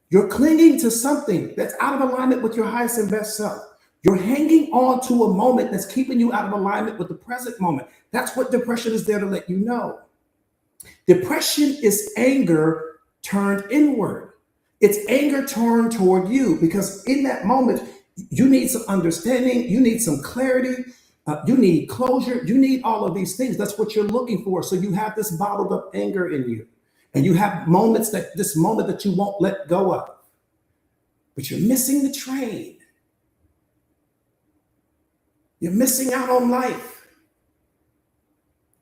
You're clinging to something that's out of alignment with your highest and best self. You're hanging on to a moment that's keeping you out of alignment with the present moment. That's what depression is there to let you know. Depression is anger turned inward. It's anger turned toward you, because in that moment, you need some understanding, you need some clarity, you need closure, you need all of these things. That's what you're looking for. So you have this bottled up anger in you, and you have this moment that you won't let go of, but you're missing the train. You're missing out on life.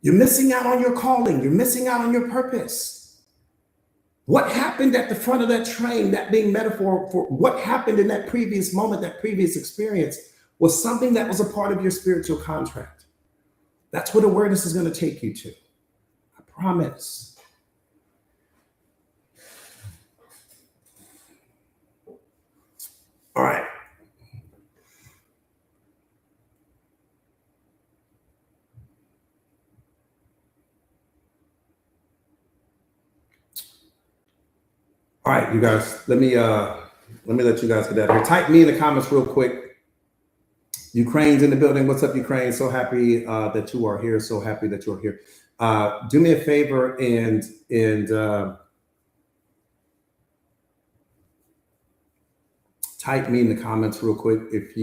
You're missing out on your calling. You're missing out on your purpose. What happened at the front of that train, that being metaphor for what happened in that previous moment, that previous experience, was something that was a part of your spiritual contract. That's what awareness is going to take you to. I promise. All right. All right, you guys, let me let you guys get out here. Type me in the comments real quick. Ukraine's in the building. What's up, Ukraine? So happy that you are here. So happy that you're here. Do me a favor and type me in the comments real quick if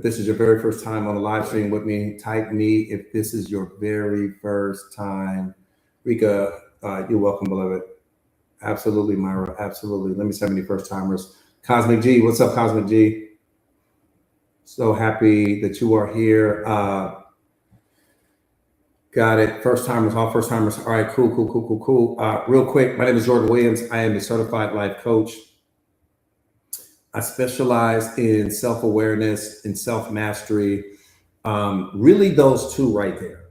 this is your very first time on the live stream with me. Type me if this is your very first time. Rika, you're welcome, beloved. Absolutely, Myra. Absolutely. Let me see how many first timers. Cosmic G, what's up, Cosmic G? So happy that you are here. Got it. First timers, all first timers. All right, cool. Real quick, my name is Jordan Williams. I am a certified life coach. I specialize in self-awareness and self-mastery. Really those two right there,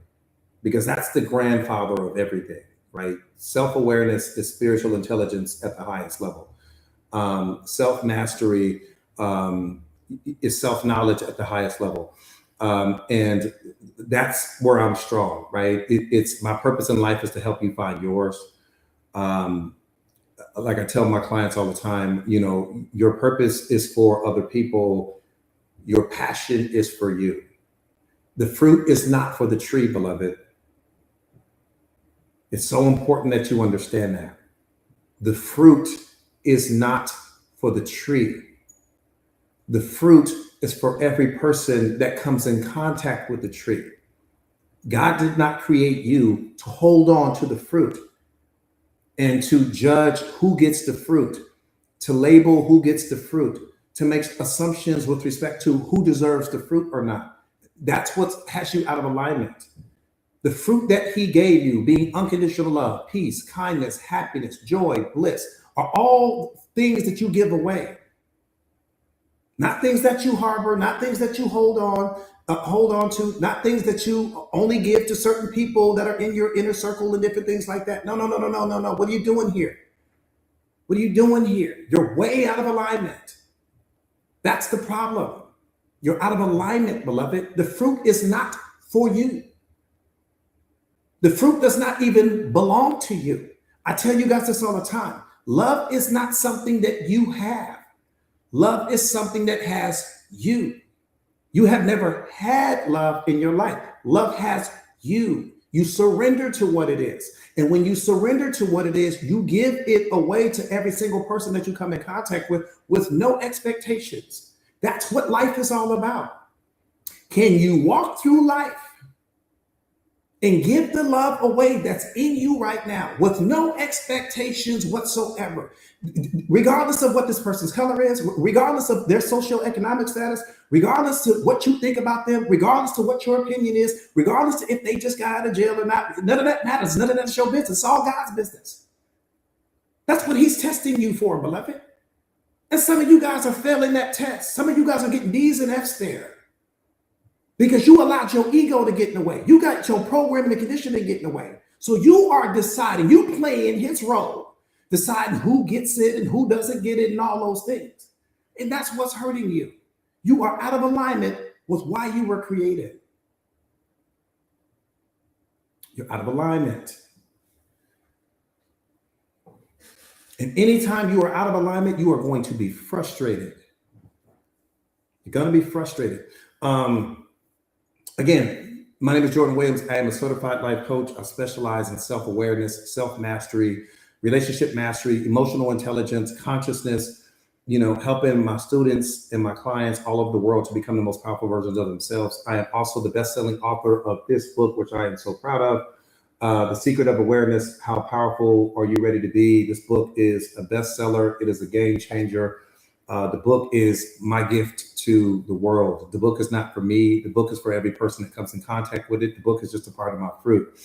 because that's the grandfather of everything. Right? Self-awareness is spiritual intelligence at the highest level. Self-mastery is self-knowledge at the highest level. And that's where I'm strong, right? It's my purpose in life is to help you find yours. Like I tell my clients all the time, your purpose is for other people. Your passion is for you. The fruit is not for the tree, beloved. It's so important that you understand that. The fruit is not for the tree. The fruit is for every person that comes in contact with the tree. God did not create you to hold on to the fruit and to judge who gets the fruit, to label who gets the fruit, to make assumptions with respect to who deserves the fruit or not. That's what has you out of alignment. The fruit that he gave you, being unconditional love, peace, kindness, happiness, joy, bliss, are all things that you give away. Not things that you harbor, not things that you hold on to, not things that you only give to certain people that are in your inner circle and different things like that. No. What are you doing here? What are you doing here? You're way out of alignment. That's the problem. You're out of alignment, beloved. The fruit is not for you. The fruit does not even belong to you. I tell you guys this all the time. Love is not something that you have. Love is something that has you. You have never had love in your life. Love has you. You surrender to what it is. And when you surrender to what it is, you give it away to every single person that you come in contact with no expectations. That's what life is all about. Can you walk through life and give the love away that's in you right now with no expectations whatsoever, regardless of what this person's color is, regardless of their socioeconomic status, regardless of what you think about them, regardless of what your opinion is, regardless of if they just got out of jail or not? None of that matters. None of that's your business. It's all God's business. That's what he's testing you for, beloved. And some of you guys are failing that test. Some of you guys are getting D's and F's there because you allowed your ego to get in the way. You got your programming and conditioning getting in the way. So you are deciding, you playing his role, deciding who gets it and who doesn't get it and all those things. And that's what's hurting you. You are out of alignment with why you were created. You're out of alignment. And anytime you are out of alignment, you are going to be frustrated. You're going to be frustrated. Again, my name is Jordan Williams. I am a certified life coach. I specialize in self-awareness, self-mastery, relationship mastery, emotional intelligence, consciousness, helping my students and my clients all over the world to become the most powerful versions of themselves. I am also the best-selling author of this book, which I am so proud of. The Secret of Awareness, How Powerful Are You Ready to Be? This book is a bestseller. It is a game changer. The book is my gift to the world. The book is not for me. The book is for every person that comes in contact with it. The book is just a part of my fruit.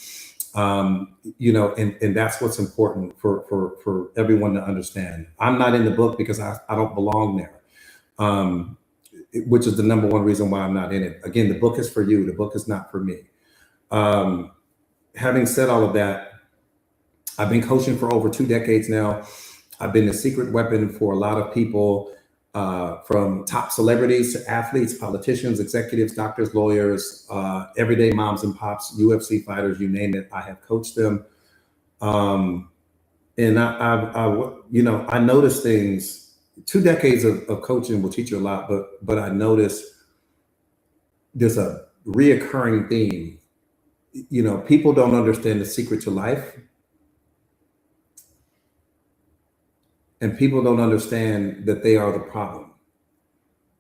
And that's what's important for everyone to understand. I'm not in the book because I don't belong there, which is the number one reason why I'm not in it. Again, the book is for you. The book is not for me. Having said all of that, I've been coaching for over 2 decades now. I've been the secret weapon for a lot of people, from top celebrities to athletes, politicians, executives, doctors, lawyers, everyday moms and pops, UFC fighters, you name it. I have coached them. And I noticed things. 2 decades of coaching will teach you a lot, but I noticed there's a reoccurring theme. People don't understand the secret to life. And people don't understand that they are the problem.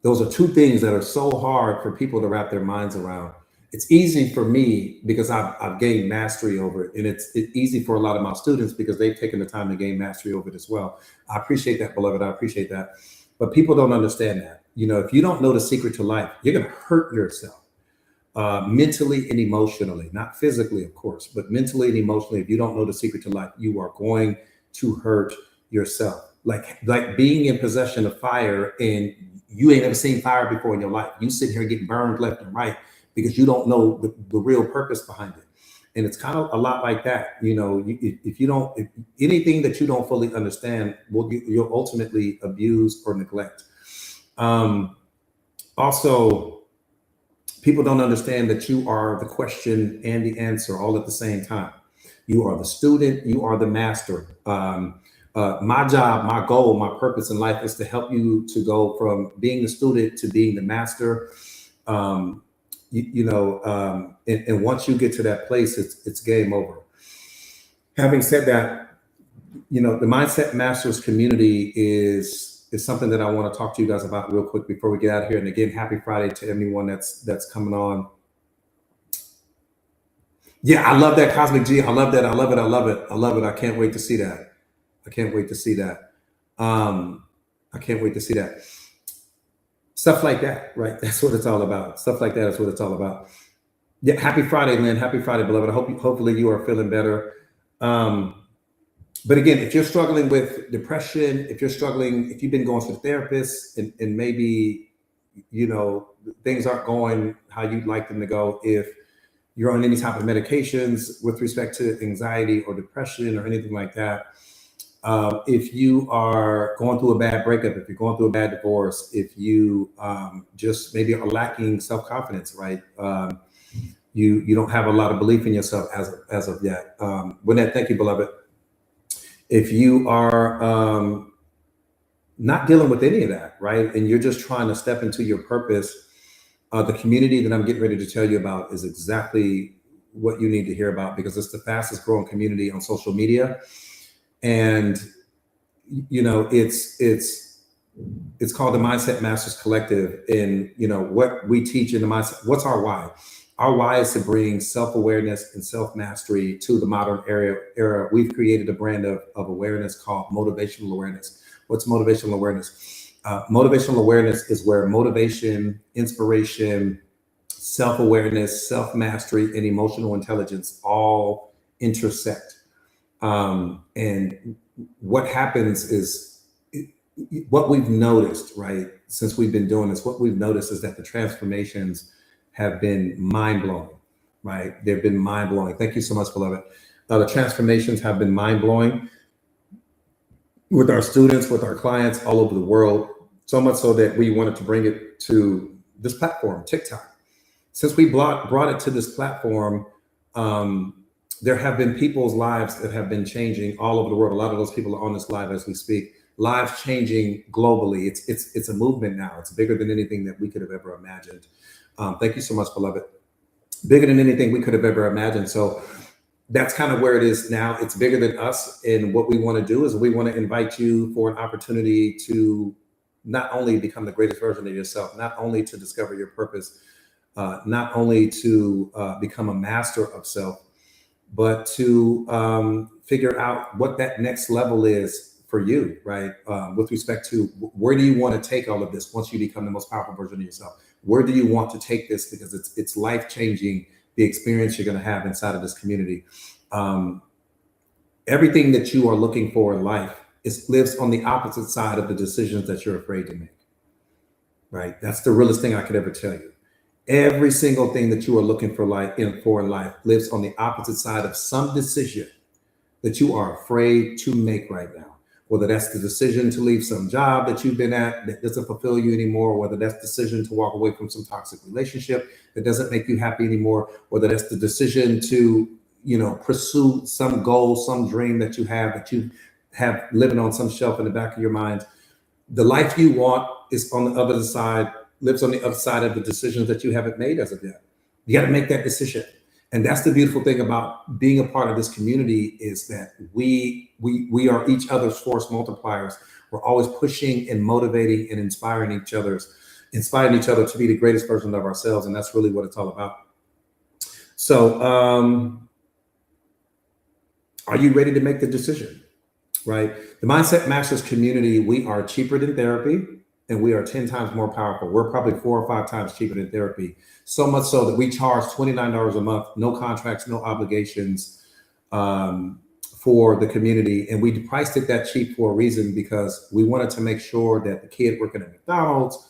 Those are 2 things that are so hard for people to wrap their minds around. It's easy for me because I've gained mastery over it. And it's easy for a lot of my students because they've taken the time to gain mastery over it as well. I appreciate that, beloved. I appreciate that. But people don't understand that. If you don't know the secret to life, you're going to hurt yourself. Mentally and emotionally, not physically, of course, but mentally and emotionally. If you don't know the secret to life, you are going to hurt yourself. Like being in possession of fire and you ain't ever seen fire before in your life. You sit here getting burned left and right because you don't know the real purpose behind it. And it's kind of a lot like that. If anything that you don't fully understand, you'll ultimately abuse or neglect. Also, people don't understand that you are the question and the answer all at the same time. You are the student, you are the master. My job, my goal, my purpose in life is to help you to go from being the student to being the master. And once you get to that place, it's game over. Having said that, the Mindset Masters community is something that I want to talk to you guys about real quick before we get out of here. And again, happy Friday to everyone that's coming on. Yeah, I love that, Cosmic G. I love that. I love it. I love it. I love it. I can't wait to see that. I can't wait to see that. Stuff like that, right? That's what it's all about. Stuff like that is what it's all about. Yeah, happy Friday, Lynn. Happy Friday, beloved. Hopefully you are feeling better. But again, if you're struggling with depression, if you've been going to the therapist and maybe, things aren't going how you'd like them to go, if you're on any type of medications with respect to anxiety or depression or anything like that, If you are going through a bad breakup, if you're going through a bad divorce, if you just maybe are lacking self-confidence, right? You don't have a lot of belief in yourself as of yet. Lynette, thank you, beloved. If you are not dealing with any of that, right, and you're just trying to step into your purpose, the community that I'm getting ready to tell you about is exactly what you need to hear about, because it's the fastest growing community on social media. And it's called the Mindset Masters Collective. And what we teach in the mindset, what's our why? Our why is to bring self-awareness and self-mastery to the modern era. We've created a brand of awareness called motivational awareness. What's motivational awareness? Motivational awareness is where motivation, inspiration, self-awareness, self-mastery, and emotional intelligence all intersect. And what happens is, what we've noticed, right, since we've been doing this, what we've noticed is that the transformations have been mind-blowing, right? They've been mind-blowing. Thank you so much, beloved. The transformations have been mind-blowing with our students, with our clients all over the world, so much so that we wanted to bring it to this platform, TikTok. Since we brought it to this platform, there have been people's lives that have been changing all over the world. A lot of those people are on this live as we speak. Lives changing globally. It's a movement now. It's bigger than anything that we could have ever imagined. Thank you so much, beloved. Bigger than anything we could have ever imagined. So that's kind of where it is now. It's bigger than us. And what we want to do is we want to invite you for an opportunity to not only become the greatest version of yourself, not only to discover your purpose, not only to become a master of self, but to figure out what that next level is for you, right? With respect to where do you want to take all of this once you become the most powerful version of yourself? Where do you want to take this? Because it's life-changing, the experience you're going to have inside of this community. Everything that you are looking for in life lives on the opposite side of the decisions that you're afraid to make, right? That's the realest thing I could ever tell you. Every single thing that you are looking for in life lives on the opposite side of some decision that you are afraid to make right now. Whether that's the decision to leave some job that you've been at that doesn't fulfill you anymore, whether that's the decision to walk away from some toxic relationship that doesn't make you happy anymore, whether that's the decision to, pursue some goal, some dream that you have living on some shelf in the back of your mind. The life you want is on the other side, lives on the other side of the decisions that you haven't made as of yet. You got to make that decision. And that's the beautiful thing about being a part of this community, is that we are each other's force multipliers. We're always pushing and motivating and inspiring each other to be the greatest version of ourselves. And that's really what it's all about. So are you ready to make the decision, right? The Mindset Masters community, we are cheaper than therapy, and we are 10 times more powerful. We're probably 4 or 5 times cheaper than therapy. So much so that we charge $29 a month, no contracts, no obligations for the community. And we priced it that cheap for a reason, because we wanted to make sure that the kid working at McDonald's,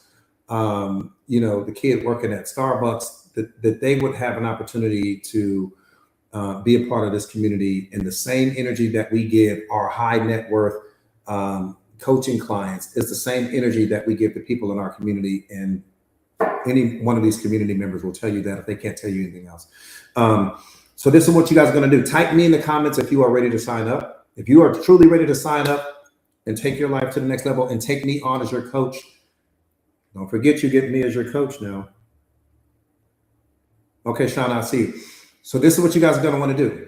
the kid working at Starbucks, that they would have an opportunity to be a part of this community. And the same energy that we give our high net worth coaching clients is the same energy that we give to people in our community. And any one of these community members will tell you that if they can't tell you anything else. So this is what you guys are going to do. Type me in the comments if you are ready to sign up. If you are truly ready to sign up and take your life to the next level and take me on as your coach. Don't forget, you get me as your coach now. Okay, Shauna, I see. So this is what you guys are going to want to do.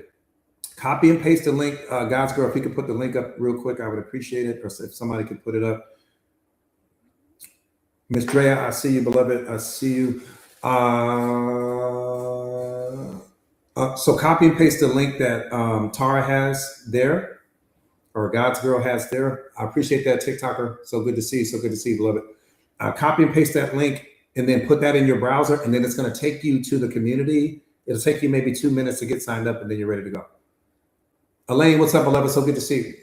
Copy and paste the link. God's girl, if you could put the link up real quick, I would appreciate it. Or if somebody could put it up. Miss Drea, I see you, beloved. I see you. So copy and paste the link that Tara has there, or God's girl has there. I appreciate that, TikToker. So good to see you. So good to see you, beloved. Copy and paste that link and then put that in your browser. And then it's going to take you to the community. It'll take you maybe 2 minutes to get signed up, and then you're ready to go. Elaine, what's up, beloved? So good to see you.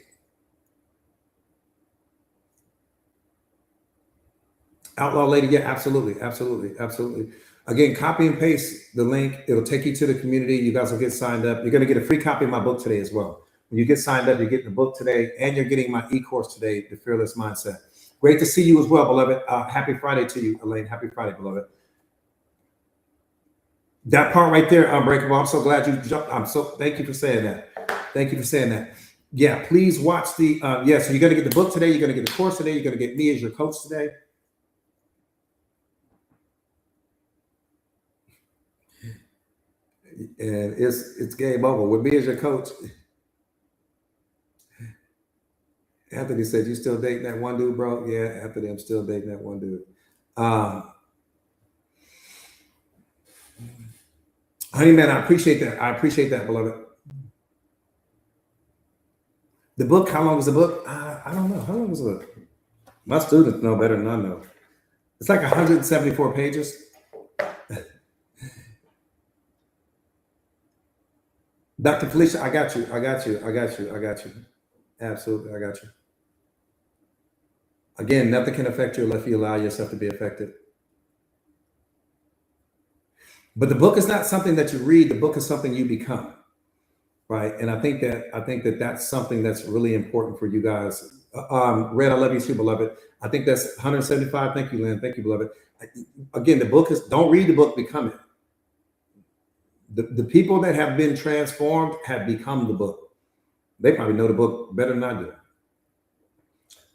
Outlaw Lady, yeah, absolutely, absolutely, absolutely. Again, copy and paste the link. It'll take you to the community. You guys will get signed up. You're going to get a free copy of my book today as well. When you get signed up, you're getting the book today, and you're getting my e-course today, The Fearless Mindset. Great to see you as well, beloved. Happy Friday to you, Elaine. Happy Friday, beloved. That part right there, Unbreakable. I'm so glad you jumped. Thank you for saying that. Thank you for saying that. Yeah, please watch the, so you're going to get the book today. You're going to get the course today. You're going to get me as your coach today. And it's game over with me as your coach. Anthony said, "You still dating that one dude, bro?" Yeah, Anthony, I'm still dating that one dude. Honey, man, I appreciate that. I appreciate that, beloved. The book, how long is the book? I don't know. How long is the book? My students know better than I know. It's like 174 pages. Dr. Felicia, I got you. Absolutely, I got you. Again, nothing can affect you unless you allow yourself to be affected. But the book is not something that you read. The book is something you become, right? And I think that that's something that's really important for you guys. Red, I love you too, beloved. I think that's 175. Thank you, Lynn. Thank you, beloved. Again, the book is, don't read the book, become it. The people that have been transformed have become the book. They probably know the book better than I do.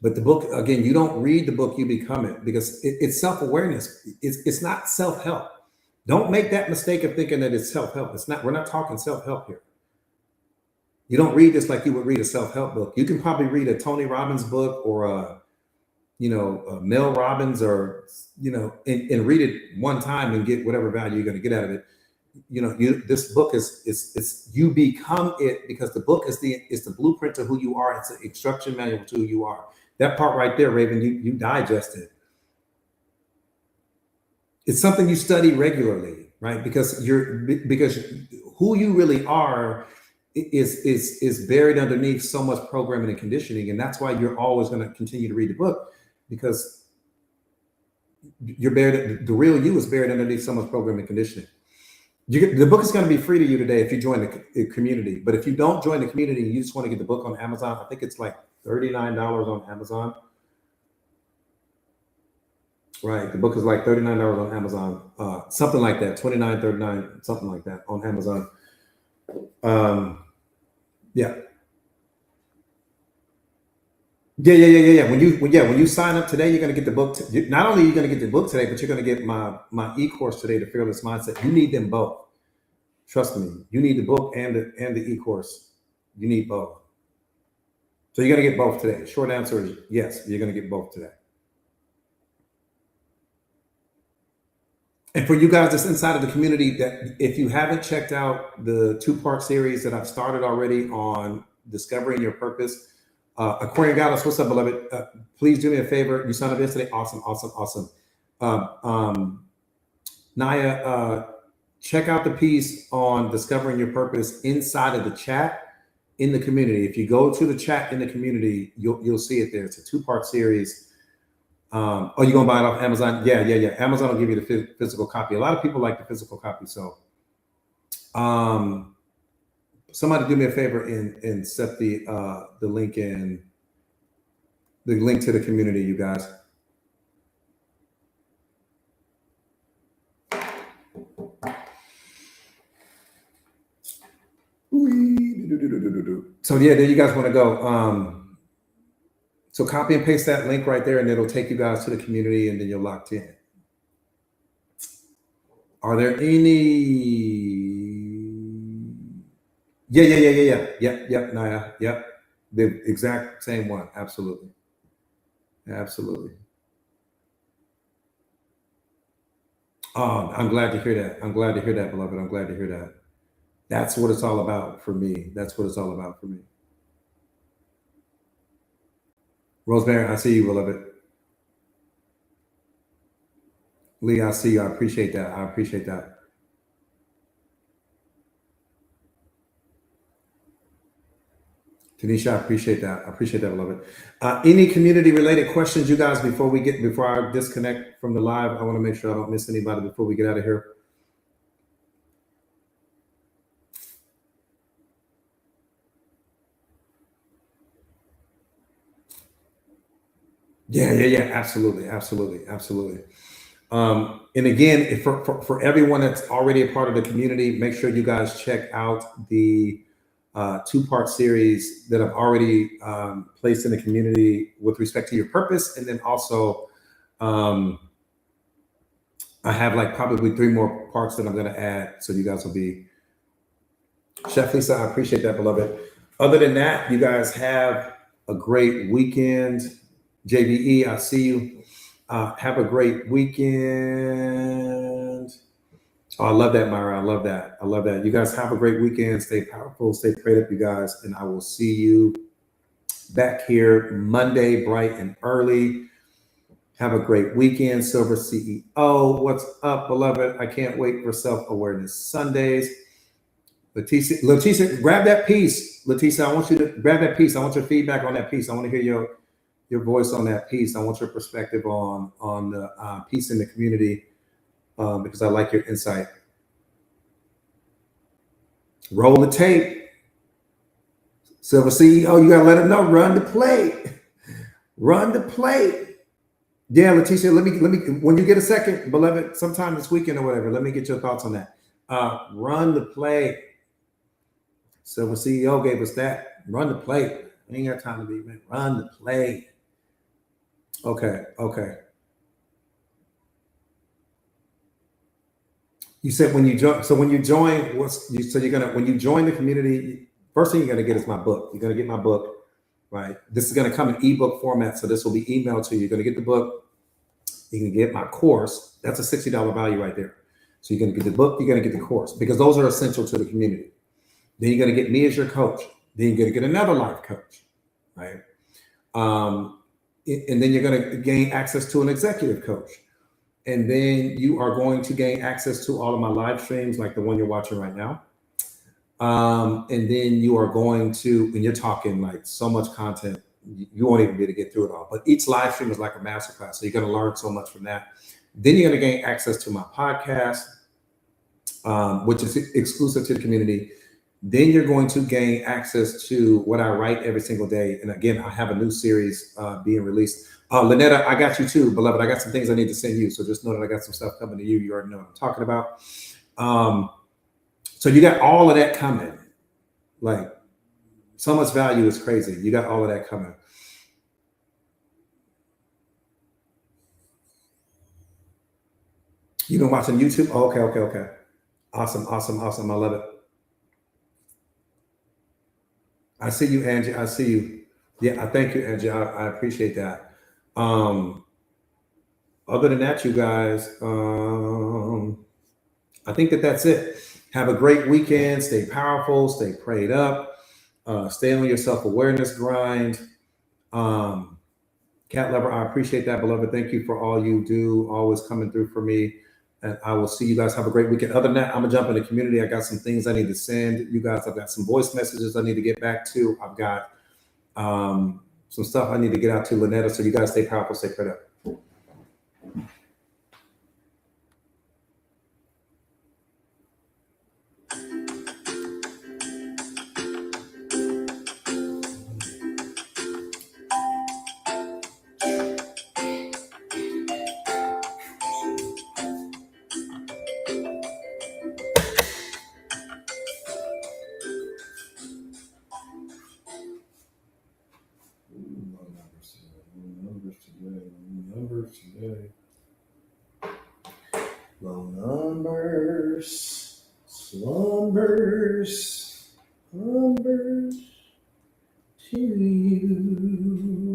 But the book, again, you don't read the book, you become it, because it's self-awareness. It's not self-help. Don't make that mistake of thinking that it's self-help. It's not. We're not talking self-help here. You don't read this like you would read a self-help book. You can probably read a Tony Robbins book or a Mel Robbins, or and read it one time and get whatever value you're going to get out of it. This book is you become it, because the book is the blueprint to who you are. It's an instruction manual to who you are. That part right there, Raven, you digest it. It's something you study regularly, right? Because who you really are is buried underneath so much programming and conditioning, and that's why you're always going to continue to read the book, because you're buried. The real you is buried underneath so much programming and conditioning. The book is going to be free to you today if you join the community. But if you don't join the community and you just want to get the book on Amazon, I think it's like $39 on Amazon. Right. The book is like $39 on Amazon. Something like that. $29, $39, something like that on Amazon. Yeah. Yeah. When you sign up today, you're going to get the book. Not only are you going to get the book today, but you're going to get my e-course today, The Fearless Mindset. You need them both. Trust me. You need the book and the e-course. You need both. So you're going to get both today. Short answer is yes. You're going to get both today. And for you guys that's inside of the community, that if you haven't checked out the 2-part series that I've started already on discovering your purpose, Aquarian Goddess, what's up, beloved? Please do me a favor. You signed up yesterday. Awesome. Naya, check out the piece on discovering your purpose inside of the chat in the community. If you go to the chat in the community, you'll see it there. It's a 2-part series. You're gonna buy it off Amazon? Yeah. Amazon will give you the physical copy. A lot of people like the physical copy. So somebody do me a favor and set the link in, the link to the community, you guys. So yeah, there you guys want to go. So copy and paste that link right there, and it'll take you guys to the community, and then you're locked in. Are there any? Yeah, Naya. Yep. The exact same one. Absolutely. Oh, I'm glad to hear that. Beloved. I'm glad to hear that. That's what it's all about for me. Rosemary, I see you, beloved. Lee, I see you. I appreciate that. Tanisha, I appreciate that, beloved. Any community related questions, you guys, before I disconnect from the live? I want to make sure I don't miss anybody before we get out of here. Yeah. Absolutely, absolutely. And again, for everyone that's already a part of the community, make sure you guys check out the two-part series that I've already placed in the community with respect to your purpose, and then also um, I have like probably 3 more parts that I'm going to add, so you guys will be. Chef Lisa, I appreciate that, beloved. Other than that, you guys have a great weekend. JBE, I see you. Have a great weekend. Oh, I love that, Myra. I love that. I love that. You guys have a great weekend. Stay powerful. Stay prayed up, you guys. And I will see you back here Monday, bright and early. Have a great weekend, Silver CEO. What's up, beloved? I can't wait for Self Awareness Sundays. Leticia, grab that piece. Leticia, I want you to grab that piece. I want your feedback on that piece. I want to hear your voice on that piece. I want your perspective on the piece in the community because I like your insight. Roll the tape. Silver CEO, you gotta let them know. Run the play. Run the play. Yeah, Leticia, let me when you get a second, beloved, sometime this weekend or whatever, let me get your thoughts on that. Run the play. Silver CEO gave us that. Run the play. We ain't got time to be, man. Run the play. Okay. You said when you join. So when you join, when you join the community, first thing you're gonna get is my book. You're gonna get my book, right? This is gonna come in ebook format, so this will be emailed to you. You're gonna get the book. You can get my course. That's a $60 value right there. So you're gonna get the book. You're gonna get the course because those are essential to the community. Then you're gonna get me as your coach. Then you're gonna get another life coach, right? And then you're gonna gain access to an executive coach. And then you are going to gain access to all of my live streams, like the one you're watching right now. And then you are going to, and you're talking like so much content, you won't even be able to get through it all. But each live stream is like a masterclass. So you're going to learn so much from that. Then you're going to gain access to my podcast, which is exclusive to the community. Then you're going to gain access to what I write every single day. And again, I have a new series being released. Lynetta, I got you too, beloved. I got some things I need to send you. So just know that I got some stuff coming to you. You already know what I'm talking about. So you got all of that coming. Like so much value is crazy. You got all of that coming. You've been watching YouTube? Oh, okay. Awesome. I love it. I see you, Angie. I see you. Yeah, I thank you, Angie. I appreciate that. Other than that, you guys, I think that's it. Have a great weekend. Stay powerful. Stay prayed up. Stay on your self-awareness grind. Cat Lover, I appreciate that, beloved. Thank you for all you do, always coming through for me. And I will see you guys. Have a great weekend. Other than that, I'm gonna jump in the community. I got some things I need to send you guys. I've got some voice messages I need to get back to. I've got some stuff I need to get out to Lynetta. So you guys stay powerful, stay prayed up. Low numbers, slumbers to you.